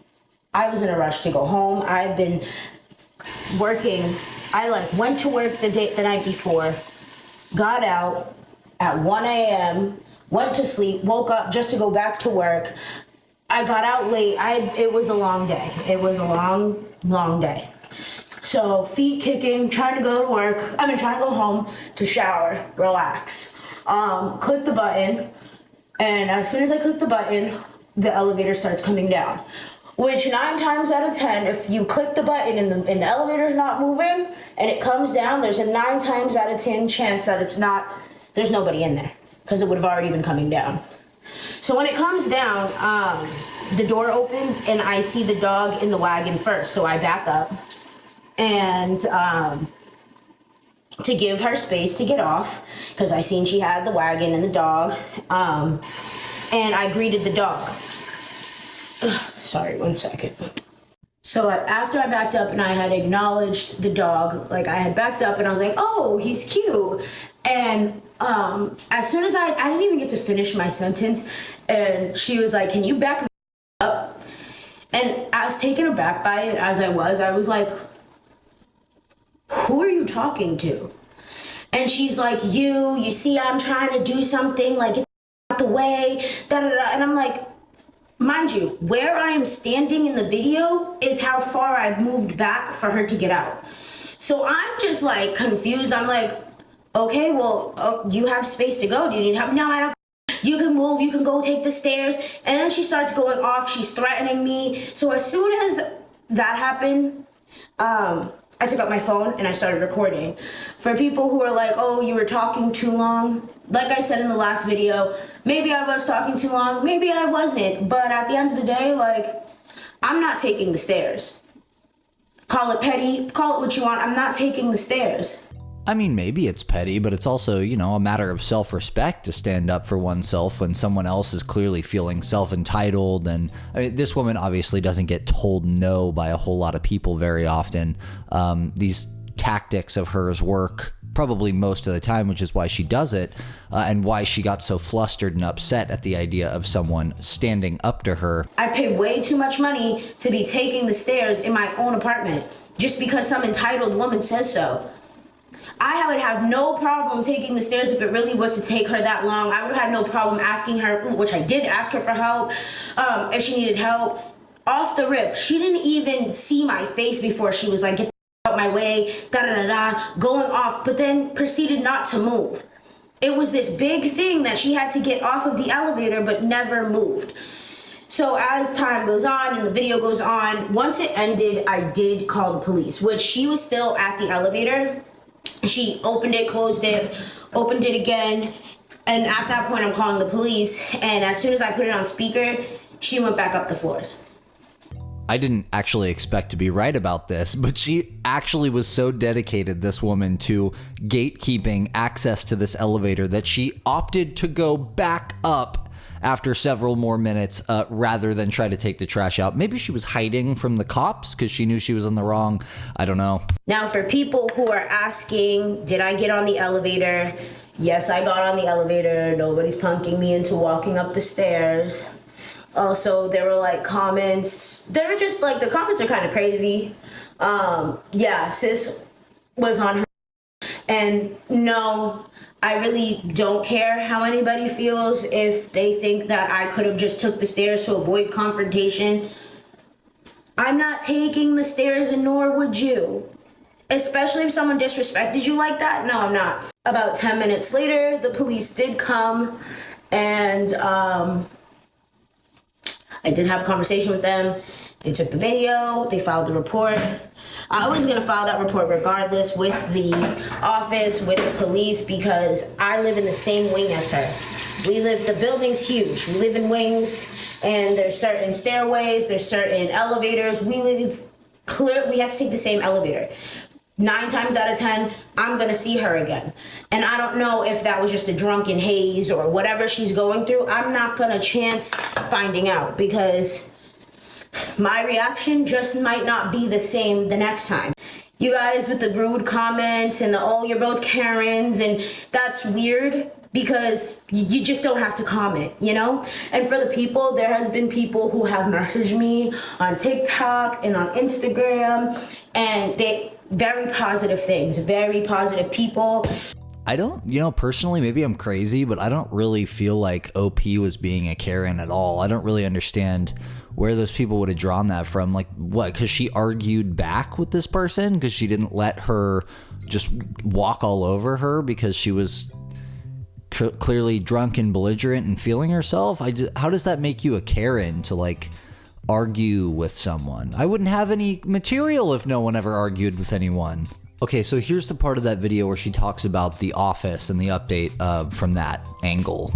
I was in a rush to go home. I'd been working. I went to work the night before, got out at 1 a.m., went to sleep, woke up just to go back to work. I got out late. It was a long day. It was a long, long day. So feet kicking, trying to go home to shower, relax. Click the button, and as soon as I click the button, the elevator starts coming down. Which 9 times out of 10, if you click the button and the elevator's not moving and it comes down, there's a 9 times out of 10 chance that there's nobody in there, because it would have already been coming down. So when it comes down, the door opens and I see the dog in the wagon first. So I back up and to give her space to get off, because I seen she had the wagon and the dog, and I greeted the dog. Sorry, 1 second. So after I backed up and I had acknowledged the dog, I had backed up and I was like, oh, he's cute. And as soon as I didn't even get to finish my sentence, and she was like, can you back up? And I was taken aback by it, as I was like, who are you talking to? And she's like, you see, I'm trying to do something, get out the way, da-da-da. And I'm like, mind you, where I am standing in the video is how far I've moved back for her to get out. So I'm just confused. I'm like, okay, well, you have space to go. Do you need help? No, I don't. You can move, you can go take the stairs. And then she starts going off. She's threatening me. So as soon as that happened, I took out my phone and I started recording. For people who are like, oh, you were talking too long. Like I said in the last video, maybe I was talking too long, maybe I wasn't. But at the end of the day, I'm not taking the stairs. Call it petty, call it what you want. I'm not taking the stairs. I mean, maybe it's petty, but it's also, a matter of self-respect to stand up for oneself when someone else is clearly feeling self-entitled. And this woman obviously doesn't get told no by a whole lot of people very often. These tactics of hers work probably most of the time, which is why she does it, and why she got so flustered and upset at the idea of someone standing up to her. I pay way too much money to be taking the stairs in my own apartment just because some entitled woman says so. I would have no problem taking the stairs if it really was to take her that long. I would have had no problem asking her, which I did ask her for help, if she needed help. Off the rip, she didn't even see my face before she was like, get out my way, da-da-da-da, going off, but then proceeded not to move. It was this big thing that she had to get off of the elevator but never moved. So as time goes on and the video goes on, once it ended, I did call the police, which she was still at the elevator. She opened it, closed it, opened it again, and at that point I'm calling the police, and as soon as I put it on speaker, she went back up the floors. I didn't actually expect to be right about this, but she actually was so dedicated, this woman, to gatekeeping access to this elevator that she opted to go back up after several more minutes rather than try to take the trash out. Maybe she was hiding from the cops because she knew she was in the wrong. I don't know. Now, for people who are asking, did I get on the elevator? Yes, I got on the elevator. Nobody's punking me into walking up the stairs. Also, there were like comments. They were just like, the comments are kind of crazy. Yeah, sis was on her. And no, I really don't care how anybody feels. If they think that I could have just took the stairs to avoid confrontation, I'm not taking the stairs, and nor would you. Especially if someone disrespected you like that. No, I'm not. About 10 minutes later, the police did come, and I did have a conversation with them. They took the video, they filed the report. I was gonna file that report regardless with the office, with the police, because I live in the same wing as her. The building's huge. We live in wings, and there's certain stairways, there's certain elevators. We have to take the same elevator. 9 times out of 10, I'm gonna see her again. And I don't know if that was just a drunken haze or whatever she's going through. I'm not gonna chance finding out, because my reaction just might not be the same the next time. You guys with the rude comments and the, oh, you're both Karens, and that's weird, because you just don't have to comment, you know? And for the people, there has been people who have messaged me on TikTok and on Instagram, and they very positive things, very positive people. I don't, personally, maybe I'm crazy, but I don't really feel like OP was being a Karen at all. I don't really understand where those people would have drawn that from. Like, what? Because she argued back with this person? Because she didn't let her just walk all over her because she was clearly drunk and belligerent and feeling herself? How does that make you a Karen to, like, argue with someone? I wouldn't have any material if no one ever argued with anyone. Okay, so here's the part of that video where she talks about the office and the update from that angle.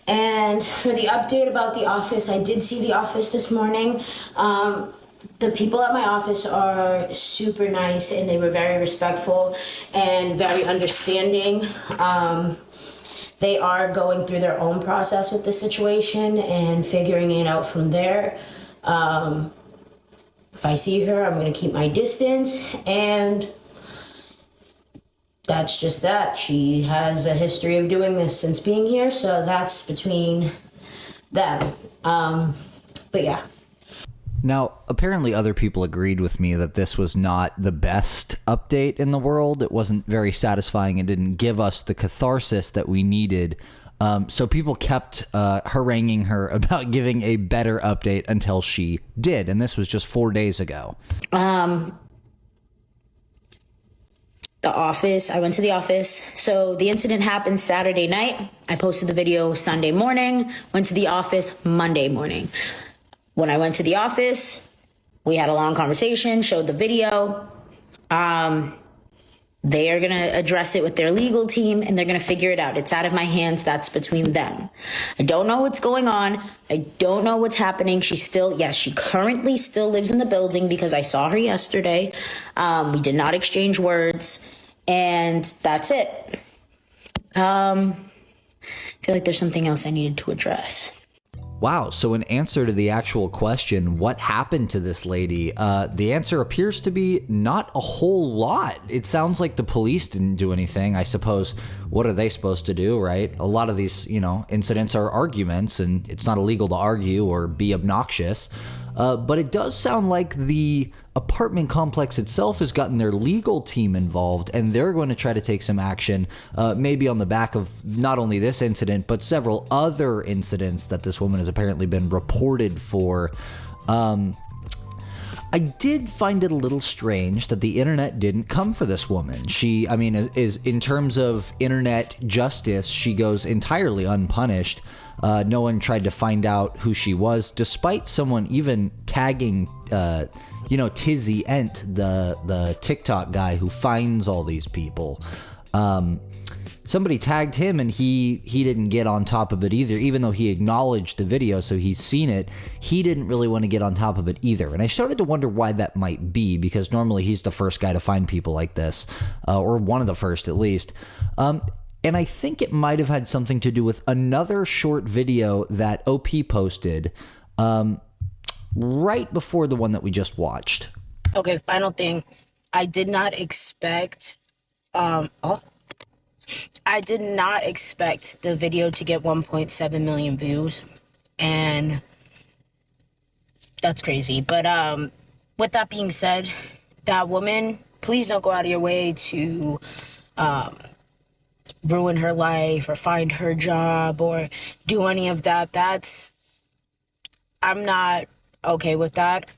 And for the update about the office, I did see the office this morning. The people at my office are super nice, and they were very respectful and very understanding. They are going through their own process with the situation and figuring it out from there. If I see her, I'm gonna keep my distance, and that's just that. She has a history of doing this since being here, so that's between them. But yeah. Now, apparently other people agreed with me that this was not the best update in the world. It wasn't very satisfying and didn't give us the catharsis that we needed. So people kept haranguing her about giving a better update until she did. And this was just 4 days ago. The office, I went to the office. So the incident happened Saturday night. I posted the video Sunday morning, went to the office Monday morning. When I went to the office, we had a long conversation, showed the video. They are gonna address it with their legal team, and they're gonna figure it out. It's out of my hands, that's between them. I don't know what's going on. I don't know what's happening. She currently still lives in the building because I saw her yesterday. We did not exchange words, and that's it. I feel like there's something else I needed to address. Wow, so in answer to the actual question, what happened to this lady, the answer appears to be not a whole lot. It sounds like the police didn't do anything. I suppose, what are they supposed to do, right? A lot of these, incidents are arguments, and it's not illegal to argue or be obnoxious. But it does sound like the apartment complex itself has gotten their legal team involved, and they're going to try to take some action, maybe on the back of not only this incident, but several other incidents that this woman has apparently been reported for. I did find it a little strange that the internet didn't come for this woman. She, is in terms of internet justice, she goes entirely unpunished. No one tried to find out who she was, despite someone even tagging, Tizzy Ent, the TikTok guy who finds all these people. Somebody tagged him, and he didn't get on top of it either, even though he acknowledged the video, so he's seen it. He didn't really want to get on top of it either. And I started to wonder why that might be, because normally he's the first guy to find people like this, or one of the first at least. And I think it might have had something to do with another short video that OP posted right before the one that we just watched. Okay, final thing. I did not expect... I did not expect the video to get 1.7 million views, and that's crazy. But with that being said, that woman, please don't go out of your way to ruin her life or find her job or do any of that. I'm not okay with that.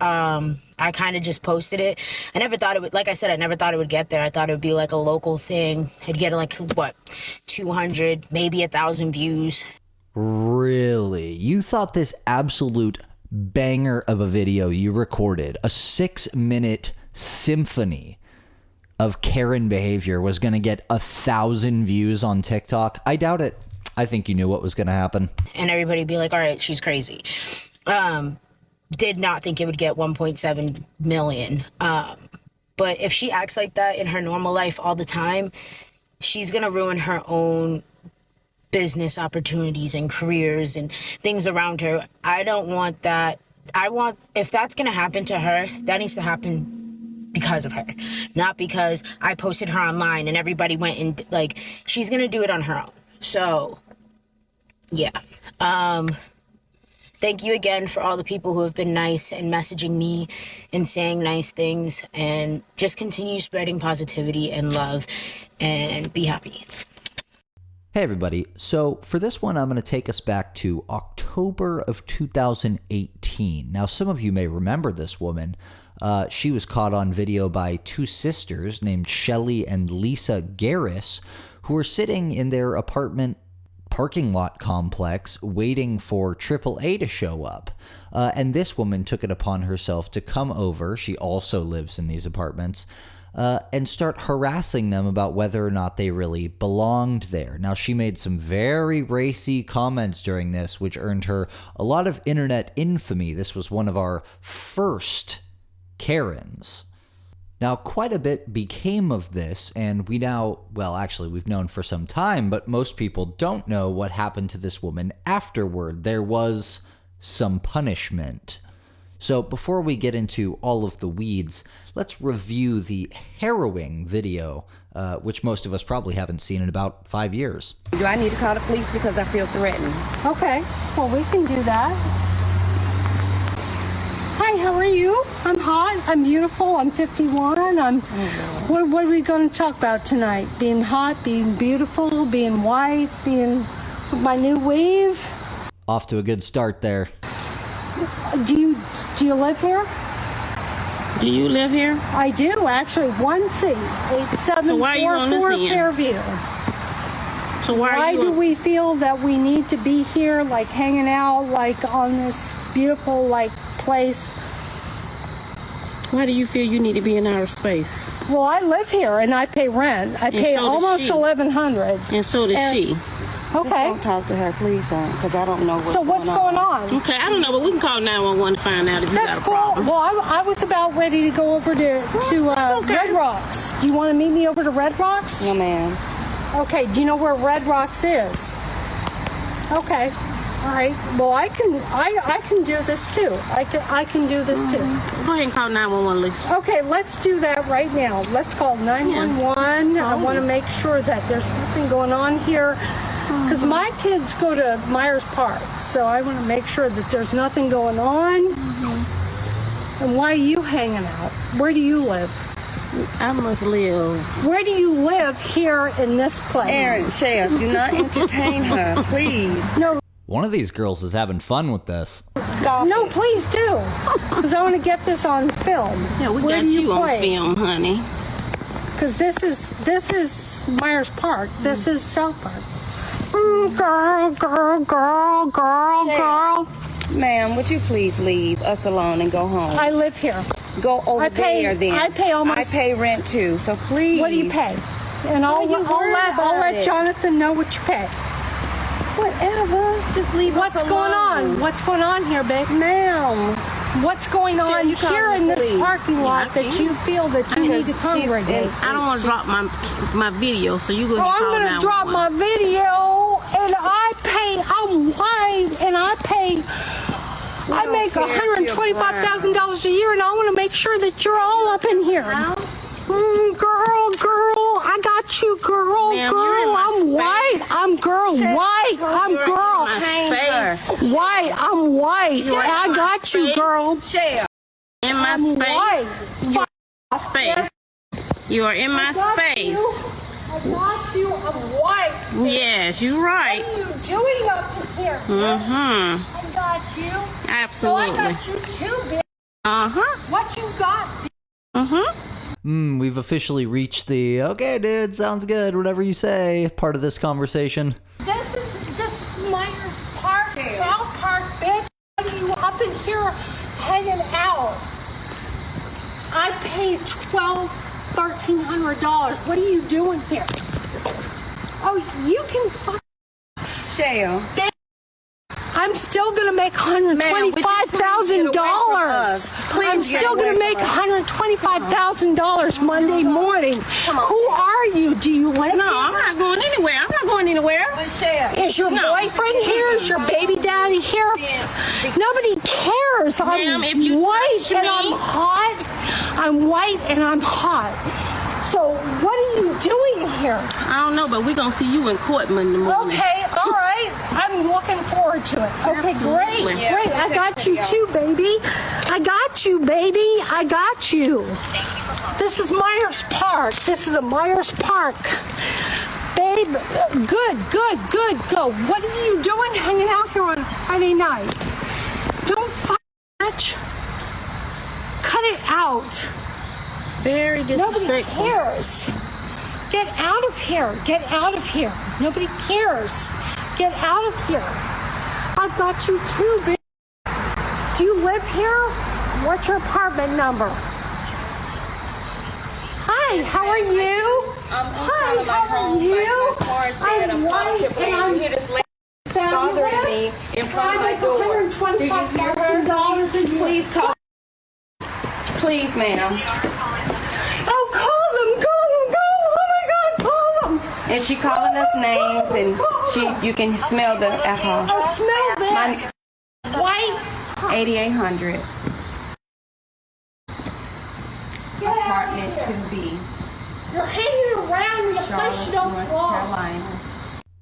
I kind of just posted it. I never thought it would, like I said, I never thought it would get there. I thought it would be like a local thing. It'd get like, 200, maybe 1,000 views. Really? You thought this absolute banger of a video you recorded, a 6-minute symphony of Karen behavior, was going to get 1,000 views on TikTok? I doubt it. I think you knew what was going to happen. And everybody would be like, all right, she's crazy. Did not think it would get 1.7 million. But if she acts like that in her normal life all the time, she's going to ruin her own business opportunities and careers and things around her. I don't want that. If that's going to happen to her, that needs to happen because of her, not because I posted her online and everybody went and she's going to do it on her own. So, yeah. Thank you again for all the people who have been nice and messaging me and saying nice things, and just continue spreading positivity and love and be happy. Hey everybody, so for this one I'm going to take us back to October of 2018. Now some of you may remember this woman. She was caught on video by two sisters named Shelly and Lisa Garris, who were sitting in their apartment parking lot complex waiting for AAA to show up. And this woman took it upon herself to come over, she also lives in these apartments, and start harassing them about whether or not they really belonged there. Now, she made some very racy comments during this, which earned her a lot of internet infamy. This was one of our first Karens. Now, quite a bit became of this, and we now, well, actually, we've known for some time, but most people don't know what happened to this woman afterward. There was some punishment. So before we get into all of the weeds, let's review the harrowing video, which most of us probably haven't seen in about 5 years. Do I need to call the police because I feel threatened? Okay, well, we can do that. Hi, how are you? I'm hot, I'm beautiful, I'm 51, what are we going to talk about tonight? Being hot, being beautiful, being white, being my new weave? Off to a good start there. Do you live here? Do you live here? I do, actually. 1C, 8744 Fairview. So why do we feel that we need to be here, like hanging out, like on this beautiful, like place? Why do you feel you need to be in our space? Well, I live here and I pay rent. I pay almost $1,100. And so does she. Okay. Don't talk to her, please don't, because I don't know what's going on. So what's going on? Okay, I don't know, but we can call 911 to find out if you got a problem. Well, I was about ready to go over to Red Rocks. Do you want to meet me over to Red Rocks? No, ma'am. Okay, do you know where Red Rocks is? Okay. All right. Well, I can do this too. I can do this too. Go ahead and call 911, Lisa. Okay, let's do that right now. Let's call 911. I want to make sure that there's nothing going on here. Because my kids go to Myers Park, so I want to make sure that there's nothing going on. And why are you hanging out? Where do you live? I must live. Where do you live here in this place? Aaron, Chef, do not entertain her, please. No. One of these girls is having fun with this. Stop. No, please do. Because I want to get this on film. Yeah, we Where got do you on play? film, honey. Because this is Myers Park. This is South Park. Girl. Ma'am, would you please leave us alone and go home? I live here. Go over there then. I pay almost. I pay rent too, so please. What do you pay? And I'll let Jonathan know what you pay. Whatever. Just leave us alone. What's going on? What's going on here, babe? Ma'am. What's going on here in this parking lot that you feel that you need to congregate? I don't want to drop my video, so you go ahead and call I'm going to drop my video, and I'm white, and I make $125,000 a year, and I want to make sure that you're all up in here. Girl, I got you, girl. I'm white. I'm girl, white. I'm girl. White. I'm white. I got you, girl. In my space. Space. You are in my space. I got you. I'm white. Yes, you're right. What are you doing up here? I got you. Absolutely. So I got you too, bitch. What you got? We've officially reached the, okay, dude, sounds good, whatever you say, part of this conversation. This is Myers Park, South Park, bitch. What are you up in here hanging out? I paid $1,300. What are you doing here? Oh, you can fuck. Shale. I'm still going to make $125,000. I'm still going to make $125,000 Monday morning. Who are you? Do you live here? No, I'm not going anywhere. Is your boyfriend here? Is your baby daddy here? Nobody cares. I'm white and I'm hot. I'm white and I'm hot. So what are you doing here? I don't know, but we're going to see you in court Monday morning. Okay, all right. I'm looking forward to it. Okay, Absolutely. great. I got you too, baby. I got you, baby. I got you. This is Myers Park. This is a Myers Park. Babe, good, go. What are you doing hanging out here on Friday night? Don't much. Cut it out. Very disrespectful. Nobody cares. Get out of here. Get out of here. Nobody cares. Get out of here. I've got you too, bitch. Do you live here? What's your apartment number? Hi, how are you? Hi, how are you? I'm white and I'm bothering me in front of my door. Do you hear her? Please call. Please, ma'am. Oh, call them. Oh my God, call them. And she calling us names, and you can smell the alcohol. Oh, smell that. White. 8800. Apartment 2B. You're hanging around in a place you don't belong. Carolina.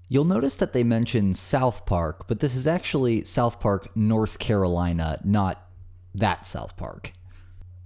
You'll notice that they mention South Park, but this is actually South Park, North Carolina, not that South Park.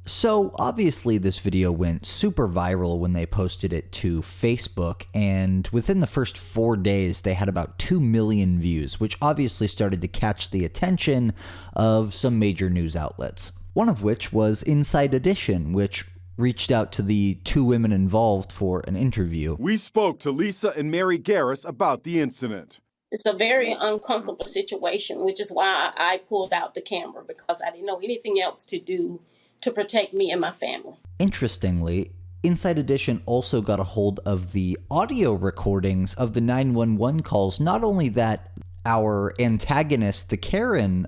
So obviously this video went super viral when they posted it to Facebook, and within the first 4 days they had about 2 million views, which obviously started to catch the attention of some major news outlets. One of which was Inside Edition, which reached out to the 2 women involved for an interview. We spoke to Lisa and Mary Garris about the incident. It's a very uncomfortable situation, which is why I pulled out the camera, because I didn't know anything else to do to protect me and my family. Interestingly, Inside Edition also got a hold of the audio recordings of the 911 calls, not only that our antagonist, the Karen,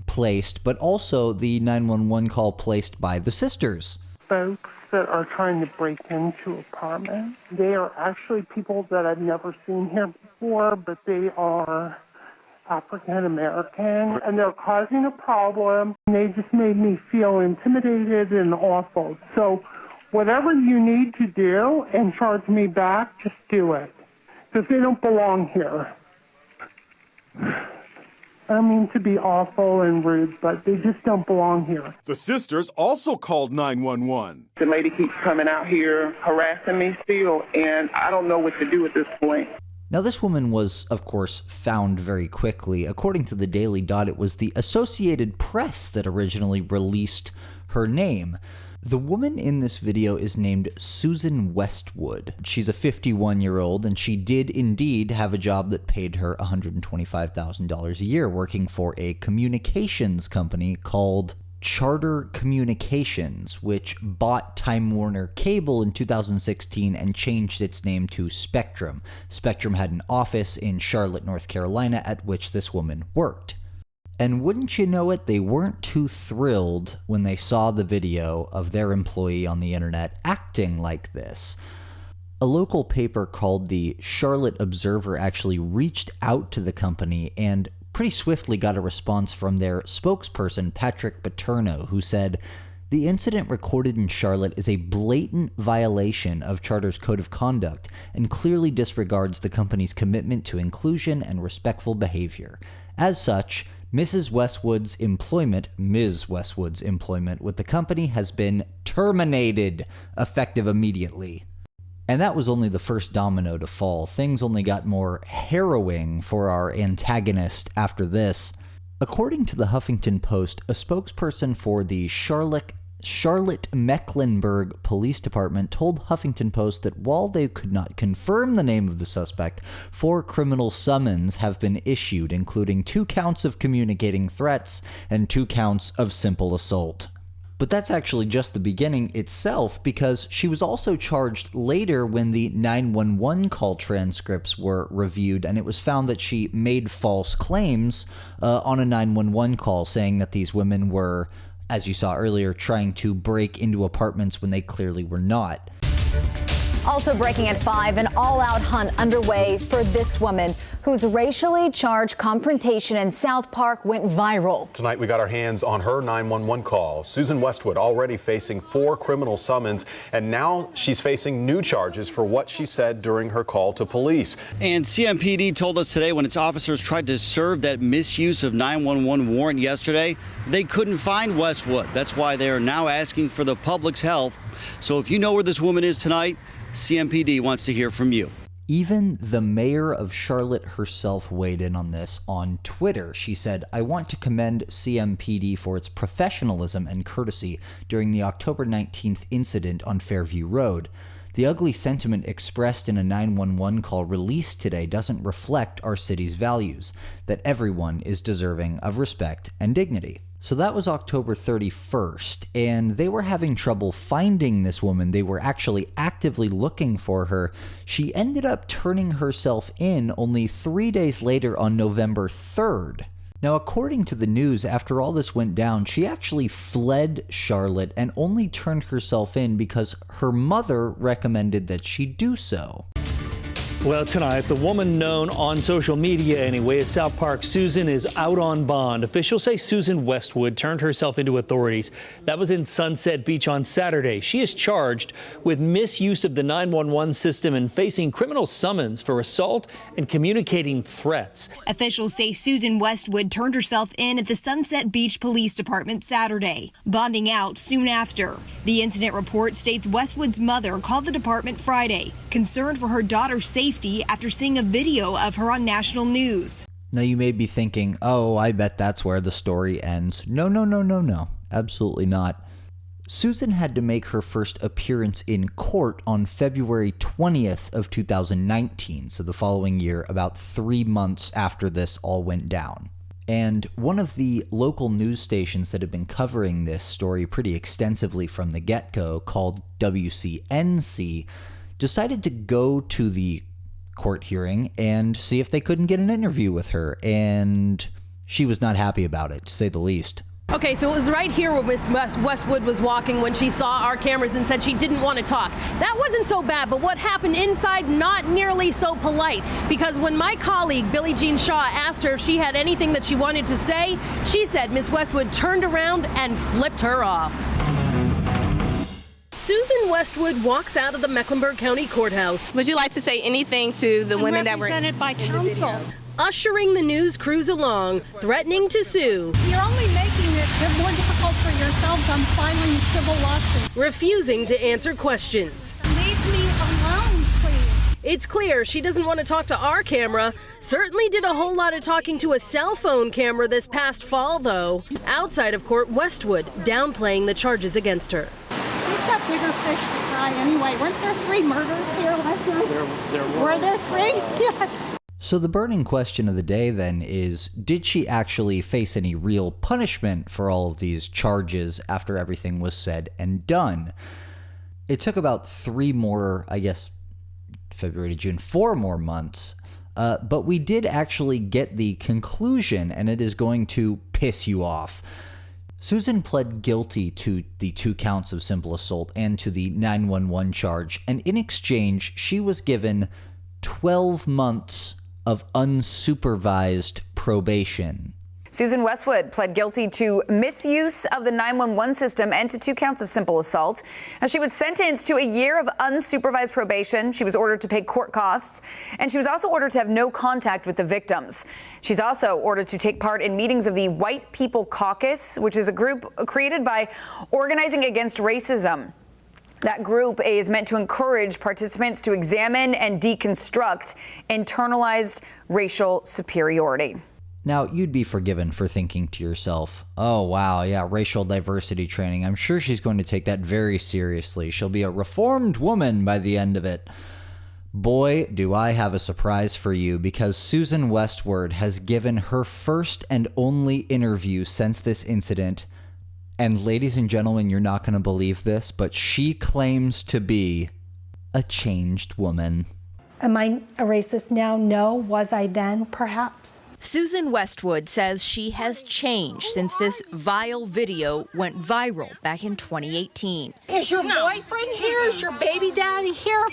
placed, but also the 911 call placed by the sisters. Folks that are trying to break into apartments, they are actually people that I've never seen here before, but they are African American, and they're causing a problem. They just made me feel intimidated and awful. So whatever you need to do and charge me back, just do it. Because they don't belong here. I don't mean to be awful and rude, but they just don't belong here. The sisters also called 911. The lady keeps coming out here harassing me still, and I don't know what to do at this point. Now, this woman was, of course, found very quickly. According to the Daily Dot, it was the Associated Press that originally released her name. The woman in this video is named Susan Westwood. She's a 51-year-old, and she did indeed have a job that paid her $125,000 a year working for a communications company called Charter Communications, which bought Time Warner Cable in 2016 and changed its name to Spectrum. Spectrum had an office in Charlotte, North Carolina, at which this woman worked. And wouldn't you know it, they weren't too thrilled when they saw the video of their employee on the internet acting like this. A local paper called the Charlotte Observer actually reached out to the company and pretty swiftly got a response from their spokesperson, Patrick Paterno, who said, "The incident recorded in Charlotte is a blatant violation of Charter's code of conduct and clearly disregards the company's commitment to inclusion and respectful behavior. As such, Ms. Westwood's employment with the company has been terminated, effective immediately." And that was only the first domino to fall. Things only got more harrowing for our antagonist after this. According to the Huffington Post, a spokesperson for the Charlotte-Mecklenburg Police Department told Huffington Post that while they could not confirm the name of the suspect, 4 criminal summons have been issued, including 2 counts of communicating threats and 2 counts of simple assault. But that's actually just the beginning itself, because she was also charged later when the 911 call transcripts were reviewed, and it was found that she made false claims on a 911 call, saying that these women were, as you saw earlier, trying to break into apartments when they clearly were not. Also breaking at 5, an all-out hunt underway for this woman whose racially charged confrontation in South Park went viral. Tonight we got our hands on her 911 call. Susan Westwood already facing 4 criminal summons, and now she's facing new charges for what she said during her call to police. And CMPD told us today when its officers tried to serve that misuse of 911 warrant yesterday, they couldn't find Westwood. That's why they are now asking for the public's help. So if you know where this woman is tonight, CMPD wants to hear from you. Even the mayor of Charlotte herself weighed in on this on Twitter. She said, "I want to commend CMPD for its professionalism and courtesy during the October 19th incident on Fairview Road. The ugly sentiment expressed in a 911 call released today doesn't reflect our city's values, that everyone is deserving of respect and dignity." So that was October 31st, and they were having trouble finding this woman. They were actually actively looking for her. She ended up turning herself in only 3 days later on November 3rd. Now, according to the news, after all this went down, she actually fled Charlotte and only turned herself in because her mother recommended that she do so. Well, tonight, the woman known on social media anyway as South Park Susan is out on bond. Officials say Susan Westwood turned herself into authorities. That was in Sunset Beach on Saturday. She is charged with misuse of the 911 system and facing criminal summons for assault and communicating threats. Officials say Susan Westwood turned herself in at the Sunset Beach Police Department Saturday, bonding out soon after. The incident report states Westwood's mother called the department Friday, concerned for her daughter's safety after seeing a video of her on national news. Now you may be thinking, oh, I bet that's where the story ends. No. Absolutely not. Susan had to make her first appearance in court on February 20th of 2019, so the following year, about 3 months after this all went down. And one of the local news stations that have been covering this story pretty extensively from the get-go, called WCNC, decided to go to the court hearing and see if they couldn't get an interview with her, and she was not happy about it, to say the least. Okay, so it was right here where Miss Westwood was walking when she saw our cameras and said she didn't want to talk. That wasn't so bad, but what happened inside, not nearly so polite. Because when my colleague, Billie Jean Shaw, asked her if she had anything that she wanted to say, she said Miss Westwood turned around and flipped her off. Susan Westwood walks out of the Mecklenburg County Courthouse. Would you like to say anything to the women that were represented by counsel? Ushering the news crews along, threatening to sue. You're only making it more difficult for yourselves. I'm filing a civil lawsuit. Refusing to answer questions. Leave me alone, please. It's clear she doesn't want to talk to our camera. Certainly did a whole lot of talking to a cell phone camera this past fall, though. Outside of court, Westwood downplaying the charges against her. We've got bigger fish to fry anyway. Weren't there 3 murders here last night? Were there 3? Yes. So the burning question of the day then is, did she actually face any real punishment for all of these charges after everything was said and done? It took about 3 more, I guess, February to June, 4 more months, but we did actually get the conclusion, and it is going to piss you off. Susan pled guilty to the 2 counts of simple assault and to the 911 charge, and in exchange, she was given 12 months of unsupervised probation. Susan Westwood pled guilty to misuse of the 911 system and to 2 counts of simple assault. Now, she was sentenced to a year of unsupervised probation. She was ordered to pay court costs, and she was also ordered to have no contact with the victims. She's also ordered to take part in meetings of the White People Caucus, which is a group created by Organizing Against Racism. That group is meant to encourage participants to examine and deconstruct internalized racial superiority. Now, you'd be forgiven for thinking to yourself, oh, wow, yeah, racial diversity training. I'm sure she's going to take that very seriously. She'll be a reformed woman by the end of it. Boy, do I have a surprise for you, because Susan Westwood has given her first and only interview since this incident. And ladies and gentlemen, you're not going to believe this, but she claims to be a changed woman. Am I a racist now? No. Was I then? Perhaps. Susan Westwood says she has changed since this vile video went viral back in 2018. Is your boyfriend here? Is your baby daddy here?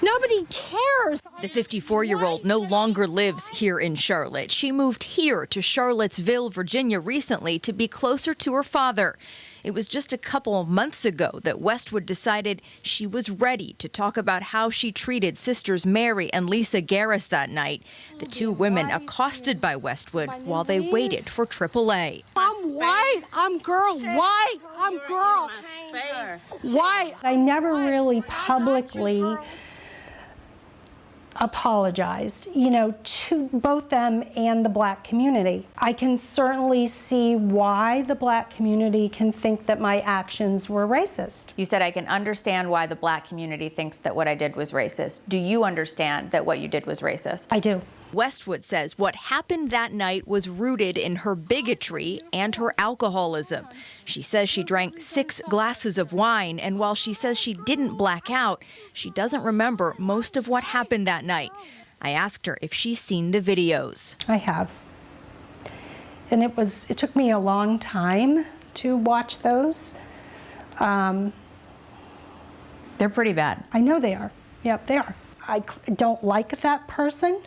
Nobody cares. The 54-year-old no longer lives here in Charlotte. She moved here to Charlottesville, Virginia recently to be closer to her father. It was just a couple of months ago that Westwood decided she was ready to talk about how she treated sisters Mary and Lisa Garris that night. The 2 women accosted by Westwood while they waited for AAA. I'm white. I'm girl. White. I'm girl. White. I never really publicly apologized, to both them and the Black community. I can certainly see why the Black community can think that my actions were racist. You said I can understand why the Black community thinks that what I did was racist. Do you understand that what you did was racist? I do. Westwood says what happened that night was rooted in her bigotry and her alcoholism. She says she drank 6 glasses of wine, and while she says she didn't black out, she doesn't remember most of what happened that night. I asked her if she's seen the videos. I have. And it took me a long time to watch those. They're pretty bad. I know they are. Yep, they are. I don't like that person.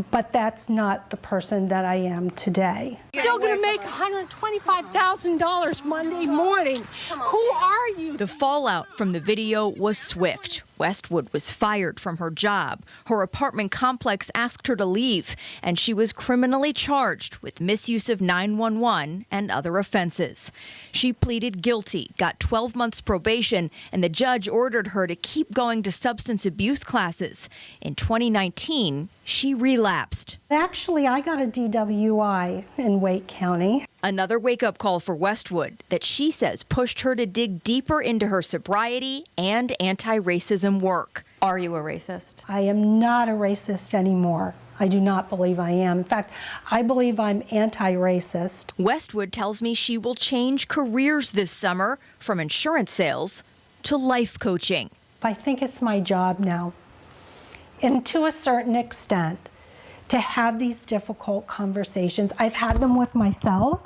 But that's not the person that I am today. Still gonna make $125,000 Monday morning. Who are you? The fallout from the video was swift. Westwood was fired from her job. Her apartment complex asked her to leave, and she was criminally charged with misuse of 911 and other offenses. She pleaded guilty, got 12 months probation, and the judge ordered her to keep going to substance abuse classes. In 2019, she relapsed. Actually, I got a DWI in Wake County. Another wake-up call for Westwood that she says pushed her to dig deeper into her sobriety and anti-racism work. Are you a racist? I am not a racist anymore. I do not believe I am. In fact, I believe I'm anti-racist. Westwood tells me she will change careers this summer from insurance sales to life coaching. I think it's my job now, and to a certain extent, to have these difficult conversations. I've had them with myself.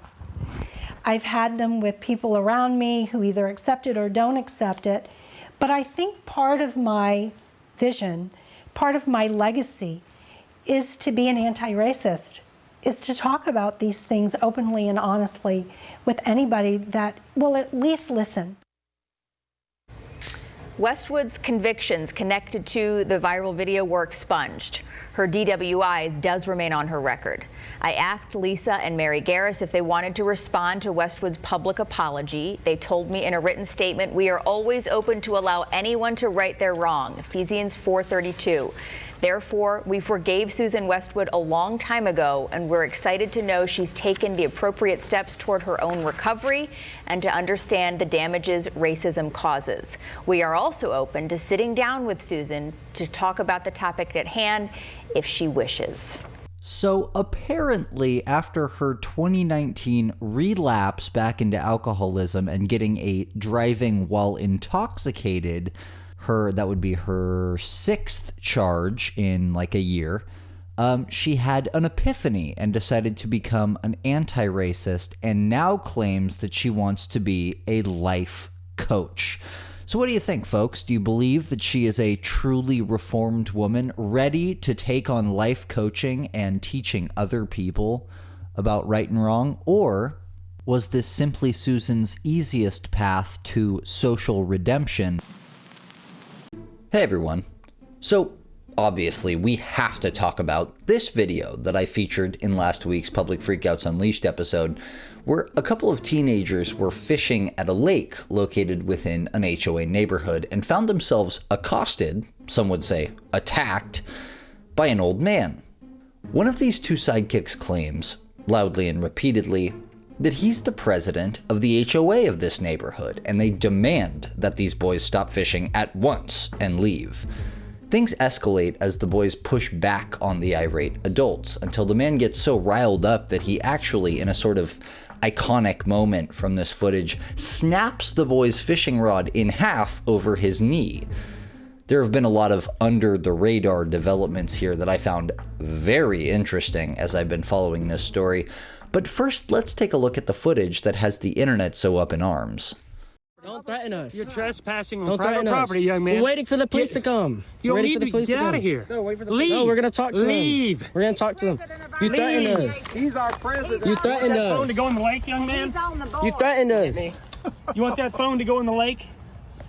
I've had them with people around me who either accept it or don't accept it. But I think part of my vision, part of my legacy, is to be an anti-racist, is to talk about these things openly and honestly with anybody that will at least listen. Westwood's convictions connected to the viral video were expunged. Her DWI does remain on her record. I asked Lisa and Mary Garris if they wanted to respond to Westwood's public apology. They told me in a written statement, "We are always open to allow anyone to right their wrong." Ephesians 4:32. Therefore, we forgave Susan Westwood a long time ago, and we're excited to know she's taken the appropriate steps toward her own recovery and to understand the damages racism causes. We are also open to sitting down with Susan to talk about the topic at hand if she wishes. So apparently, after her 2019 relapse back into alcoholism and getting a driving while intoxicated, that would be her 6th charge in like a year, she had an epiphany and decided to become an anti-racist, and now claims that she wants to be a life coach. So what do you think, folks? Do you believe that she is a truly reformed woman, ready to take on life coaching and teaching other people about right and wrong? Or was this simply Susan's easiest path to social redemption? Hey everyone. So obviously we have to talk about this video that I featured in last week's Public Freakouts Unleashed episode, where a couple of teenagers were fishing at a lake located within an HOA neighborhood and found themselves accosted, some would say attacked, by an old man. One of these two sidekicks claims, loudly and repeatedly, that he's the president of the HOA of this neighborhood, and they demand that these boys stop fishing at once and leave. Things escalate as the boys push back on the irate adults until the man gets so riled up that he actually, in a sort of iconic moment from this footage, snaps the boy's fishing rod in half over his knee. There have been a lot of under-the-radar developments here that I found very interesting as I've been following this story. But first, let's take a look at the footage that has the internet so up in arms. Don't threaten us. You're trespassing on private property, young man. We're waiting for the police to come. You don't need to get out of here. No, wait for the police. No, we're going to talk to them. Leave. We're going to talk to them. You threatened us. He's our president. You threatened us. You want that phone to go in the lake, young man? You threatened us. You want that phone to go in the lake?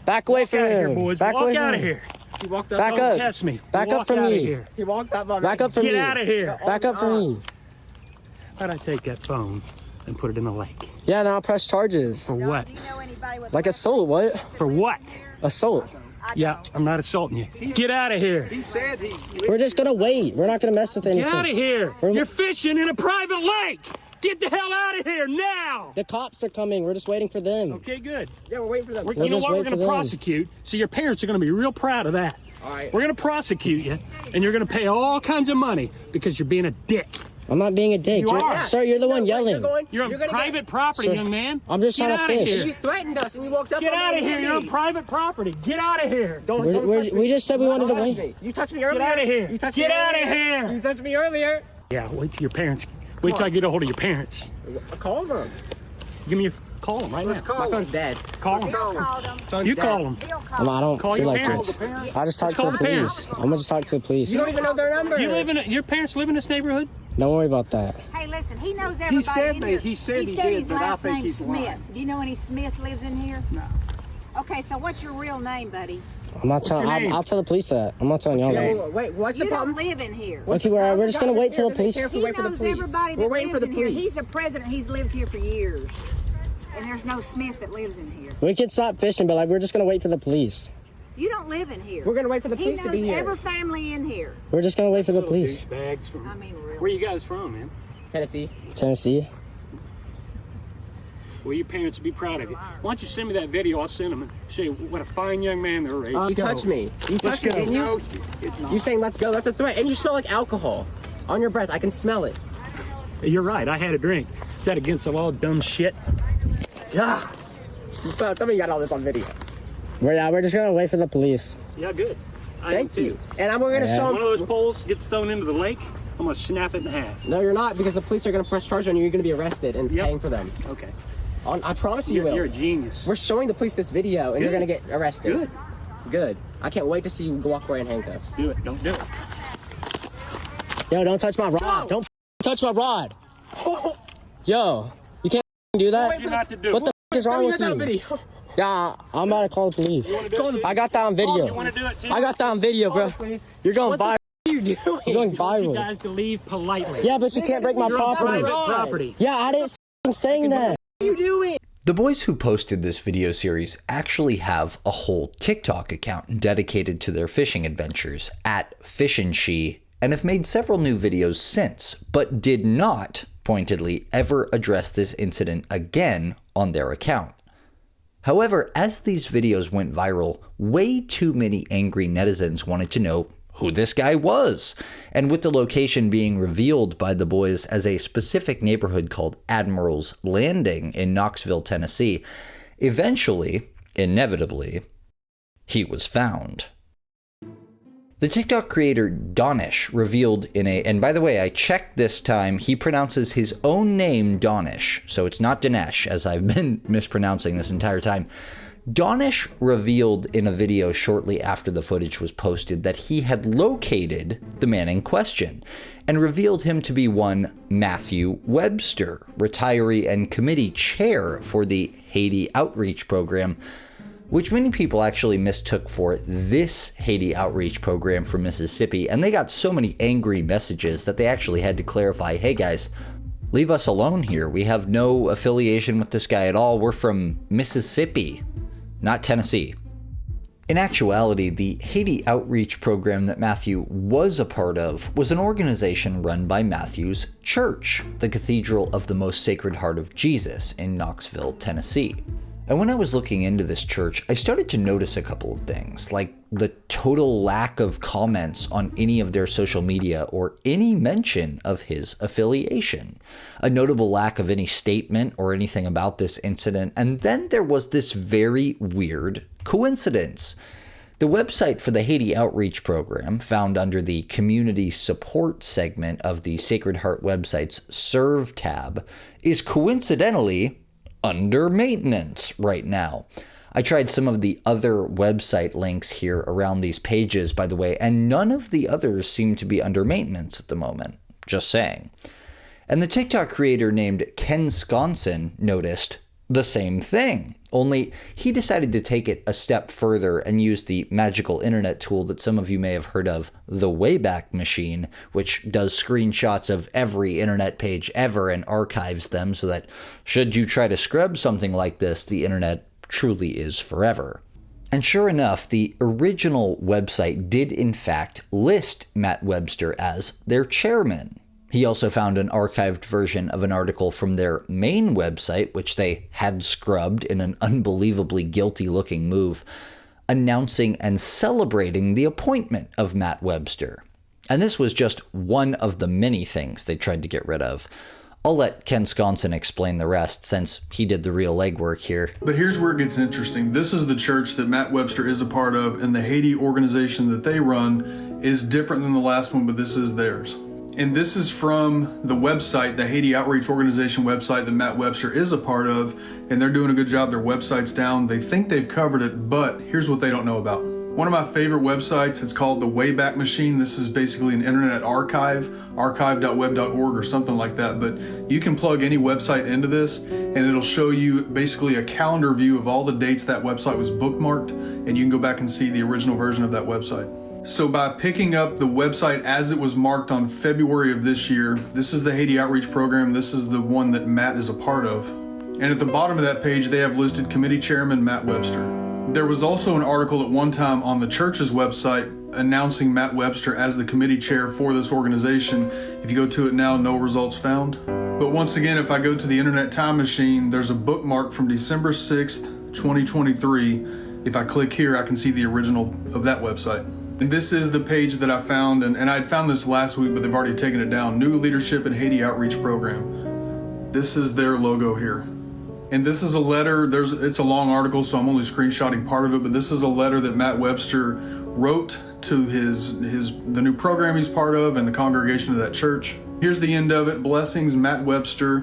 Back away from him. Here, boys. Back Walk out of here. He walked up. Back up. Don't test me. Back up from me. He walked up on me. Back up from me. Get out of here. Back up from me. How'd I take that phone and put it in the lake? Yeah, now I'll press charges. For what? Like assault, what? For what? Assault. Yeah, I'm not assaulting you. Get out of here. He said we're just gonna wait. We're not gonna mess with anything. Get out of here. You're fishing in a private lake. Get the hell out of here now. The cops are coming. We're just waiting for them. Okay, good. Yeah, we're waiting for them. You know what? We're going to prosecute. So your parents are going to be real proud of that. All right. We're going to prosecute you, and you're going to pay all kinds of money because you're being a dick. I'm not being a dick. You are. Sir, you're the one yelling. You're on private property, young man. I'm just trying to fish. You threatened us and you walked up. Get out of here. You're on private property. Get out of here. Don't touch me. We just said we wanted to wait. You touched me earlier. Get out of here. Get out of here. You touched me earlier. Yeah, wait till your parents. Wait till I get a hold of your parents. Call them. Give me your call them right now. My phone's dead. Call them. You call them. I don't call feel your like parents. it. I just talked to the police. I'm gonna just talk to the police. You don't even know their number. Your parents live in this neighborhood? Don't worry about that. Hey, listen, he knows everybody. He said he did, his but I last think name's he's Smith. lying. Do you know any Smith lives in here? No. Okay, so what's your real name, buddy? I'm not telling. I'll tell the police that. I'm not telling y'all that. Wait, what's the problem? You don't live in here. Okay, we're just gonna wait till the police. He knows everybody that lives in here. He's the president. He's lived here for years. And there's no Smith that lives in here. We can stop fishing, but we're just gonna wait for the police. You don't live in here. We're gonna wait for the police to be here. He knows every family in here. We're just gonna wait for the police. Douchebags from. I mean, really. Where you guys from, man? Tennessee. Well, your parents would be proud of you. Why don't you send me that video? I'll send them and say what a fine young man they're raising. You touched me. You touched me, didn't you? You saying let's go? That's a threat. And you smell like alcohol on your breath. I can smell it. You're right. I had a drink. Is that against the law? Dumb shit. God. Tell me you got all this on video. We're just gonna wait for the police. Yeah, good. Thank you. And we're gonna show them. One of those poles gets thrown into the lake. I'm gonna snap it in half. No, you're not, because the police are gonna press charge on you. You're gonna be arrested and paying for them. Okay. I promise you will. You're a genius. We're showing the police this video, and you're gonna get arrested. Good. Good. I can't wait to see you walk away in handcuffs. Do it. Don't do it. Yo, don't touch my rod. Don't touch my rod. Yo, you can't do that. What the is wrong with you? Yeah, I'm about to call the police. I got that on video. I got that on video, bro. You're going viral. What are you doing? You're going viral. You guys to leave politely. Yeah, but you can't break my property. Yeah, I didn't saying that. What are you doing? The boys who posted this video series actually have a whole TikTok account dedicated to their fishing adventures at @FishandShe, and have made several new videos since, but did not, pointedly, ever address this incident again on their account. However, as these videos went viral, way too many angry netizens wanted to know who this guy was, and with the location being revealed by the boys as a specific neighborhood called Admiral's Landing in Knoxville, Tennessee, eventually, inevitably, he was found. The TikTok creator Donish revealed in and by the way, I checked this time, he pronounces his own name Donish, so it's not Dinesh, as I've been mispronouncing this entire time. Donish revealed in a video shortly after the footage was posted that he had located the man in question, and revealed him to be one Matthew Webster, retiree and committee chair for the Haiti Outreach Program, which many people actually mistook for this Haiti Outreach Program from Mississippi, and they got so many angry messages that they actually had to clarify, hey guys, leave us alone here. We have no affiliation with this guy at all. We're from Mississippi, not Tennessee. In actuality, the Haiti Outreach Program that Matthew was a part of was an organization run by Matthew's church, the Cathedral of the Most Sacred Heart of Jesus in Knoxville, Tennessee. And when I was looking into this church, I started to notice a couple of things, like the total lack of comments on any of their social media or any mention of his affiliation, a notable lack of any statement or anything about this incident, and then there was this very weird coincidence. The website for the Haiti Outreach Program, found under the Community Support segment of the Sacred Heart website's Serve tab, is coincidentally under maintenance right now. I tried some of the other website links here around these pages, by the way, and none of the others seem to be under maintenance at the moment. Just saying. And the TikTok creator named Ken Sconson noticed the same thing, only he decided to take it a step further and use the magical internet tool that some of you may have heard of, the Wayback Machine, which does screenshots of every internet page ever and archives them so that should you try to scrub something like this, the internet truly is forever. And sure enough, the original website did in fact list Matt Webster as their chairman. He also found an archived version of an article from their main website, which they had scrubbed in an unbelievably guilty-looking move, announcing and celebrating the appointment of Matt Webster. And this was just one of the many things they tried to get rid of. I'll let Ken Sconson explain the rest, since he did the real legwork here. But here's where it gets interesting. This is the church that Matt Webster is a part of, and the Haiti organization that they run is different than the last one, but this is theirs. And this is from the website, the Haiti Outreach Organization website that Matt Webster is a part of, and they're doing a good job. Their website's down. They think they've covered it, but here's what they don't know about. One of my favorite websites, it's called the Wayback Machine. This is basically an internet archive, archive.web.org or something like that, but you can plug any website into this and it'll show you basically a calendar view of all the dates that website was bookmarked, and you can go back and see the original version of that website. So by picking up the website as it was marked on February of this year, this is the Haiti Outreach Program. This is the one that Matt is a part of. And at the bottom of that page, they have listed Committee Chairman Matt Webster. There was also an article at one time on the church's website announcing Matt Webster as the committee chair for this organization. If you go to it now, no results found. But once again, if I go to the Internet Time Machine, there's a bookmark from December 6th, 2023. If I click here, I can see the original of that website. And this is the page that I found, and I'd found this last week, but they've already taken it down. New Leadership at Haiti Outreach Program. This is their logo here. And this is a letter, it's a long article, so I'm only screenshotting part of it, but this is a letter that Matt Webster wrote to the new program he's part of and the congregation of that church. Here's the end of it. Blessings, Matt Webster,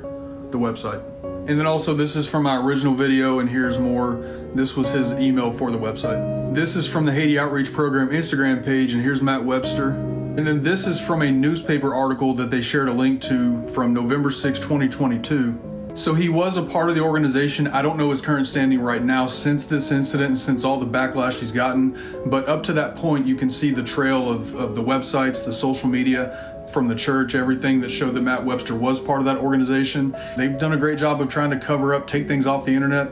the website. And then also this is from my original video, and here's more. This was his email for the website. This is from the Haiti Outreach Program Instagram page, and here's Matt Webster. And then this is from a newspaper article that they shared a link to from November 6, 2022. So he was a part of the organization. I don't know his current standing right now since this incident and since all the backlash he's gotten. But up to that point, you can see the trail of the websites, the social media from the church, everything that showed that Matt Webster was part of that organization. They've done a great job of trying to cover up, take things off the internet,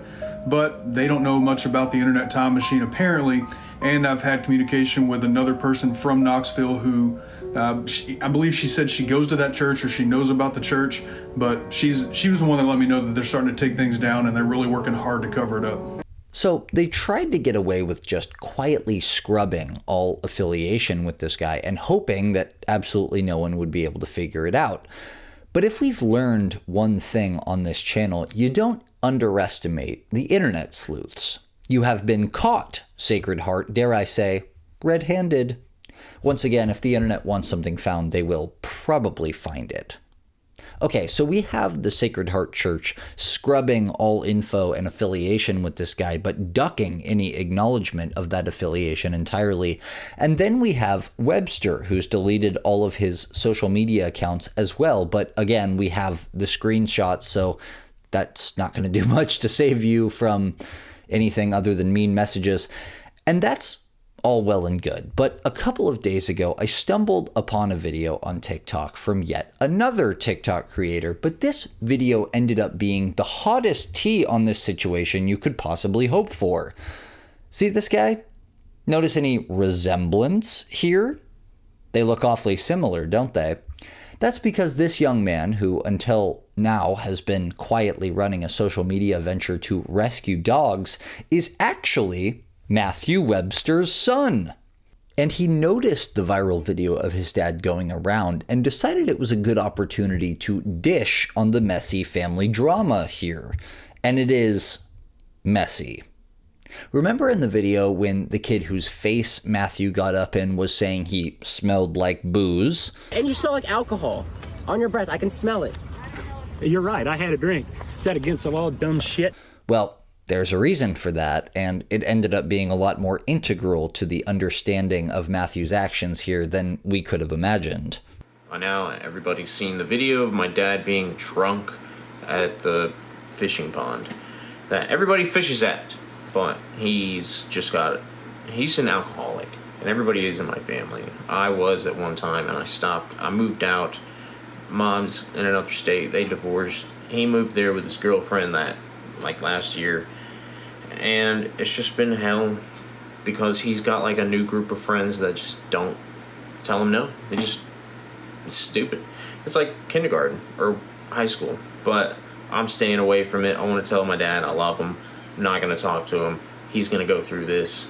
but they don't know much about the internet time machine apparently. And I've had communication with another person from Knoxville who I believe she said she goes to that church or she knows about the church, but she was the one that let me know that they're starting to take things down and they're really working hard to cover it up. So they tried to get away with just quietly scrubbing all affiliation with this guy and hoping that absolutely no one would be able to figure it out. But if we've learned one thing on this channel, you don't underestimate the internet sleuths. You have been caught, Sacred Heart, dare I say, red-handed. Once again, if the internet wants something found, they will probably find it. Okay, so we have the Sacred Heart Church scrubbing all info and affiliation with this guy, but ducking any acknowledgement of that affiliation entirely. And then we have Webster, who's deleted all of his social media accounts as well. But again, we have the screenshots, so that's not going to do much to save you from anything other than mean messages. And that's all well and good. But a couple of days ago, I stumbled upon a video on TikTok from yet another TikTok creator, but this video ended up being the hottest tea on this situation you could possibly hope for. See this guy? Notice any resemblance here? They look awfully similar, don't they? That's because this young man, who until now has been quietly running a social media venture to rescue dogs, is actually Matthew Webster's son. And he noticed the viral video of his dad going around and decided it was a good opportunity to dish on the messy family drama here. And it is messy. Remember in the video when the kid whose face Matthew got up in was saying he smelled like booze? And you smell like alcohol on your breath. I can smell it. You're right. I had a drink. Is that against the law, dumb shit? Well, there's a reason for that, and it ended up being a lot more integral to the understanding of Matthew's actions here than we could have imagined. By now, everybody's seen the video of my dad being drunk at the fishing pond that everybody fishes at, but he's an alcoholic, and everybody is in my family. I was at one time, and I stopped. I moved out. Mom's in another state. They divorced. He moved there with his girlfriend last year, and it's just been hell because he's got a new group of friends that just don't tell him no. It's stupid. It's like kindergarten or high school, but I'm staying away from it. I want to tell my dad I love him. I'm not going to talk to him. He's going to go through this.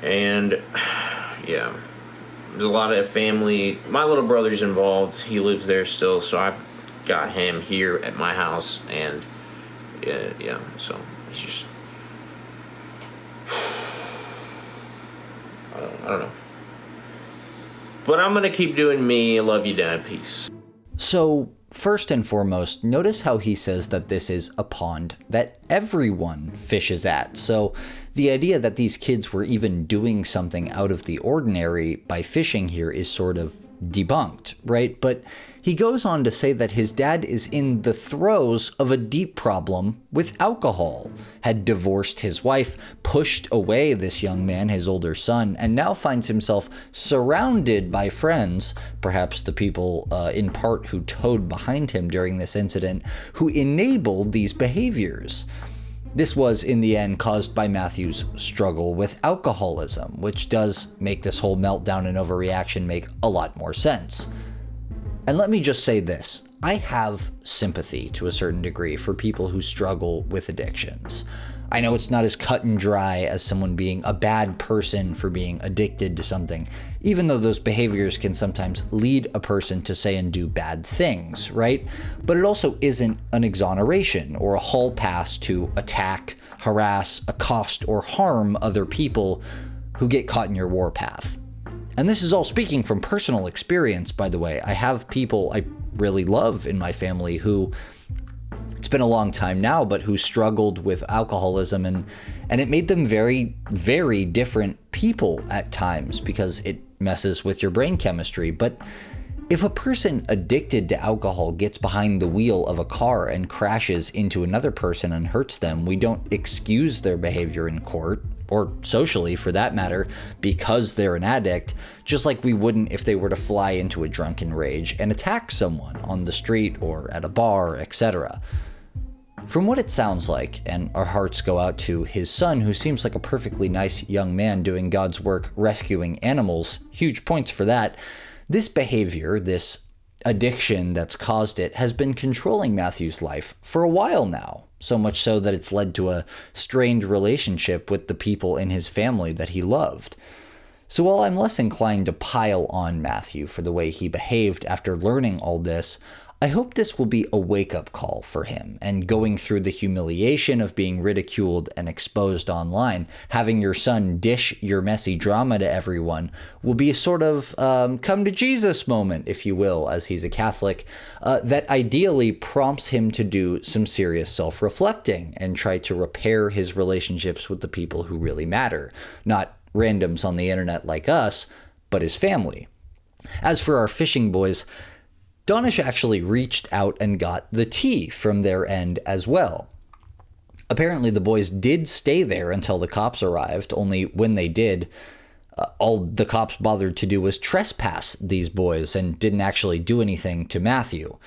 And yeah, there's a lot of family. My little brother's involved. He lives there still, so I've got him here at my house, and yeah, so it's just I don't know. But I'm gonna keep doing me. I love you, Dad. Peace. So first and foremost, notice how he says that this is a pond that everyone fishes at. So the idea that these kids were even doing something out of the ordinary by fishing here is sort of debunked, right? But he goes on to say that his dad is in the throes of a deep problem with alcohol, had divorced his wife, pushed away this young man, his older son, and now finds himself surrounded by friends, perhaps the people in part who towed behind him during this incident, who enabled these behaviors. This was, in the end, caused by Matthew's struggle with alcoholism, which does make this whole meltdown and overreaction make a lot more sense. And let me just say this, I have sympathy to a certain degree for people who struggle with addictions. I know it's not as cut and dry as someone being a bad person for being addicted to something, even though those behaviors can sometimes lead a person to say and do bad things, right? But it also isn't an exoneration or a hall pass to attack, harass, accost, or harm other people who get caught in your warpath. And this is all speaking from personal experience, by the way. I have people I really love in my family who, it's been a long time now, but who struggled with alcoholism, and it made them very, very different people at times because it messes with your brain chemistry. But if a person addicted to alcohol gets behind the wheel of a car and crashes into another person and hurts them, we don't excuse their behavior in court, or socially for that matter, because they're an addict, just like we wouldn't if they were to fly into a drunken rage and attack someone on the street or at a bar, etc. From what it sounds like, and our hearts go out to his son, who seems like a perfectly nice young man doing God's work rescuing animals, huge points for that, this behavior, this addiction that's caused it, has been controlling Matthew's life for a while now, so much so that it's led to a strained relationship with the people in his family that he loved. So while I'm less inclined to pile on Matthew for the way he behaved after learning all this, I hope this will be a wake-up call for him, and going through the humiliation of being ridiculed and exposed online, having your son dish your messy drama to everyone will be a sort of come to Jesus moment, if you will, as he's a Catholic, that ideally prompts him to do some serious self-reflecting and try to repair his relationships with the people who really matter. Not randoms on the internet like us, but his family. As for our fishing boys, Donish actually reached out and got the tea from their end as well. Apparently the boys did stay there until the cops arrived, only when they did, all the cops bothered to do was trespass these boys and didn't actually do anything to Matthew.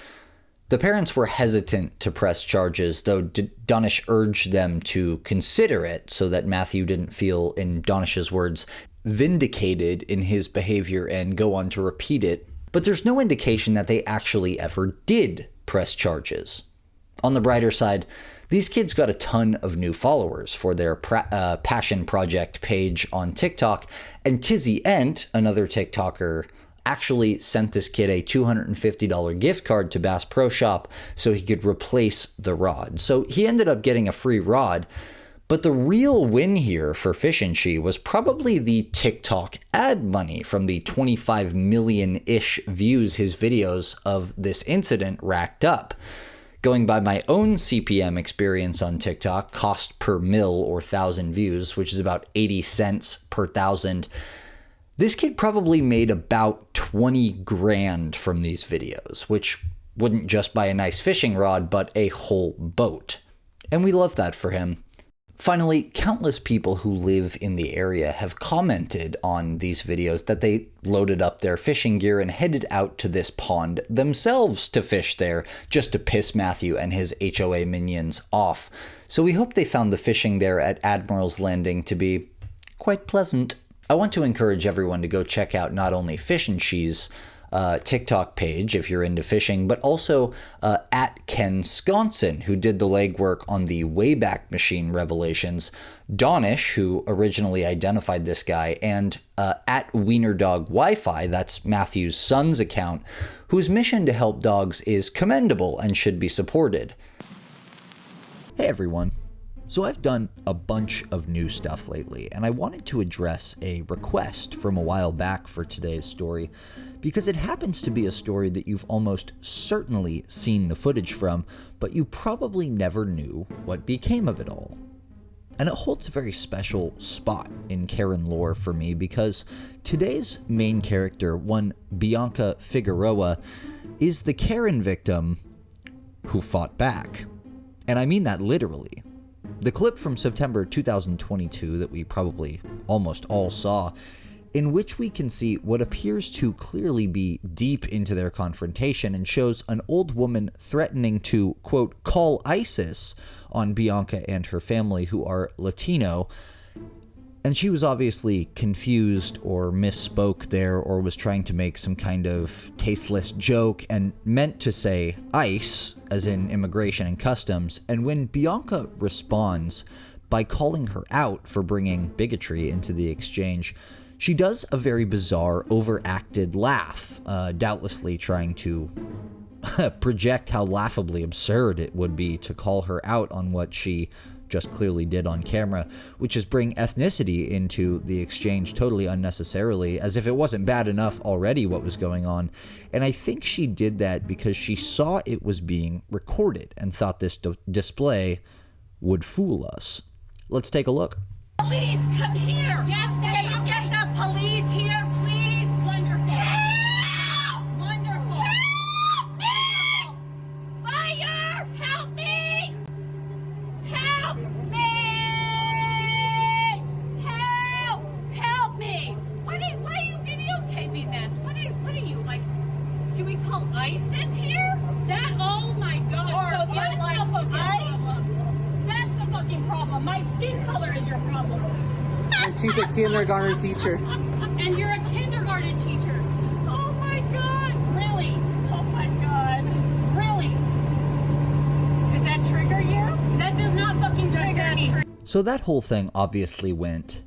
The parents were hesitant to press charges, though Donish urged them to consider it so that Matthew didn't feel, in Donish's words, vindicated in his behavior and go on to repeat it. But there's no indication that they actually ever did press charges. On the brighter side, these kids got a ton of new followers for their Passion Project page on TikTok, and Tizzy Ent, another TikToker, actually sent this kid a $250 gift card to Bass Pro Shop so he could replace the rod. So he ended up getting a free rod. But the real win here for Fish and She was probably the TikTok ad money from the 25 million-ish views his videos of this incident racked up. Going by my own CPM experience on TikTok, cost per mil or 1,000 views, which is about 80 cents per 1,000, this kid probably made about 20 grand from these videos, which wouldn't just buy a nice fishing rod, but a whole boat. And we love that for him. Finally, countless people who live in the area have commented on these videos that they loaded up their fishing gear and headed out to this pond themselves to fish there, just to piss Matthew and his HOA minions off. So we hope they found the fishing there at Admiral's Landing to be quite pleasant. I want to encourage everyone to go check out not only Fish and She's TikTok page if you're into fishing, but also at Ken Sconson, who did the legwork on the Wayback Machine revelations, Donish, who originally identified this guy, and at Wienerdog Wi-Fi, that's Matthew's son's account, whose mission to help dogs is commendable and should be supported. Hey everyone. So I've done a bunch of new stuff lately, and I wanted to address a request from a while back for today's story, because it happens to be a story that you've almost certainly seen the footage from, but you probably never knew what became of it all. And it holds a very special spot in Karen lore for me, because today's main character, one Bianca Figueroa, is the Karen victim who fought back. And I mean that literally. The clip from September 2022 that we probably almost all saw, in which we can see what appears to clearly be deep into their confrontation and shows an old woman threatening to, quote, call ISIS on Bianca and her family, who are Latino. And she was obviously confused or misspoke there, or was trying to make some kind of tasteless joke and meant to say ICE, as in immigration and customs. And when Bianca responds, by calling her out for bringing bigotry into the exchange. She does a very bizarre, overacted laugh, doubtlessly trying to project how laughably absurd it would be to call her out on what she just clearly did on camera, which is bring ethnicity into the exchange totally unnecessarily, as if it wasn't bad enough already what was going on. And I think she did that because she saw it was being recorded and thought this display would fool us. Let's take a look. Police, come here! Yes, can you get the police here, please? Wonderful. Help! Wonderful. Help me! Fire! Help me! Help me! Help! Help me! Why are you videotaping this? What are you, like, should we call ISIS here? Oh my God. So that's the fucking problem. That's the fucking problem. My skin color is your problem. She's a kindergarten teacher. And you're a kindergarten teacher. Oh my God. Really? Oh my God. Really? Does that trigger you? That does not fucking trigger me. So that whole thing obviously went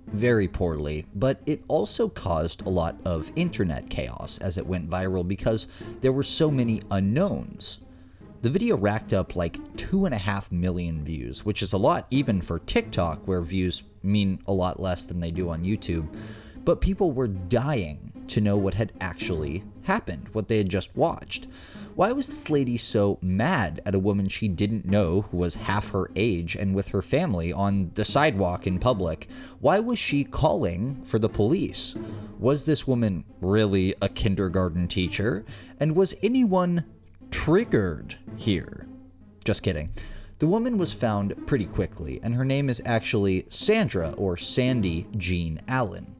very poorly, but it also caused a lot of internet chaos as it went viral because there were so many unknowns. The video racked up like 2.5 million views, which is a lot even for TikTok, where views mean a lot less than they do on YouTube. But people were dying to know what had actually happened, what they had just watched. Why was this lady so mad at a woman she didn't know who was half her age and with her family on the sidewalk in public? Why was she calling for the police? Was this woman really a kindergarten teacher? And was anyone triggered here? Just kidding. The woman was found pretty quickly, and her name is actually Sandra, or Sandy Jean Allen.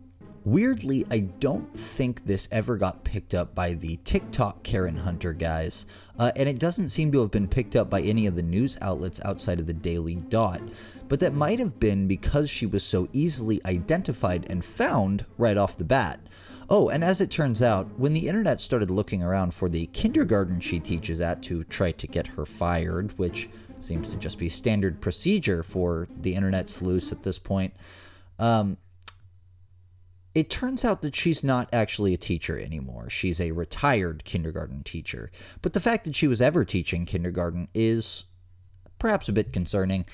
Weirdly, I don't think this ever got picked up by the TikTok Karen Hunter guys, and it doesn't seem to have been picked up by any of the news outlets outside of the Daily Dot, but that might have been because she was so easily identified and found right off the bat. Oh, and as it turns out, when the internet started looking around for the kindergarten she teaches at to try to get her fired, which seems to just be standard procedure for the internet sleuths at this point, it turns out that she's not actually a teacher anymore. She's a retired kindergarten teacher. But the fact that she was ever teaching kindergarten is perhaps a bit concerning.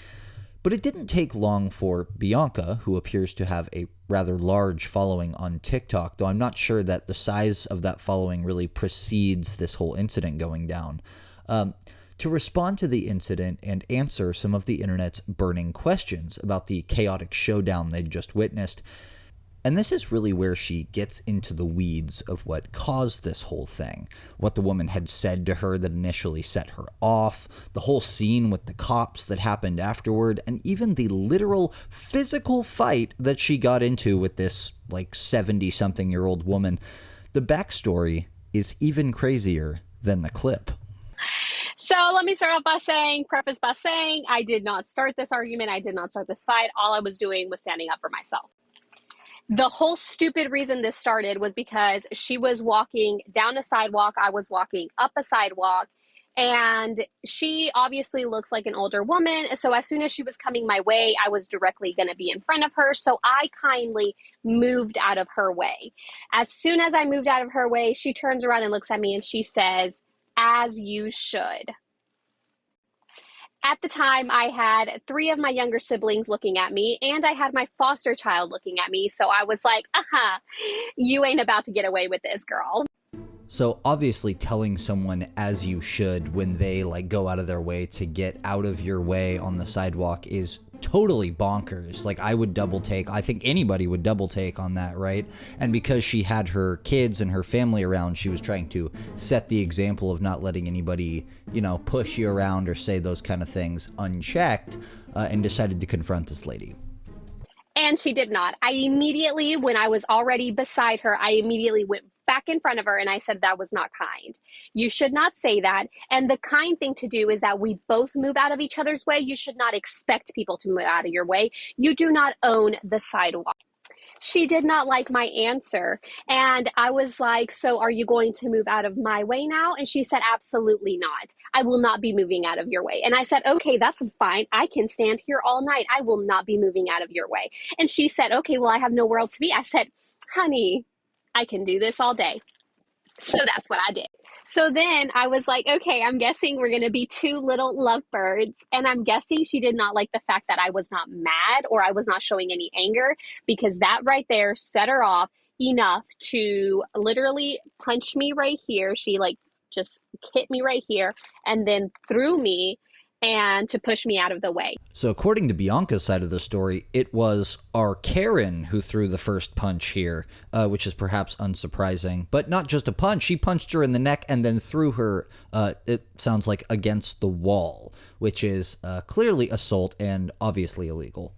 But it didn't take long for Bianca, who appears to have a rather large following on TikTok, though I'm not sure that the size of that following really precedes this whole incident going down, to respond to the incident and answer some of the internet's burning questions about the chaotic showdown they'd just witnessed. And this is really where she gets into the weeds of what caused this whole thing, what the woman had said to her that initially set her off, the whole scene with the cops that happened afterward, and even the literal physical fight that she got into with this like 70-something-year-old woman. The backstory is even crazier than the clip. So let me start off by preface by saying, I did not start this argument. I did not start this fight. All I was doing was standing up for myself. The whole stupid reason this started was because she was walking down a sidewalk. I was walking up a sidewalk, and she obviously looks like an older woman. So as soon as she was coming my way, I was directly going to be in front of her. So I kindly moved out of her way. As soon as I moved out of her way, she turns around and looks at me and she says, "As you should." At the time, I had 3 of my younger siblings looking at me, and I had my foster child looking at me. So I was like, you ain't about to get away with this, girl. So obviously telling someone "as you should" when they go out of their way to get out of your way on the sidewalk is totally bonkers. I would double take. I think anybody would double take on that, right? And because she had her kids and her family around, she was trying to set the example of not letting anybody, push you around or say those kind of things unchecked, and decided to confront this lady. And she did not. I immediately, when I was already beside her, I immediately went back in front of her and I said, that was not kind. You should not say that. And the kind thing to do is that we both move out of each other's way. You should not expect people to move out of your way. You do not own the sidewalk. She did not like my answer. And I was like, so are you going to move out of my way now? And she said, absolutely not. I will not be moving out of your way. And I said, okay, that's fine. I can stand here all night. I will not be moving out of your way. And she said, okay, well, I have nowhere else to be. I said, honey, I can do this all day. So that's what I did. So then I was like, okay, I'm guessing we're going to be two little lovebirds. And I'm guessing she did not like the fact that I was not mad or I was not showing any anger, because that right there set her off enough to literally punch me right here. She like just hit me right here and then threw me and to push me out of the way. So according to Bianca's side of the story, it was our Karen who threw the first punch here, which is perhaps unsurprising. But not just a punch, she punched her in the neck and then threw her, it sounds like, against the wall, which is clearly assault and obviously illegal.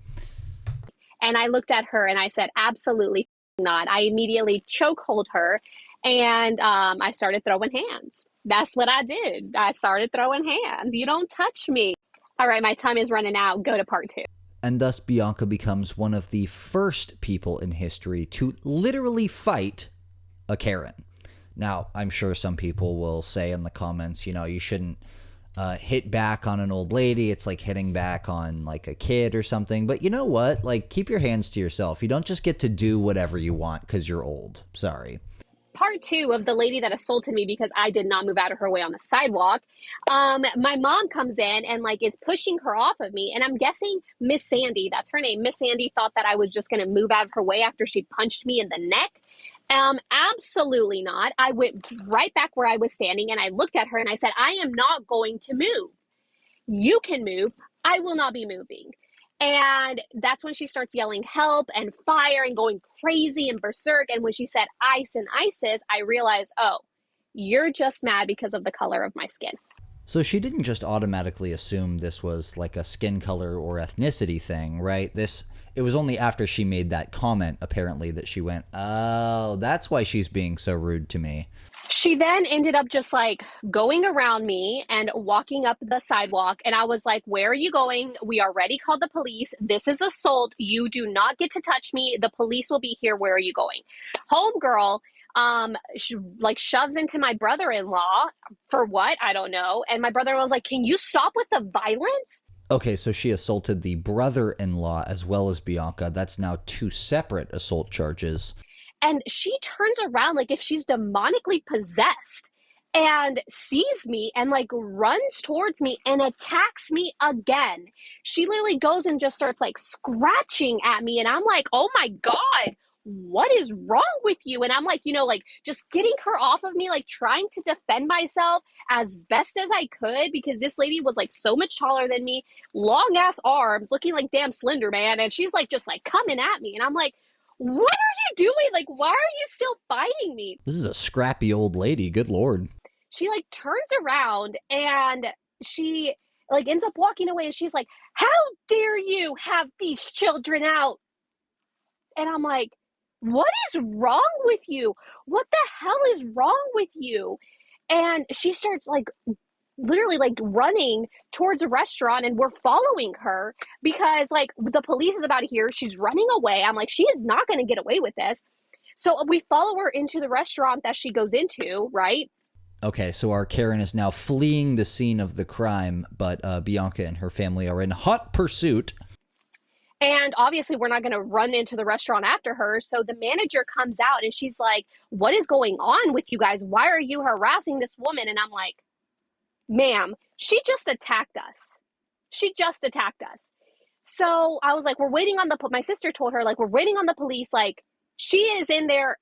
And I looked at her and I said, absolutely not. I immediately chokehold her and I started throwing hands. That's what I did. I started throwing hands. You don't touch me. All right, my time is running out. Go to part 2. And thus Bianca becomes one of the first people in history to literally fight a Karen. Now, I'm sure some people will say in the comments, you know, you shouldn't hit back on an old lady. It's like hitting back on like a kid or something. But you know what? Like, keep your hands to yourself. You don't just get to do whatever you want because you're old. Sorry. Part 2 of the lady that assaulted me because I did not move out of her way on the sidewalk. My mom comes in and like is pushing her off of me. And I'm guessing Miss Sandy, that's her name. Miss Sandy thought that I was just going to move out of her way after she punched me in the neck. Absolutely not. I went right back where I was standing and I looked at her and I said, I am not going to move. You can move. I will not be moving. And that's when she starts yelling help and fire and going crazy and berserk. And when she said ice and ISIS, I realized, oh, you're just mad because of the color of my skin. So she didn't just automatically assume this was like a skin color or ethnicity thing, right? It was only after she made that comment, apparently, that she went, oh, that's why she's being so rude to me. She then ended up just like going around me and walking up the sidewalk. And I was like, where are you going? We already called the police. This is assault. You do not get to touch me. The police will be here. Where are you going? Homegirl, shoves into my brother-in-law for what? I don't know. And my brother-in-law was like, can you stop with the violence? Okay, so she assaulted the brother-in-law as well as Bianca. That's now 2 separate assault charges. And she turns around like if she's demonically possessed and sees me and like runs towards me and attacks me again. She literally goes and just starts like scratching at me. And I'm like, oh my God, what is wrong with you? And I'm like, just getting her off of me, like trying to defend myself as best as I could because this lady was like so much taller than me, long ass arms, looking like damn Slender Man. And she's like, just like coming at me. And I'm like, what are you doing? Like, why are you still fighting me? This is a scrappy old lady. Good Lord. She like turns around and she like ends up walking away and she's like, how dare you have these children out? And I'm like, what is wrong with you? What the hell is wrong with you? And she starts like literally like running towards a restaurant and we're following her because like the police is about to hear she's running away. I'm like, she is not going to get away with this. So we follow her into the restaurant that she goes into, right? Okay, so our Karen is now fleeing the scene of the crime, but Bianca and her family are in hot pursuit. And obviously we're not going to run into the restaurant after her. So the manager comes out and she's like, what is going on with you guys? Why are you harassing this woman? And I'm like, ma'am, she just attacked us. She just attacked us. So I was like, we're waiting on my sister told her, like, we're waiting on the police. Like, she is in there,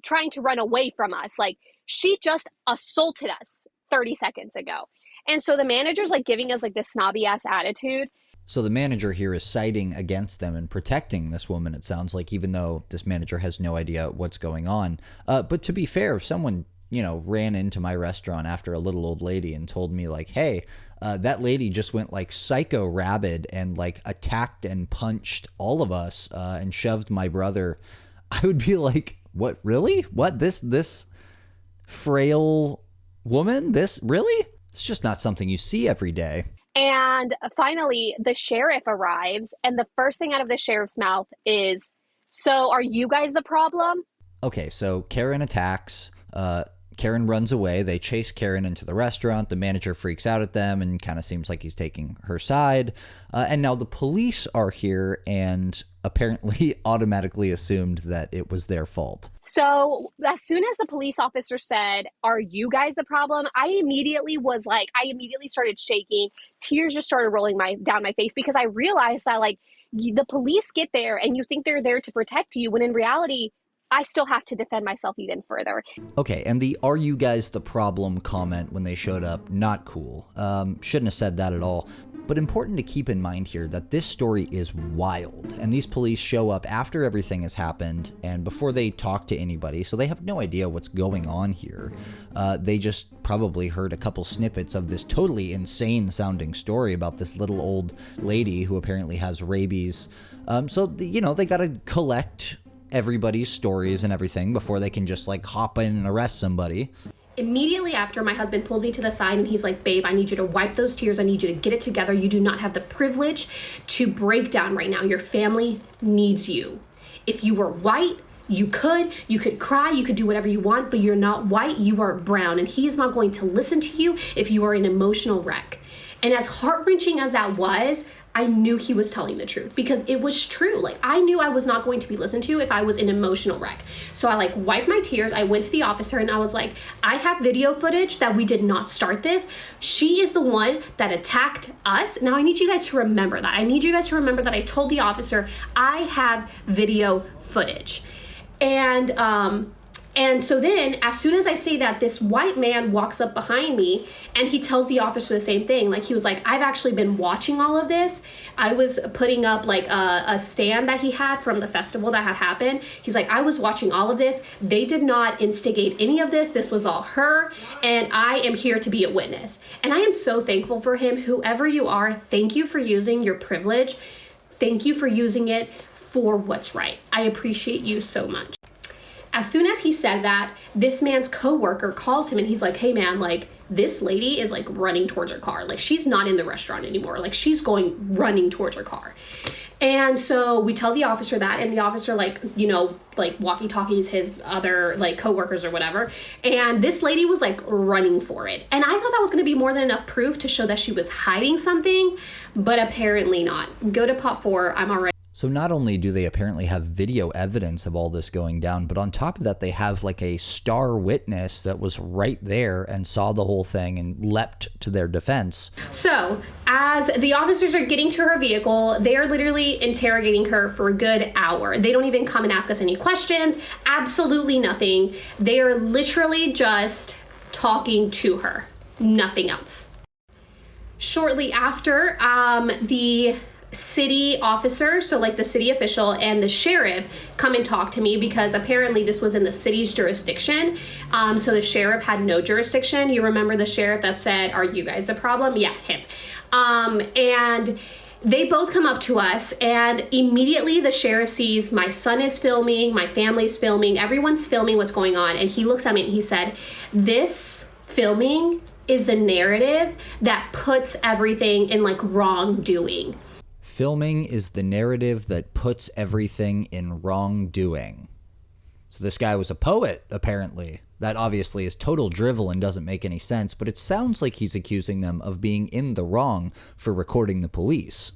trying to run away from us. Like, she just assaulted us 30 seconds ago. And so the manager's like giving us like this snobby ass attitude. So the manager here is siding against them and protecting this woman, it sounds like, even though this manager has no idea what's going on. But to be fair, if someone ran into my restaurant after a little old lady and told me like, hey, that lady just went like psycho rabid and like attacked and punched all of us and shoved my brother, I would be like, what, really? What, this frail woman? This, really? It's just not something you see every day. And finally, the sheriff arrives and the first thing out of the sheriff's mouth is, So are you guys the problem? Okay, so Karen attacks. Karen runs away. They chase Karen into the restaurant. The manager freaks out at them and kind of seems like he's taking her side. And now the police are here and apparently automatically assumed that it was their fault. So as soon as the police officer said, "Are you guys the problem?" I immediately started shaking. Tears just started rolling down my face because I realized that like the police get there and you think they're there to protect you when in reality, I still have to defend myself even further. Okay, and the "are you guys the problem" comment when they showed up, not cool. Shouldn't have said that at all. But important to keep in mind here that this story is wild, and these police show up after everything has happened and before they talk to anybody, so they have no idea what's going on here. They just probably heard a couple snippets of this totally insane sounding story about this little old lady who apparently has rabies. So they gotta collect everybody's stories and everything before they can just like hop in and arrest somebody. Immediately after, my husband pulls me to the side and he's like, "Babe, I need you to wipe those tears. I need you to get it together. You do not have the privilege to break down right now. Your family needs you. If you were white, you could cry, you could do whatever you want, but you're not white, you are brown. And he is not going to listen to you if you are an emotional wreck." And as heart-wrenching as that was, I knew he was telling the truth because it was true. Like, I knew I was not going to be listened to if I was an emotional wreck. So I like wiped my tears. I went to the officer and I was like, "I have video footage that we did not start this. She is the one that attacked us. Now I need you guys to remember that. I need you guys to remember that I told the officer I have video footage." And so then, as soon as I say that, this white man walks up behind me and he tells the officer the same thing. Like, he was like, "I've actually been watching all of this. I was putting up like a stand that he had from the festival that had happened. He's like, I was watching all of this. They did not instigate any of this. This was all her. And I am here to be a witness." And I am so thankful for him. Whoever you are, thank you for using your privilege. Thank you for using it for what's right. I appreciate you so much. As soon as he said that, this man's coworker calls him and he's like, "Hey man, like this lady is like running towards her car. Like she's not in the restaurant anymore. Like she's running towards her car." And so we tell the officer that, and the officer like walkie-talkies his other like coworkers or whatever. And this lady was like running for it. And I thought that was going to be more than enough proof to show that she was hiding something, but apparently not. Go to Pop 4. I'm already. So not only do they apparently have video evidence of all this going down, but on top of that, they have like a star witness that was right there and saw the whole thing and leapt to their defense. So as the officers are getting to her vehicle, they are literally interrogating her for a good hour. They don't even come and ask us any questions, absolutely nothing. They are literally just talking to her, nothing else. Shortly after, the city officer, so like the city official and the sheriff, come and talk to me because apparently this was in the city's jurisdiction. So the sheriff had no jurisdiction. You remember the sheriff that said, "Are you guys the problem?" Yeah, him. And they both come up to us and immediately the sheriff sees my son is filming, my family's filming, everyone's filming what's going on. And he looks at me and he said, "This filming is the narrative that puts everything in like wrongdoing." Filming is the narrative that puts everything in wrongdoing. So this guy was a poet, apparently. That obviously is total drivel and doesn't make any sense, but it sounds like he's accusing them of being in the wrong for recording the police.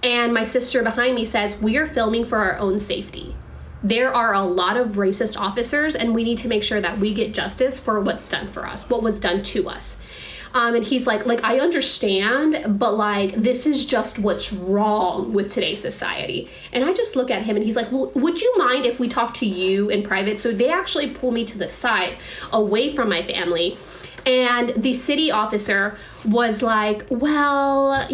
And my sister behind me says, "We are filming for our own safety. There are a lot of racist officers and we need to make sure that we get justice for what's done for us, what was done to us." And he's like, "I understand, but like, this is just what's wrong with today's society." And I just look at him and he's like, "Well, would you mind if we talk to you in private?" So they actually pull me to the side away from my family. And the city officer was like, "Well,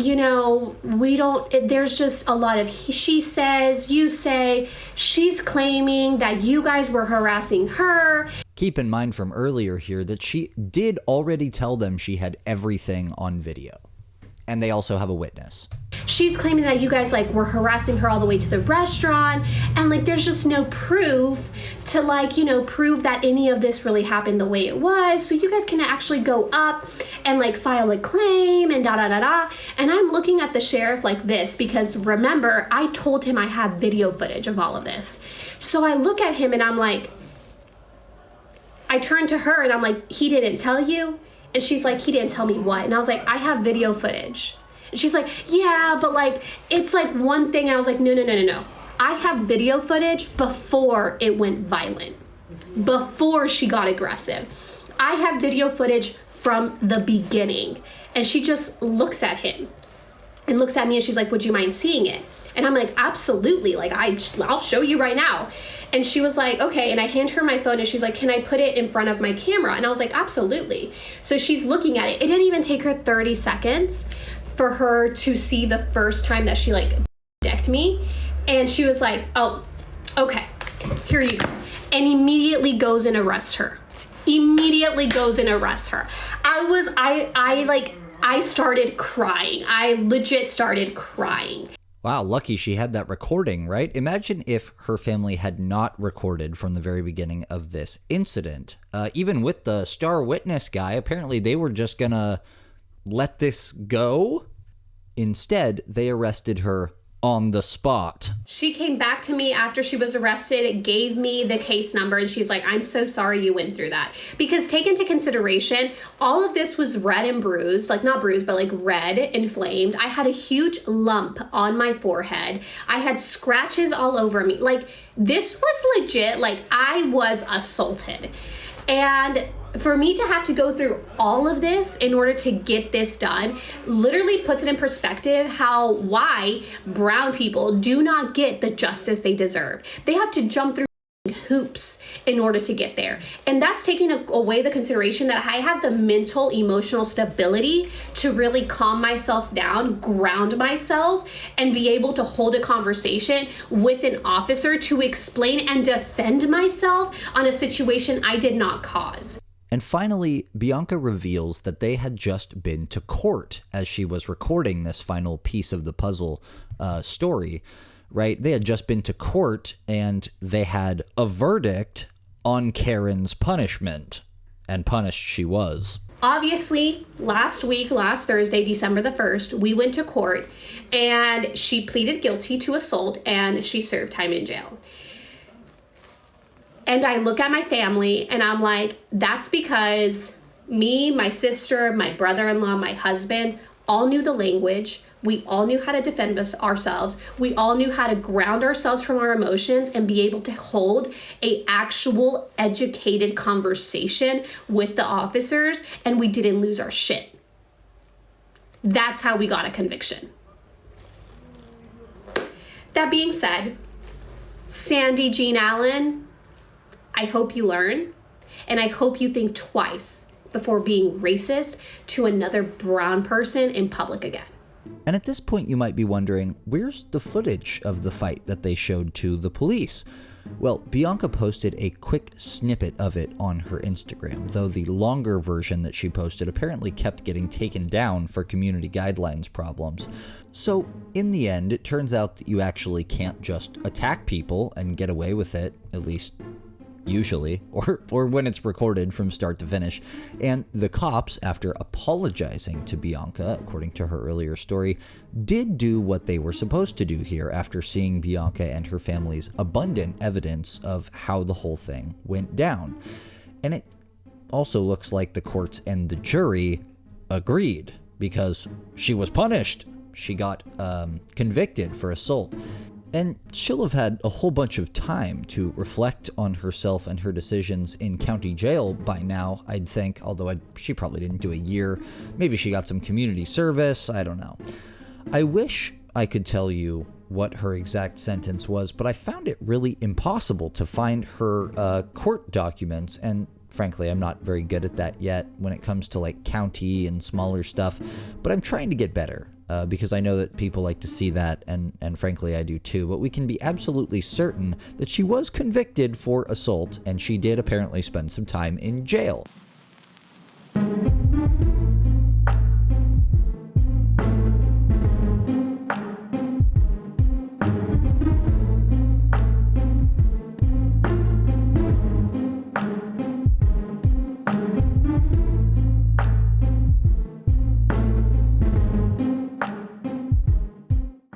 there's just a lot of she says, you say, she's claiming that you guys were harassing her." Keep in mind from earlier here that she did already tell them she had everything on video. And they also have a witness. she's claiming that you guys like were harassing her all the way to the restaurant, and like there's just no proof to like, you know, prove that any of this really happened the way it was, so you guys can actually go up and like file a claim and da da da da. And I'm looking at the sheriff like this, because remember, I told him I have video footage of all of this. So I look at him and I'm like, I turn to her and I'm like, he didn't tell you? And she's like, he didn't tell me what? And I was like, I have video footage. And she's like, yeah, but like, it's like one thing. I was like, no. I have video footage before it went violent, before she got aggressive. I have video footage from the beginning. And she just looks at him and looks at me and she's like, would you mind seeing it? And I'm like, absolutely, like I'll show you right now. And she was like, okay. And I hand her my phone and she's like, can I put it in front of my camera? And I was like, absolutely. So she's looking at it. It didn't even take her 30 seconds for her to see the first time that she like decked me. And she was like, oh, okay, here you go. And immediately goes and arrests her. I started crying. I legit started crying. Wow, lucky she had that recording, right? Imagine if her family had not recorded from the very beginning of this incident. Even with the star witness guy, apparently they were just gonna let this go. Instead, they arrested her on the spot. She came back to me after she was arrested, gave me the case number, and she's like, I'm so sorry you went through that. Because take into consideration, all of this was red and bruised, like not bruised, but like red, inflamed. I had a huge lump on my forehead. I had scratches all over me. Like this was legit, like I was assaulted. And for me to have to go through all of this in order to get this done literally puts it in perspective why brown people do not get the justice they deserve. They have to jump through hoops in order to get there. And that's taking away the consideration that I have the mental, emotional stability to really calm myself down, ground myself, and be able to hold a conversation with an officer to explain and defend myself on a situation I did not cause. And finally, Bianca reveals that they had just been to court as she was recording this final piece of the puzzle story, right? They had just been to court and they had a verdict on Karen's punishment, and punished she was. Obviously, last Thursday, December the 1st, we went to court and she pleaded guilty to assault and she served time in jail. And I look at my family and I'm like, that's because me, my sister, my brother-in-law, my husband all knew the language. We all knew how to defend ourselves. We all knew how to ground ourselves from our emotions and be able to hold a actual educated conversation with the officers, and we didn't lose our shit. That's how we got a conviction. That being said, Sandy Jean Allen, I hope you learn, and I hope you think twice before being racist to another brown person in public again. And at this point, you might be wondering, where's the footage of the fight that they showed to the police? Well, Bianca posted a quick snippet of it on her Instagram, though the longer version that she posted apparently kept getting taken down for community guidelines problems. So, in the end, it turns out that you actually can't just attack people and get away with it, at least usually, or when it's recorded from start to finish. And the cops, after apologizing to Bianca, according to her earlier story, did do what they were supposed to do here after seeing Bianca and her family's abundant evidence of how the whole thing went down. And it also looks like the courts and the jury agreed, because she was punished. She got convicted for assault. And she'll have had a whole bunch of time to reflect on herself and her decisions in county jail by now, I'd think, although she probably didn't do a year. Maybe she got some community service, I don't know. I wish I could tell you what her exact sentence was, but I found it really impossible to find her court documents, and frankly, I'm not very good at that yet when it comes to like county and smaller stuff, but I'm trying to get better. Because I know that people like to see that, and frankly I do too, but we can be absolutely certain that she was convicted for assault, and she did apparently spend some time in jail.